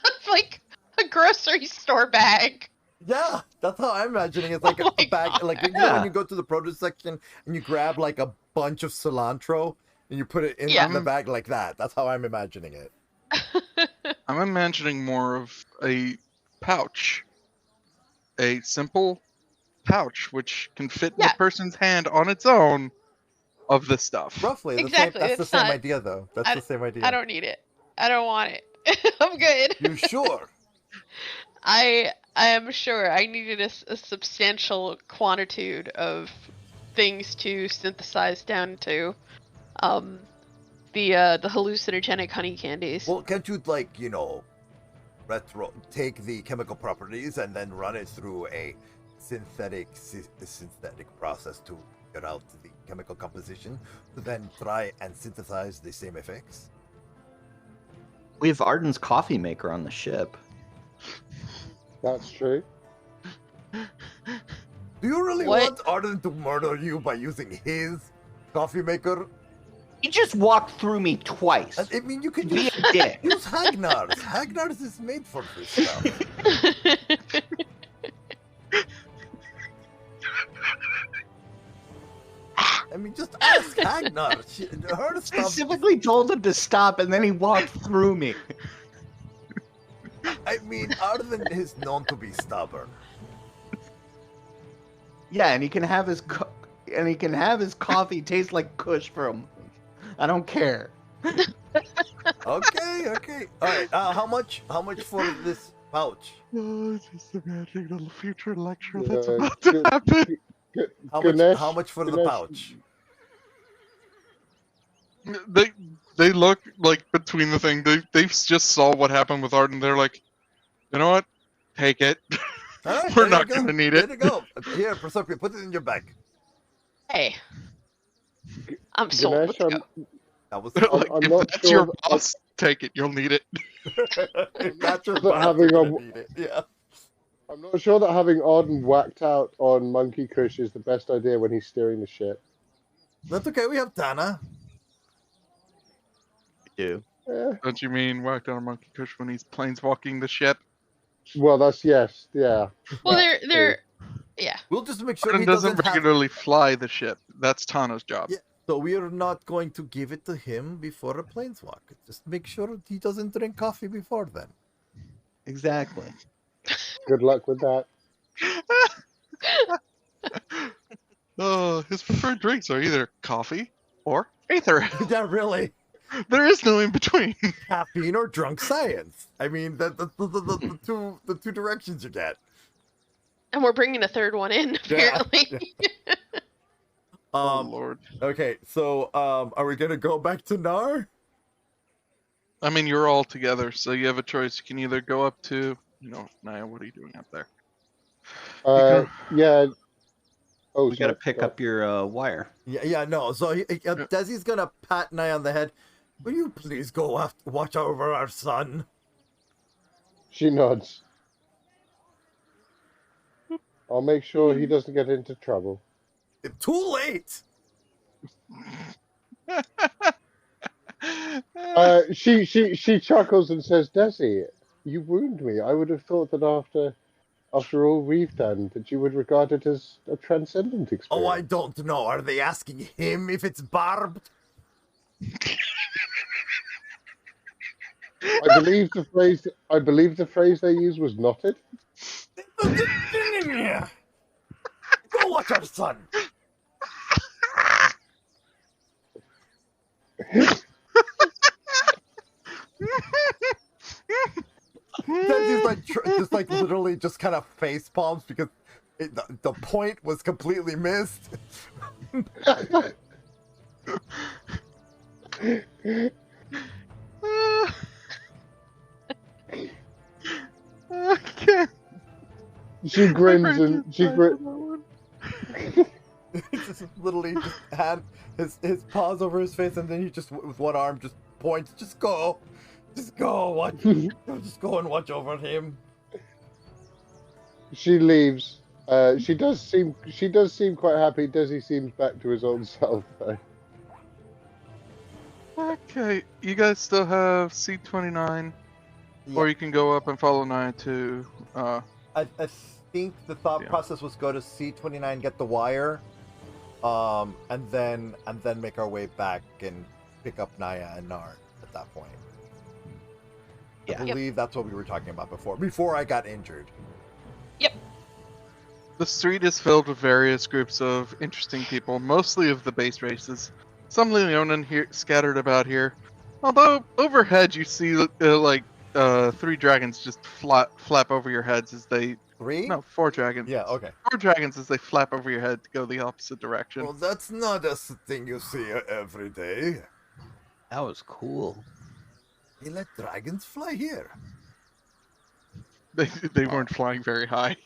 of like a grocery store bag. Yeah, that's how I'm imagining it. It's like Oh a my bag, God. like you know when you go to the produce section and you grab like a bunch of cilantro and you put it in Yeah. the bag like that. That's how I'm imagining it. I'm imagining more of a pouch. A simple pouch which can fit in Yeah. a person's hand on its own of the stuff. Roughly, Exactly, That's the it's same not- idea, though. That's the same idea. I don't need it. I don't want it. I'm good. You sure? I am sure I needed a substantial quantitude of things to synthesize down to the hallucinogenic honey candies. Well, can't you take the chemical properties and then run it through a synthetic process to get out the chemical composition, to then try and synthesize the same effects? We have Arden's coffee maker on the ship. That's true. Do you really What? want Arden to murder you by using his coffee maker? He just walked through me twice. I mean, you could Be use, a dick. use Hagnar's. Hagnar's is made for this stuff. I mean, just ask Hagnar. Her stuff. Specifically told him to stop, and then he walked through me. I mean, Arden is known to be stubborn. Yeah, and he can have his coffee taste like Kush for him. I don't care. Okay. All right. How much for this pouch? Oh, just imagining the future lecture Yeah, that's about to good- happen. Ganesh, How much for the Ganesh, pouch? They look like between the thing. They just saw what happened with Arden. They're like, you know what? Take it. All right, We're there not you go. gonna need There it. you go. Here, Proserpia, put it in your bag. Hey, I'm sold. Ganesh, Let's go. That was They're like, I'm if not that's sure your that- boss, take it. You'll need it. That's your But boss, having you're a- gonna need it. Yeah. I'm not sure that having Arden whacked out on Monkey Kush is the best idea when he's steering the ship. That's okay. We have Tana. Do. Eh, Don't you mean whacked on a monkey kush when he's planeswalking the ship? well, that's yes, yeah. Well, That they're yeah. We'll just make sure Arden he doesn't doesn't have. regularly fly the ship. That's Tana's job. Yeah. So we are not going to give it to him before a planeswalk. Just make sure he doesn't drink coffee before then. Exactly. Good luck with that. Oh, his preferred drinks are either coffee or aether. Yeah, really. There is no in between. Caffeine or drunk science. I mean, that's the two directions you get. And we're bringing a third one in, Yeah. apparently. Oh Lord. Okay, so are we gonna go back to Gnar? I mean, you're all together, so you have a choice. You can either go up to, Naia, what are you doing up there? Yeah. Oh, We gotta sorry. pick up your wire. Yeah, no. So Desi's gonna pat Nye on the head. Will you please go watch over our son? She nods. I'll make sure he doesn't get into trouble. Too late. She chuckles and says, "Desi, you wound me. I would have thought that after all we've done, that you would regard it as a transcendent experience. Oh, I don't know. Are they asking him if it's barbed? I believe the phrase they used was knotted. Go watch our son. Desi's like just like literally just kind of face palms because the point was completely missed. Okay. She grins and she grins. Just literally just had his paws over his face, and then he just with one arm just points. Just go, watch. Just go and watch over him. She leaves. She does seem quite happy. Desi seems back to his old self though. Okay, you guys still have C29, or you can go up and follow Naia to. I think the thought process was go to C29, get the wire, and then make our way back and pick up Naia and Gnar at that point. Yeah. I believe that's what we were talking about before I got injured. Yep. The street is filled with various groups of interesting people, mostly of the base races. Some Leonin here scattered about here. Although overhead you see three dragons just flap over your heads as they. Three? No, 4 dragons. Yeah, okay. 4 dragons as they flap over your head to go the opposite direction. Well, that's not a thing you see every day. That was cool. They let dragons fly here. They weren't flying very high.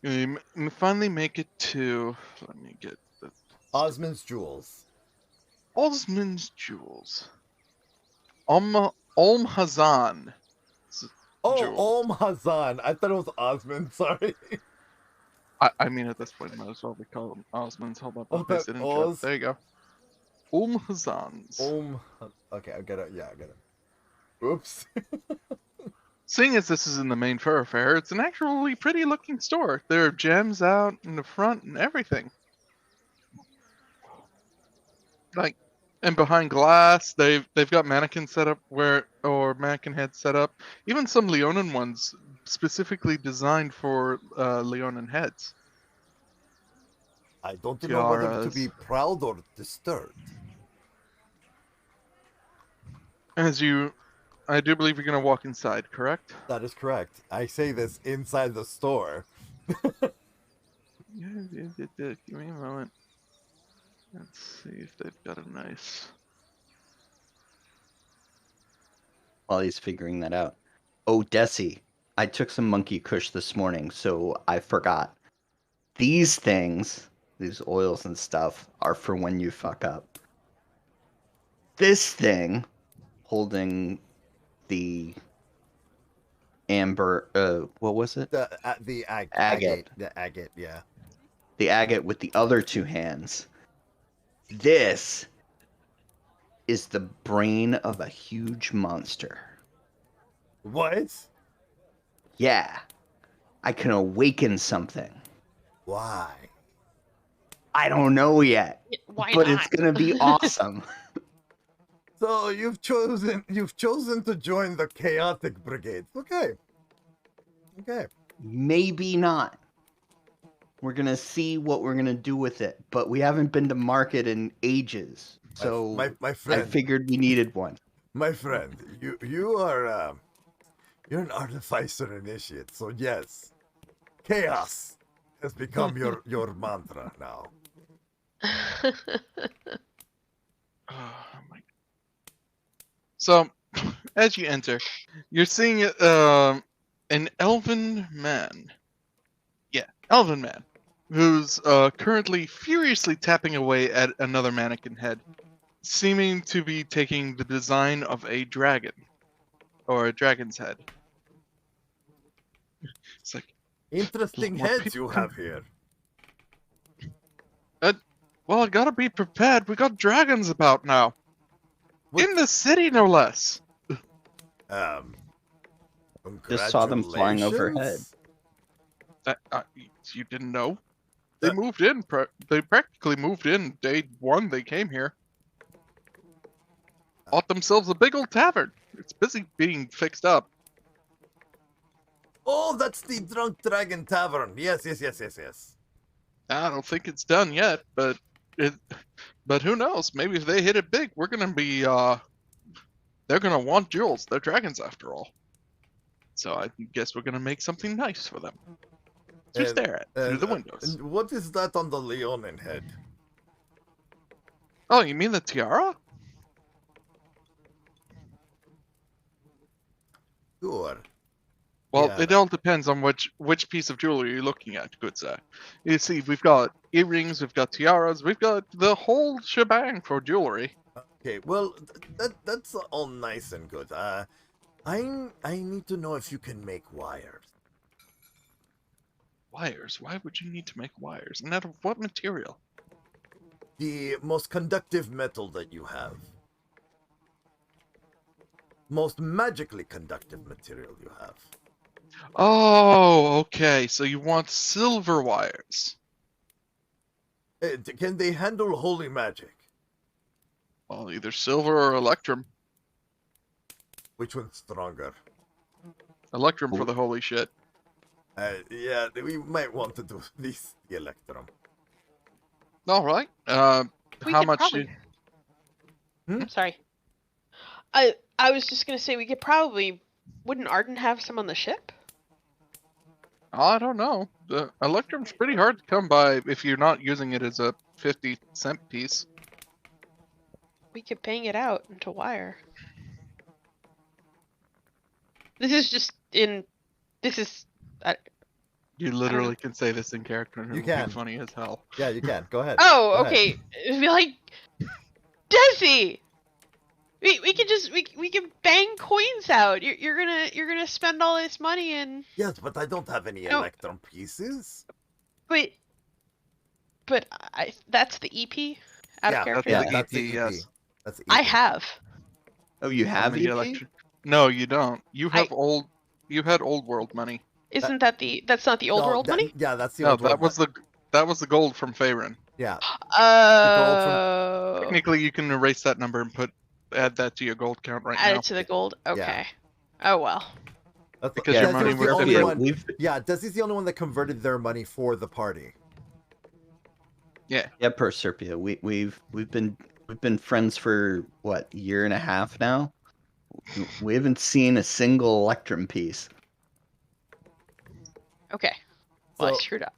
We finally make it to. Let me get the. Osmond's Jewels. Osmond's Jewels. Olm Hazan. Oh, Jewel. Olm Hazan. I thought it was Osmond. Sorry. I mean, at this point, might as well be called Osmond's. Hold up, Oh, I'll paste it in chat. Oz. There you go. Olm Hazan's. Okay, I get it. Yeah, I get it. Oops. Seeing as this is in the main thoroughfare, it's an actually pretty looking store. There are gems out in the front and everything. Like, and behind glass, they've got mannequins set up mannequin heads set up. Even some Leonin ones specifically designed for Leonin heads. I don't know whether to Tiaras. be proud or disturbed. I do believe you're gonna walk inside, correct? That is correct. I say this inside the store. Yeah. Give me a moment. Let's see if they've got a nice. While he's figuring that out. Oh, Desi, I took some monkey kush this morning, so I forgot. These things, these oils and stuff, are for when you fuck up. This thing, holding the amber, what was it? The Agate. The agate, yeah. The agate with the other 2 hands. This is the brain of a huge monster. What? Yeah. I can awaken something. Why? I don't know yet. Why but not? it's gonna be awesome. So you've chosen to join the chaotic brigade. Okay. Maybe not. We're gonna see what we're gonna do with it, but we haven't been to market in ages, so my friend, I figured we needed one. my friend, you are you're an artificer initiate, so yes, chaos has become your mantra now. Oh my. So, as you enter, you're seeing an elven man. Yeah, elven man, who's currently furiously tapping away at another mannequin head, seeming to be taking the design of a dragon, or a dragon's head. It's like, Interesting More heads people you have here. well, I gotta be prepared. We got dragons about now. What- In the city, no less. Um, Just saw them flying overhead. You didn't know? They That- moved in. They practically moved in day one. They came here. Bought themselves a big old tavern. It's busy being fixed up. Oh, that's the Drunk Dragon Tavern. Yes. I don't think it's done yet, but who knows? Maybe if they hit it big, we're gonna be they're gonna want jewels. They're dragons after all. So I guess we're gonna make something nice for them to stare at through the windows. And what is that on the Leonin head? Oh, you mean the tiara? Sure. Well, Yeah. it all depends on which piece of jewelry you're looking at, good sir. You see, we've got earrings, we've got tiaras, we've got the whole shebang for jewelry. Okay, well, that's all nice and good. I need to know if you can make wires. Wires? Why would you need to make wires? And out of what material? The most conductive metal that you have. Most magically conductive material you have. Oh, okay. So you want silver wires. Can they handle holy magic? Well, either silver or electrum. Which one's stronger? Electrum for the holy shit. Yeah, we might want to do the electrum. All right. We How could much? probably... Sorry. I was just gonna say we could probably... Wouldn't Arden have some on the ship? I don't know. The electrum's pretty hard to come by if you're not using it as a 50-cent piece. We could bang it out into wire. This is just in... This is... You literally can say this in character and You it would can. be funny as hell. Yeah, you can. Go ahead. Oh, Go ahead. okay. It'd be like... Desi! We can just... We can bang coins out. You're gonna spend all this money and... Yes, but I don't have any No. electrum pieces. Wait. But that's the EP? Out of character? Yeah, Yeah, that's the EP, EP. yes. That's the EP. I have. Oh, you have the EP? electrum. No, you don't. You have I- old. You had old world money. Isn't that the... That's not the old No, world money? Yeah, that's the No, old world. that was the gold from Faerun. Yeah. Oh. Technically, you can erase that number and add that to your gold count right Add now. it to the gold? Okay. Oh, well. That's Because Desi's your money the worth only it. one. Yeah, Desi's the only one that converted their money for the party. Yeah. Yeah, Proserpia. We've been friends for what, year and a half now. We haven't seen a single electrum piece. Okay. Well, I So- screwed up.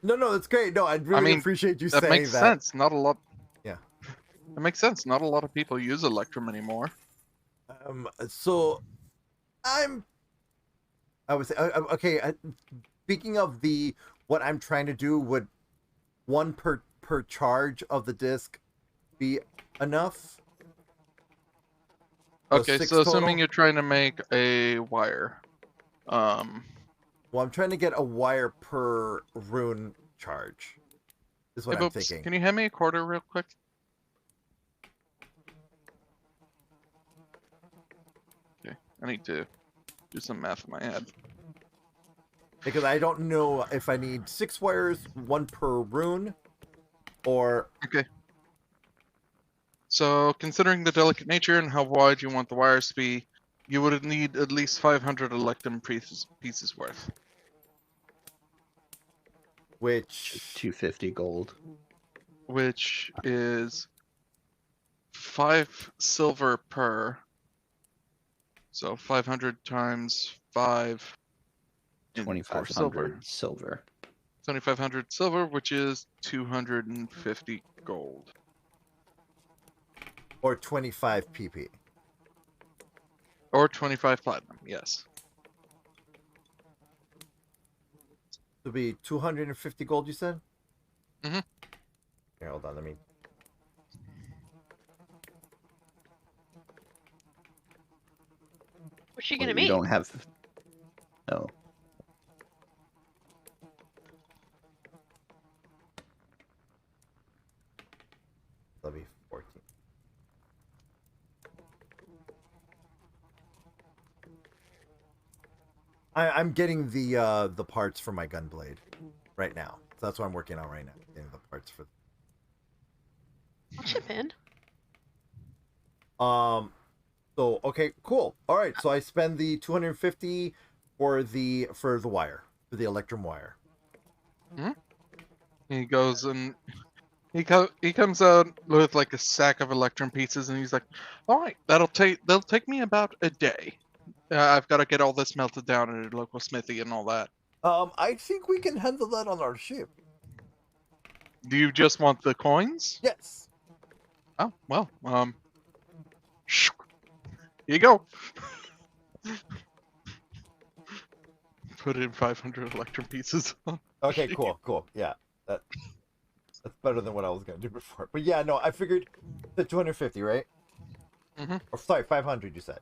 No, that's great. No, I really mean, appreciate you That saying makes that. sense. Not a lot. Yeah. That makes sense. Not a lot of people use electrum anymore. So I would say okay. Speaking of what I'm trying to do, would one per charge of the disc be enough? Okay, 6 so total? assuming you're trying to make a wire, Well, I'm trying to get a wire per rune charge. Is what hey, I'm Boops, thinking. can you hand me a quarter real quick? Okay, I need to do some math in my head. Because I don't know if I need 6 wires, 1 per rune, or Okay. So, considering the delicate nature and how wide you want the wires to be, you would need at least 500 electrum pieces worth. which 250 gold. Which is 5 silver per. So 500 times 5 for 2,500 silver. 2,500 silver, which is 250 gold. or 25 pp. Or 25 platinum, yes. To be 250 gold, you said? Mhm. Here, hold on. Let me. What's she Well, gonna you make? don't have. No. That'll be 14. I'm getting the parts for my gunblade right now. So that's what I'm working on right now. Getting the parts for. I'll chip in. So okay, cool. All right. So I spend the 250 for the wire, for the electrum wire. He goes and he comes out with like a sack of electrum pieces, and he's like, "All right, that'll take me about a day. I've got to get all this melted down at a local smithy and all that. I think we can handle that on our ship. Do you just want the coins? Yes. Oh well, here you go. Put in 500 electrum pieces. Okay, cool. Yeah, that's better than what I was gonna do before. But yeah, no, I figured the 250, right? Mm-hmm. Or sorry, 500. You said.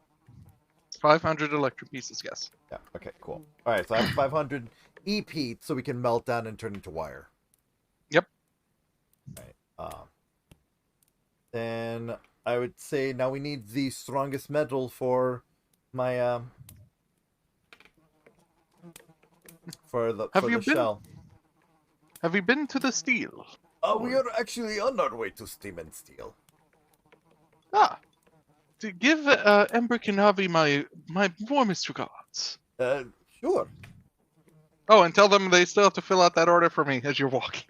500 electrum pieces, yes. Yeah. Okay. Cool. All right. So I have 500 EP, so we can melt down and turn into wire. Yep. All right. Then I would say now we need the strongest metal for my for the shell. Have you been to the steel? We are actually on our way to Steam and Steel. Ah, to give Embrick and Avi my warmest regards. Sure. Oh, and tell them they still have to fill out that order for me as you're walking.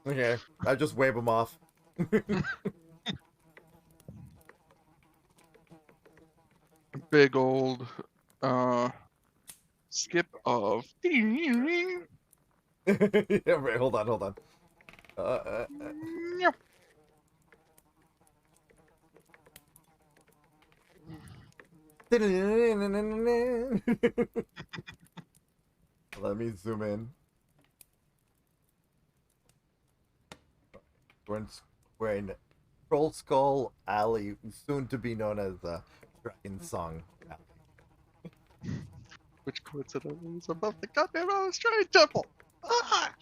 Okay, I just wave them off. Big old skip of. Yeah, right, hold on. Yep. Let me zoom in. We're in Troll Skull Alley, soon to be known as the Dragon Song Alley. Which coincidence above the goddamn Australian temple? Ah!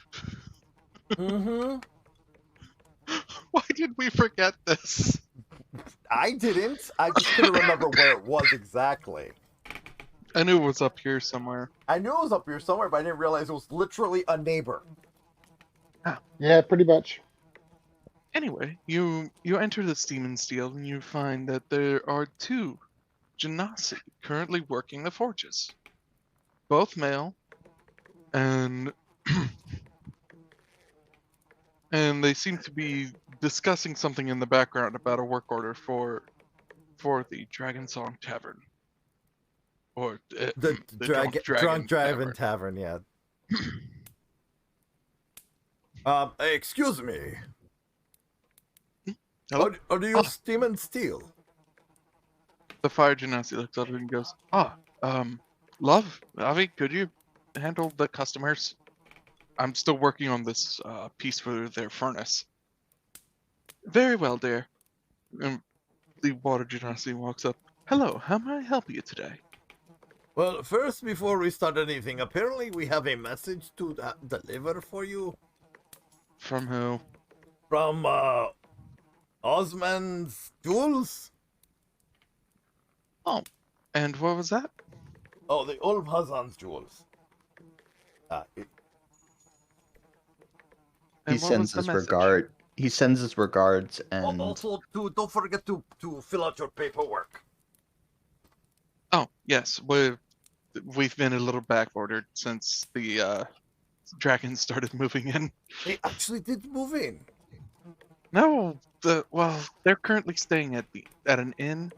Mm-hmm. Why did we forget this? I didn't. I just couldn't remember where it was exactly. I knew it was up here somewhere. I knew it was up here somewhere, but I didn't realize it was literally a neighbor. Yeah, pretty much. Anyway, you enter the Steam and Steel and you find that there are two Genasi currently working the forges. Both male, and and they seem to be discussing something in the background about a work order for the Dragon Song Tavern. Or The Drunk Dragon Tavern, yeah. Excuse me. Hello? Are you Steam and Steel? The fire genasi looks up and goes, Love, Avi, could you handle the customers? I'm still working on this piece for their furnace. Very well, dear. And the water genasi walks up. Hello, how may I help you today? Well, first, before we start anything, apparently we have a message to deliver for you. From who? From, Osman's Jewels? Oh, and what was that? Oh, the Old Hazan's Jewels. He sends his regard. He sends his regards, and also, don't forget to fill out your paperwork. Oh, yes, we've been a little backordered since the dragons started moving in. They actually did move in. No, they're currently staying at an inn,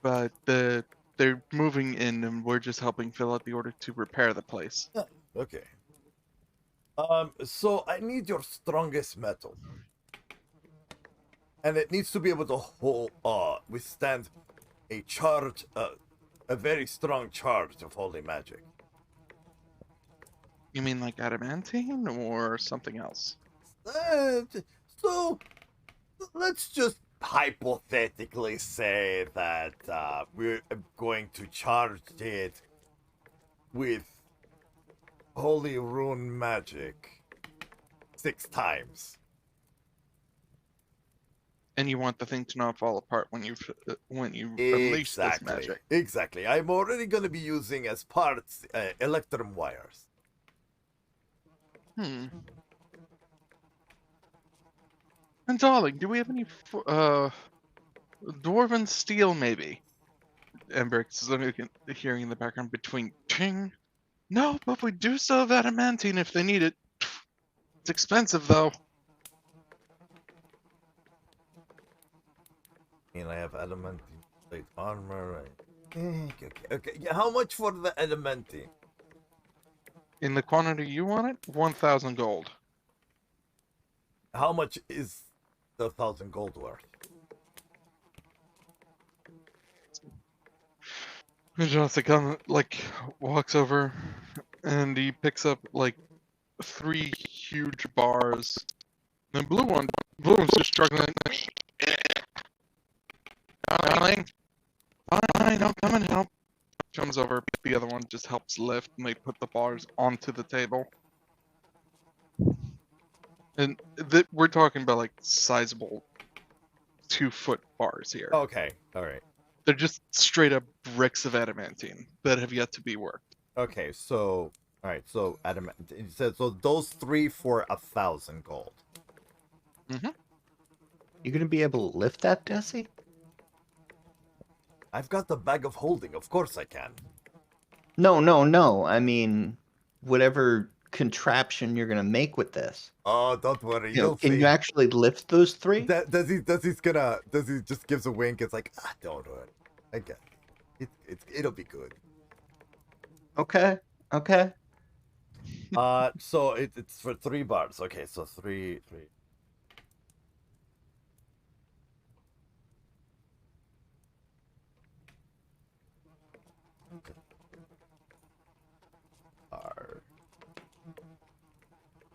but they're moving in, and we're just helping fill out the order to repair the place. Okay. So I need your strongest metal, and it needs to be able to withstand a charge, a very strong charge of holy magic. You mean like adamantine or something else? So let's just hypothetically say that we're going to charge it with holy rune magic 6 times. and you want the thing to not fall apart when you release this magic. Exactly. I'm already going to be using as parts electrum wires. And darling, do we have any dwarven steel, maybe? Emberix is hearing in the background between ting. No, but we do still have adamantine if they need it. It's expensive, though. And I have adamantine plate armor. Okay. Yeah, how much for the adamantine? In the quantity you want it, 1,000 gold. How much is the 1,000 gold worth? Jonathan walks over and he picks up 3 huge bars. The blue one's just struggling. Darling, fine, I'll come and help. Comes over, the other one just helps lift, and they put the bars onto the table. And we're talking about sizable 2-foot bars here. Okay, all right. They're just straight up bricks of adamantine that have yet to be worked. Okay, so all right, so adamantine. So those 3 for 1,000 gold. You gonna be able to lift that, Desi? I've got the bag of holding. Of course I can. No. I mean, whatever contraption you're gonna make with this. Oh, don't worry. You know, You'll can see. you actually lift those 3? Desi just gives a wink. It's like, don't worry. I get it. It'll be good. Okay. So it's for 3 bars. Okay, so 3.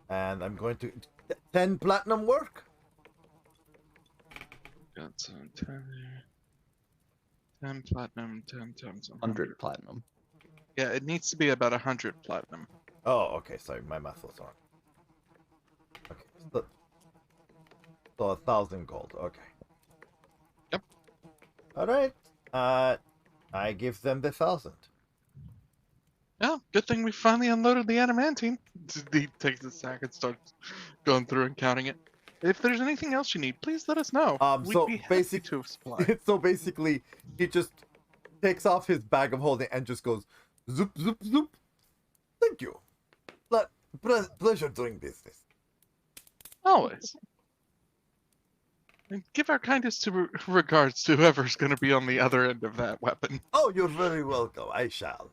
And I'm going to 10 platinum work. Got some 10 platinum, 10 times 100 platinum. Yeah, it needs to be about 100 platinum. Oh, okay. Sorry, my math was wrong. Okay, so 1,000 gold. Okay. Yep. All right. I give them the 1,000. Yeah, good thing we finally unloaded the adamantine. He takes the sack and starts going through and counting it. If there's anything else you need, please let us know. We'd So be happy to supply. So basically, he just takes off his bag of holding and just goes zoop zoop zoop. Thank you. Pleasure doing business. Always. And give our kindest regards to whoever's going to be on the other end of that weapon. Oh, you're very welcome. I shall.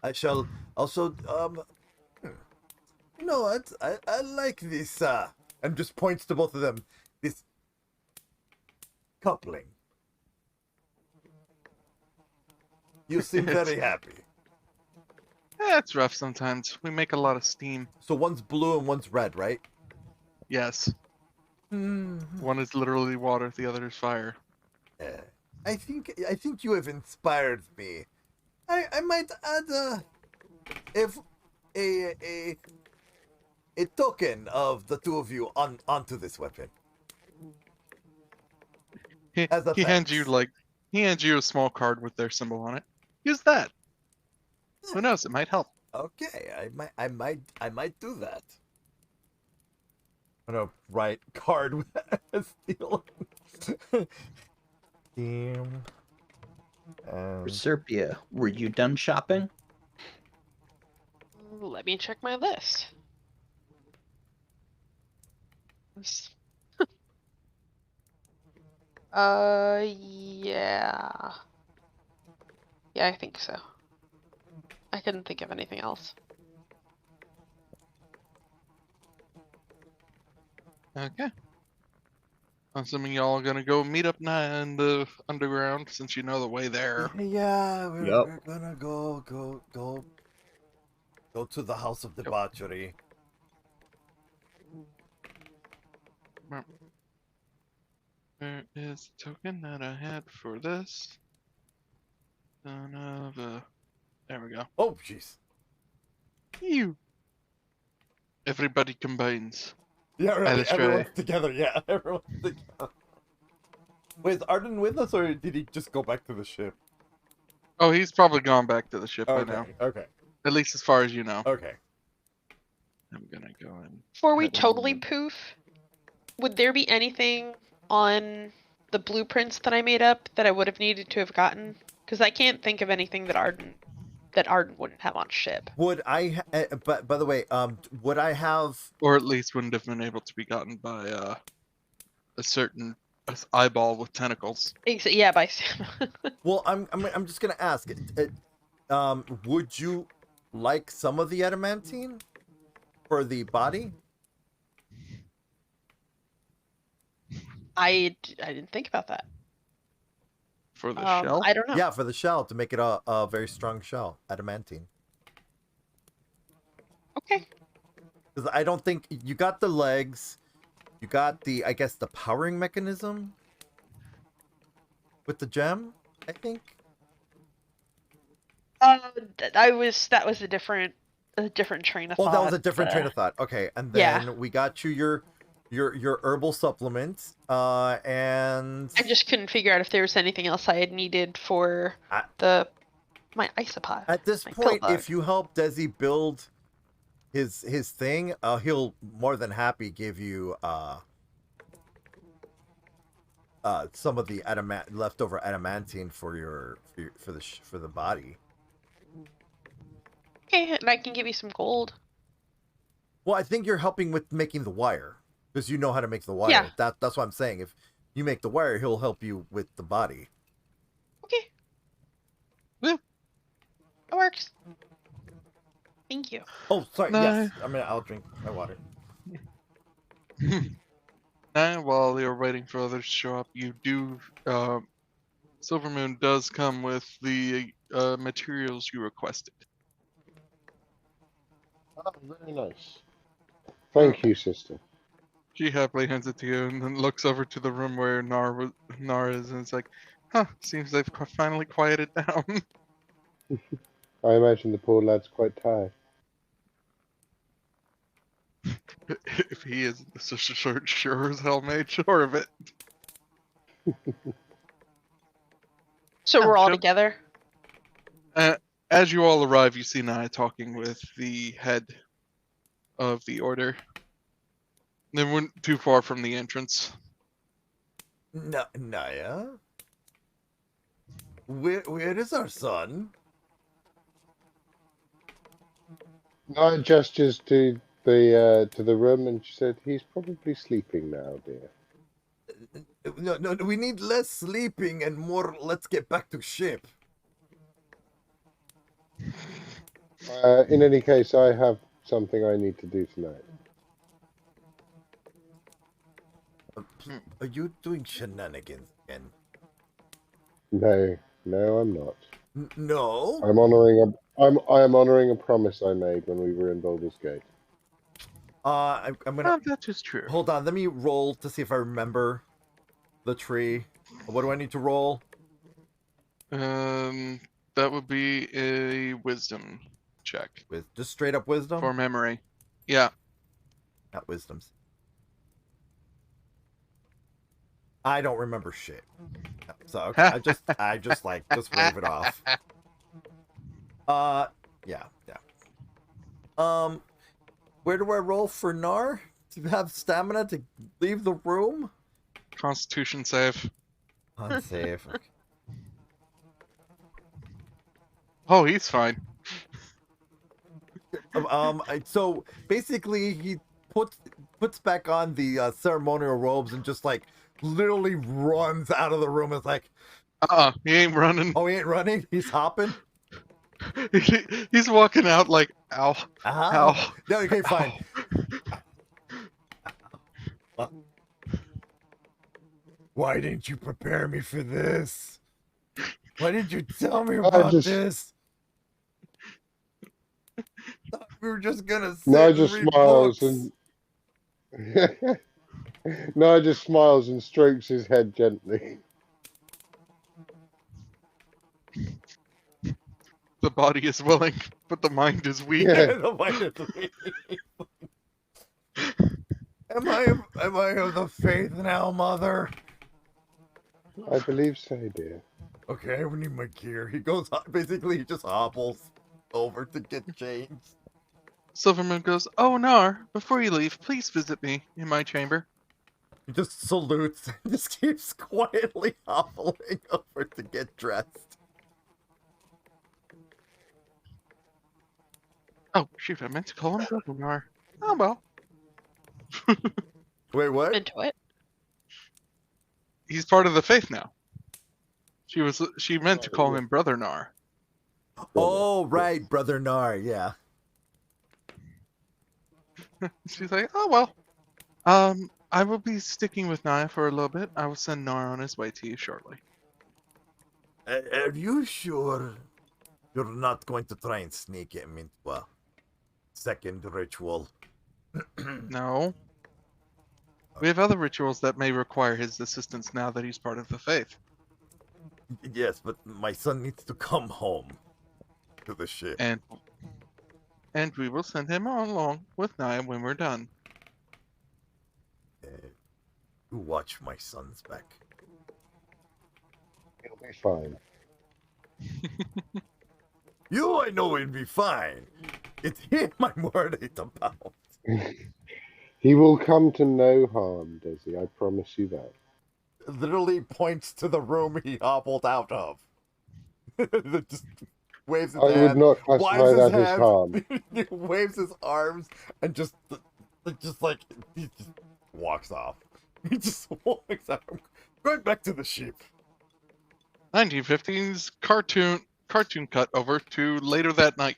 I shall also. You know what? I like this. And just points to both of them. This coupling. You seem very happy. Yeah, it's rough sometimes. We make a lot of steam. So one's blue and one's red, right? Yes. One is literally water, the other is fire. I think you have inspired me. I might add a token of the 2 of you onto this weapon. He hands you a small card with their symbol on it. Use that. Who knows? It might help. Okay, I might do that. I'm gonna write card with steel. Damn. Proserpia, were you done shopping? Let me check my list. Yeah. Yeah, I think so. I couldn't think of anything else. Okay. I'm assuming y'all are gonna go meet up Naia in the underground since you know the way there. Yeah, we're gonna go to the house of debauchery. Where is the token that I had for this? There we go. Oh, jeez. You. Everybody combines. Yeah, right. Alistair. Everyone's together. Yeah, everyone's together. Wait, is Arden with us, or did he just go back to the ship? Oh, he's probably gone back to the ship by now. Okay. At least as far as you know. Okay. I'm gonna go in. Before we head totally in. poof, would there be anything on the blueprints that I made up that I would have needed to have gotten? Because I can't think of anything that Arden wouldn't have on ship. Would I? But by the way, would I have? Or at least wouldn't have been able to be gotten by a certain eyeball with tentacles. Yeah, by Well, I'm just gonna ask. Would you like some of the adamantine for the body? I didn't think about that. For the shell? I don't know. Yeah, for the shell to make it a very strong shell, adamantine. Okay. Because I don't think you got the legs, you got the, I guess, the powering mechanism with the gem. I think. That was a different train of thought. Oh, that was a different train of thought. Okay, and then we got you your herbal supplements, and I just couldn't figure out if there was anything else I had needed for my isopod. At this point, if you help Desi build his thing, he'll more than happy give you some of the leftover adamantine for the body. Okay, and I can give you some gold. Well, I think you're helping with making the wire because you know how to make the wire. Yeah. That's what I'm saying. If you make the wire, he'll help you with the body. Okay. Yeah. That works. Thank you. Oh, sorry. No. Yes, I'll drink my water. And while you're waiting for others to show up, you do. Silvermoon does come with the materials you requested. Oh, very nice. Thank you, sister. She happily hands it to you and then looks over to the room where Gnar is, and it's like, huh, seems they've finally quieted down. I imagine the poor lad's quite tired. If he isn't, sure as hell made sure of it. So we're all sure. together? As you all arrive, you see Naia talking with the head of the order. They weren't too far from the entrance. Naia? Where is our son? Naia gestures to the room and she said, "He's probably sleeping now, dear." No, we need less sleeping and more. Let's get back to ship. In any case, I have something I need to do tonight. Are you doing shenanigans again? No, I'm not. No. I am honoring a promise I made when we were in Baldur's Gate. I'm gonna. That is true. Hold on. Let me roll to see if I remember the tree. What do I need to roll? That would be a wisdom check With just straight up wisdom. for memory. Yeah. Not wisdom. I don't remember shit. So okay, I just wave it off. Yeah. Where do I roll for Gnar to have stamina to leave the room? Constitution save. Unsafe. Okay. Oh, he's fine. So basically, he puts back on the ceremonial robes and just like literally runs out of the room. It's like, He ain't running. oh, he ain't running. He's hopping. He's walking out like, ow, ow. No, okay, fine. Why didn't you prepare me for this? Why didn't you tell me about this? Thought we were just gonna sit Naia and read smiles books. and Naia just smiles and strokes his head gently. The body is willing, but the mind is weak. Yeah. The mind is weak. Am I of the faith now, Mother? I believe so, dear. Okay, we need my gear. He goes, basically, he just hobbles over to get changed. Silvermoon goes, "Oh, Gnar, before you leave, please visit me in my chamber." He just salutes and just keeps quietly hobbling over to get dressed. Oh, shoot, I meant to call him Brother Gnar. Oh, well. Wait, what? Into it. He's part of the faith now. She meant to call him Brother Gnar. Oh, right, Brother Gnar, yeah. She's like, "Oh, well. I will be sticking with Naia for a little bit. I will send Gnar on his way to you shortly." Are you sure you're not going to try and sneak him into a second ritual? No. We have other rituals that may require his assistance now that he's part of the faith. Yes, but my son needs to come home to the ship. And we will send him along with Naia when we're done. You watch my son's back. He'll be fine. You, I know, will be fine. It's him I'm worried about. He will come to no harm, Desi. I promise you that. Literally points to the room he hobbled out of. Just waves his I would hand, not classify waves his that as hands, harm. he waves his arms, and just like he just walks off. He just walks out. Going back to the ship. 1915's cartoon cut over to later that night.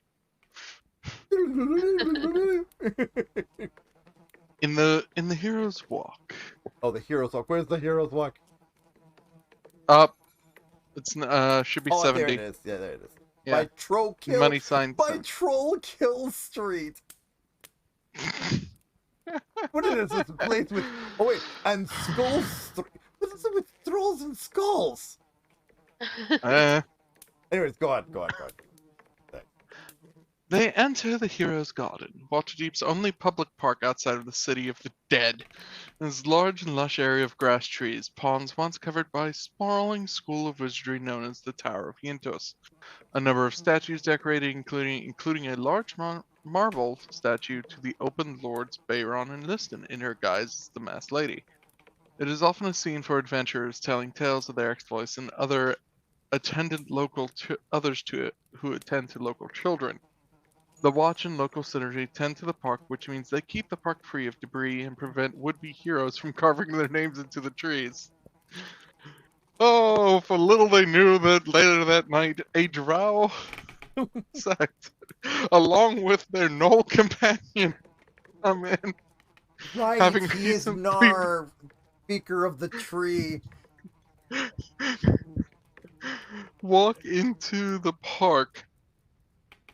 In the Hero's Walk. Oh, the Hero's Walk. Where's the Hero's Walk? Up. It's should be Oh, 70. there it is. Yeah, there it is. Yeah. By Troll Kill. Money sign. By Troll Kill Street. What is this place with? Oh wait, and Skull Street. What is it with trolls and skulls? Anyways, go on. They enter the Hero's Garden, Waterdeep's only public park outside of the City of the Dead. This large and lush area of grass trees, ponds once covered by a sprawling school of wizardry known as the Tower of Yentos. A number of statues decorated, including a large marble statue to the Open Lords Bayron and Liston in her guise as the Masked Lady. It is often a scene for adventurers telling tales of their exploits and who attend to local children. The Watch and local synergy tend to the park, which means they keep the park free of debris and prevent would-be heroes from carving their names into the trees. Oh, for little they knew that later that night, a drow sect, along with their gnoll companion, come in. Right, Having he is recently- Gnar, Speaker of the Tree. Walk into the park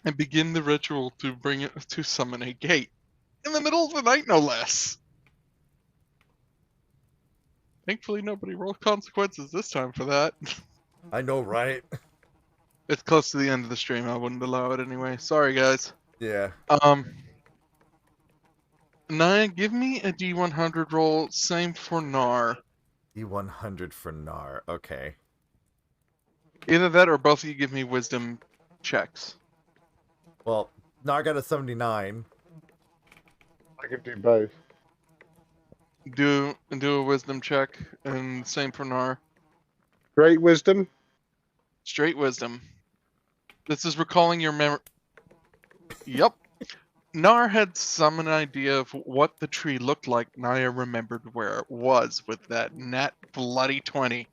and begin the ritual to summon a gate. In the middle of the night, no less. Thankfully, nobody rolled consequences this time for that. I know, right? It's close to the end of the stream. I wouldn't allow it anyway. Sorry, guys. Yeah. Naia, give me a D100 roll. Same for Gnar. D100 for Gnar. Okay. Either that or both of you give me wisdom checks. Well, Gnar got a 79. I could do both. Do a wisdom check, and same for Gnar. Great wisdom. Straight wisdom. This is recalling your memory. Yup. Gnar had some idea of what the tree looked like. Naia remembered where it was with that nat bloody 20.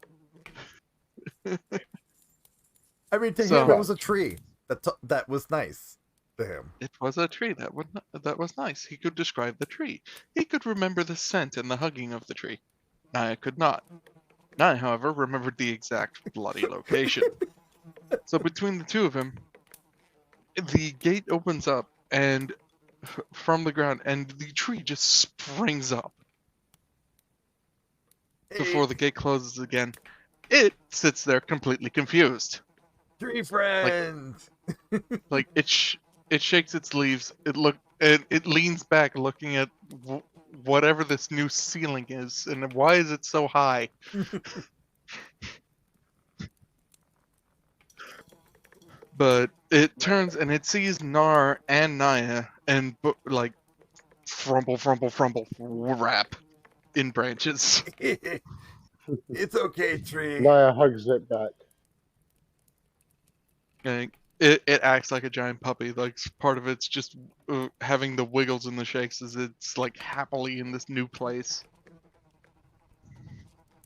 I mean, to So- him, it was a tree. That was nice to him. It was a tree that was nice. He could describe the tree. He could remember the scent and the hugging of the tree. Naia could not. Naia, however, remembered the exact bloody location. So between the two of them, the gate opens up and from the ground, and the tree just springs up before the gate closes again. It sits there completely confused. Tree friend. Like it shakes its leaves. It leans back, looking at whatever this new ceiling is, and why is it so high? But it turns and it sees Gnar and Naia and like frumple, wrap in branches. It's okay, tree. Naia hugs it back. And it acts like a giant puppy. Like part of it's just having the wiggles and the shakes as it's like happily in this new place.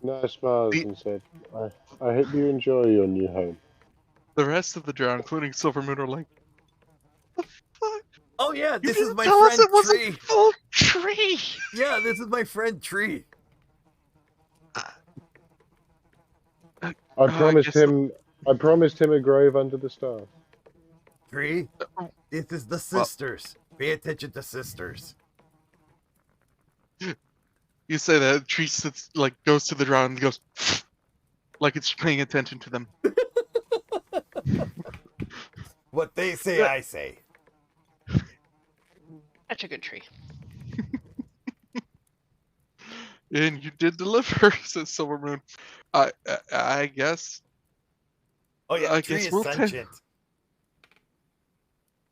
Naia smiles The, and said, I hope you enjoy your new home. the rest of the drow, including Silvermoon, are like, the fuck? Oh yeah, You this is didn't my tell us friend it was Tree. a full tree. Yeah, this is my friend Tree. I promised guess him a grave under the stars. Tree, this is the sisters. Pay attention to sisters. You say that tree sits like goes to the drow and goes like it's paying attention to them. What they say, I say. Such a good tree. And you did deliver, says Silvermoon. I guess. Oh yeah, I Tree guess is we'll sentient.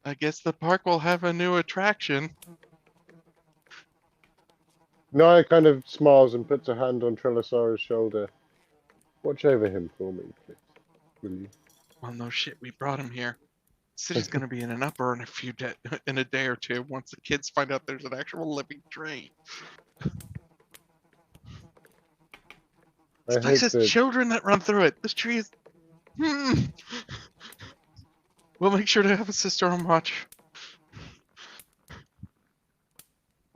I guess the park will have a new attraction. Naia kind of smiles and puts a hand on Trellisaur's shoulder. Watch over him for me, please. Will you? Well, no shit, we brought him here. City's gonna be in an uproar in in a day or two once the kids find out there's an actual living tree. I This place hope has that children that run through it. This tree is. We'll make sure to have a sister on watch.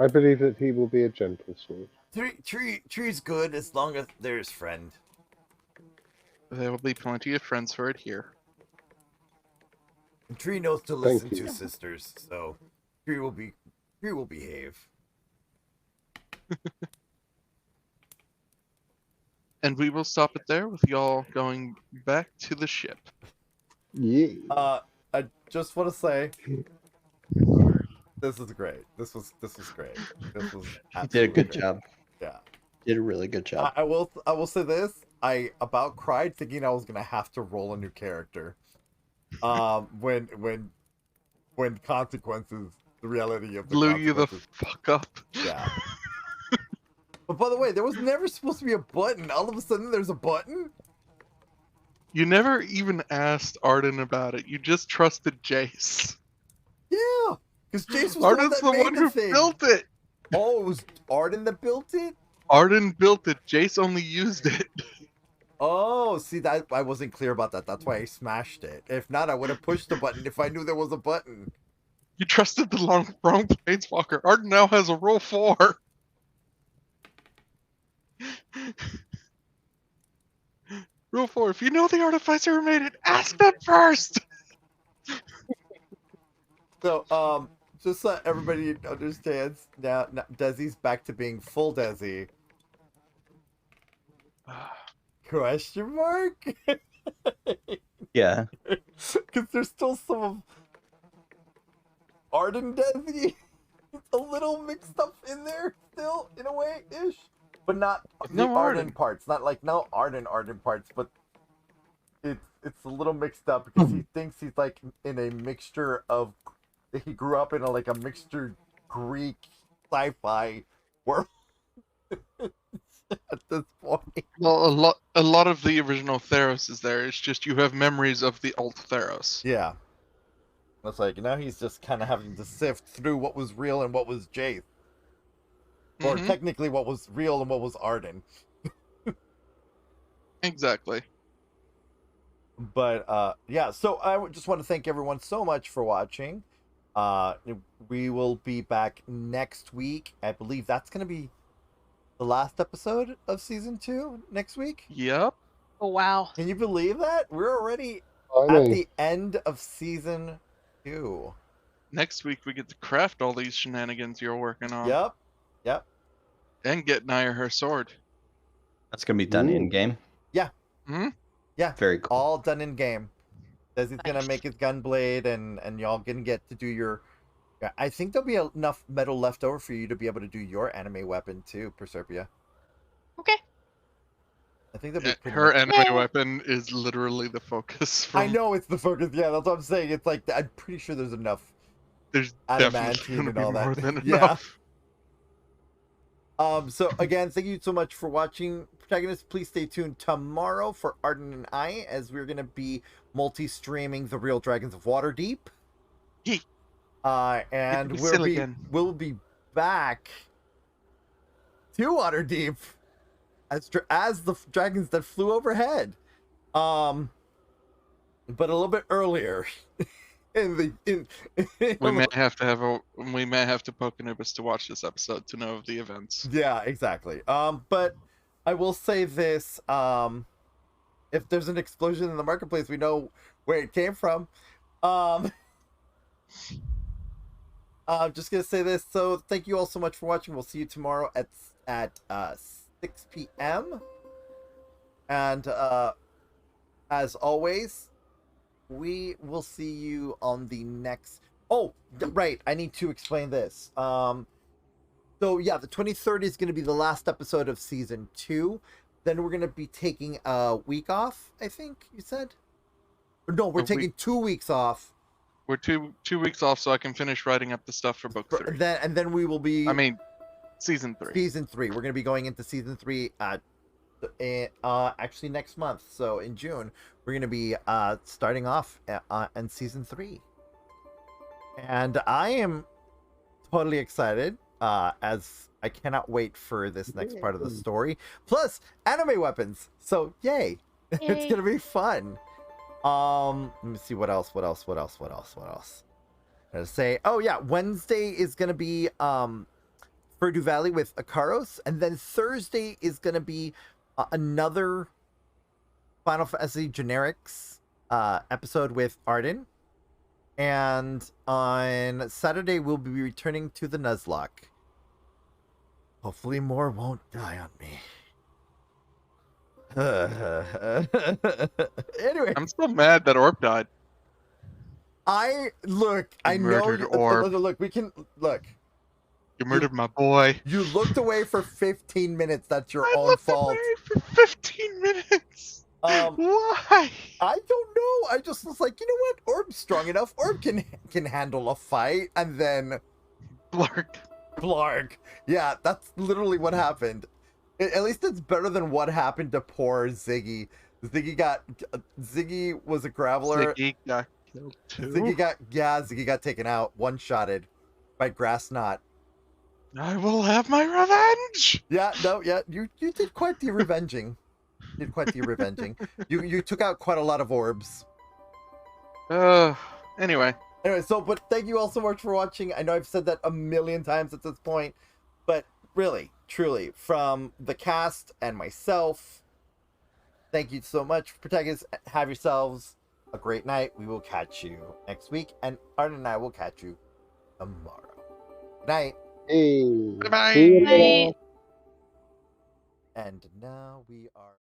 I believe that he will be a gentle sort. Tree's good as long as there's friend. There will be plenty of friends for it here. And Tree knows to Thank listen you. to sisters, so Tree will behave. And we will stop it there with y'all going back to the ship. Yeah. I just want to say, this is great. This was great. This was You did a good great. job. Yeah. Did a really good job. I will say this. I about cried thinking I was gonna have to roll a new character. When consequences, the reality of the Blew you the consequences. fuck up. Yeah. But by the way, there was never supposed to be a button. All of a sudden, there's a button. You never even asked Arden about it. You just trusted Jace. Yeah, because Jace was Arden's the one that made who the thing. built it. Oh, it was Arden that built it. Arden built it. Jace only used it. Oh, see that I wasn't clear about that. That's why I smashed it. If not, I would have pushed the button if I knew there was a button. You trusted the wrong Planeswalker. Arden now has a rule 4. Rule 4. If you know the artificer who made it, ask them first. So, just so everybody understands, now Desi's back to being full Desi. Question mark? Yeah. Because there's still some of Arden Desi. It's a little mixed up in there still, in a way, ish. But not the No Arden Arden. parts. Not like no Arden parts, but it's a little mixed up because he thinks he's like in a mixture of he grew up in like a mixture Greek sci-fi world at this point. Well, a lot of the original Theros is there. It's just you have memories of the alt Theros. Yeah. It's like now he's just kind of having to sift through what was real and what was Jace. Or Mhm. technically what was real and what was Arden. Exactly. But yeah, so I just want to thank everyone so much for watching. We will be back next week. I believe that's going to be the last episode of season 2 next week. Yep. Oh wow. Can you believe that? We're already I at know. the end of season 2. Next week we get to craft all these shenanigans you're working on. Yep. And get Naia her sword. That's gonna be done Ooh. in game. Hmm? Very cool. All done in game. Desi's gonna Nice. make his gun blade, and y'all gonna get to do your. Yeah, I think there'll be enough metal left over for you to be able to do your anime weapon too, Proserpia. Okay. I think that'd be pretty Her much. anime Yay. weapon is literally the focus. I From, know it's the focus. Yeah, that's what I'm saying. It's like I'm pretty sure there's enough There's definitely adamantine gonna and be all more that. than Yeah. enough. So again, thank you so much for watching, protagonists. Please stay tuned tomorrow for Arden and I, as we're gonna be multi-streaming the Real Dragons of Waterdeep. Yee. And be silly again. we'll be back to Waterdeep as the dragons that flew overhead. But a little bit earlier. We may have to poke Anubis to watch this episode to know of the events. Yeah, exactly. But I will say this: if there's an explosion in the marketplace, we know where it came from. I'm just gonna say this. So thank you all so much for watching. We'll see you tomorrow at 6 p.m. And as always, we will see you on the next. Oh, right. I need to explain this. So yeah, the 23rd is going to be the last episode of season 2. Then we're going to be taking a week off, I think you said. Or no, we're taking 2 weeks off. We're two weeks off, so I can finish writing up the stuff for book 3. Then we will be. I mean, season 3. Season 3. We're going to be going into season 3 actually next month. So in June, we're going to be starting off in season 3. And I am totally excited, as I cannot wait for this next part of the story. Plus, anime weapons. So yay! It's gonna be fun. Let me see what else. Gonna say, oh yeah, Wednesday is gonna be Purdue Valley with Orcanos, and then Thursday is gonna be another Final Fantasy Generics episode with Arden. And on Saturday, we'll be returning to the Nuzlocke. Hopefully more won't die on me. Anyway. I'm still mad that Orb died. I know murdered that, Orb. look, we can look. You murdered my boy. You looked away for 15 minutes. That's your I own looked fault. away for 15 minutes. Why? I don't know. I just was like, you know what? Orb's strong enough. Orb can handle a fight, and then Blarg. Yeah, that's literally what happened. At least it's better than what happened to poor Ziggy. Ziggy was a graveler. Ziggy got killed too. Ziggy got taken out, one-shotted by Grass Knot. I will have my revenge. Yeah, you did quite the revenging. You took out quite a lot of orbs. Anyway, but thank you all so much for watching. I know I've said that a million times at this point, but really, truly, from the cast and myself, thank you so much, protagonists. Have yourselves a great night. We will catch you next week, and Arden and I will catch you tomorrow. Good night. Hey. bye. See you later. Night. And now we are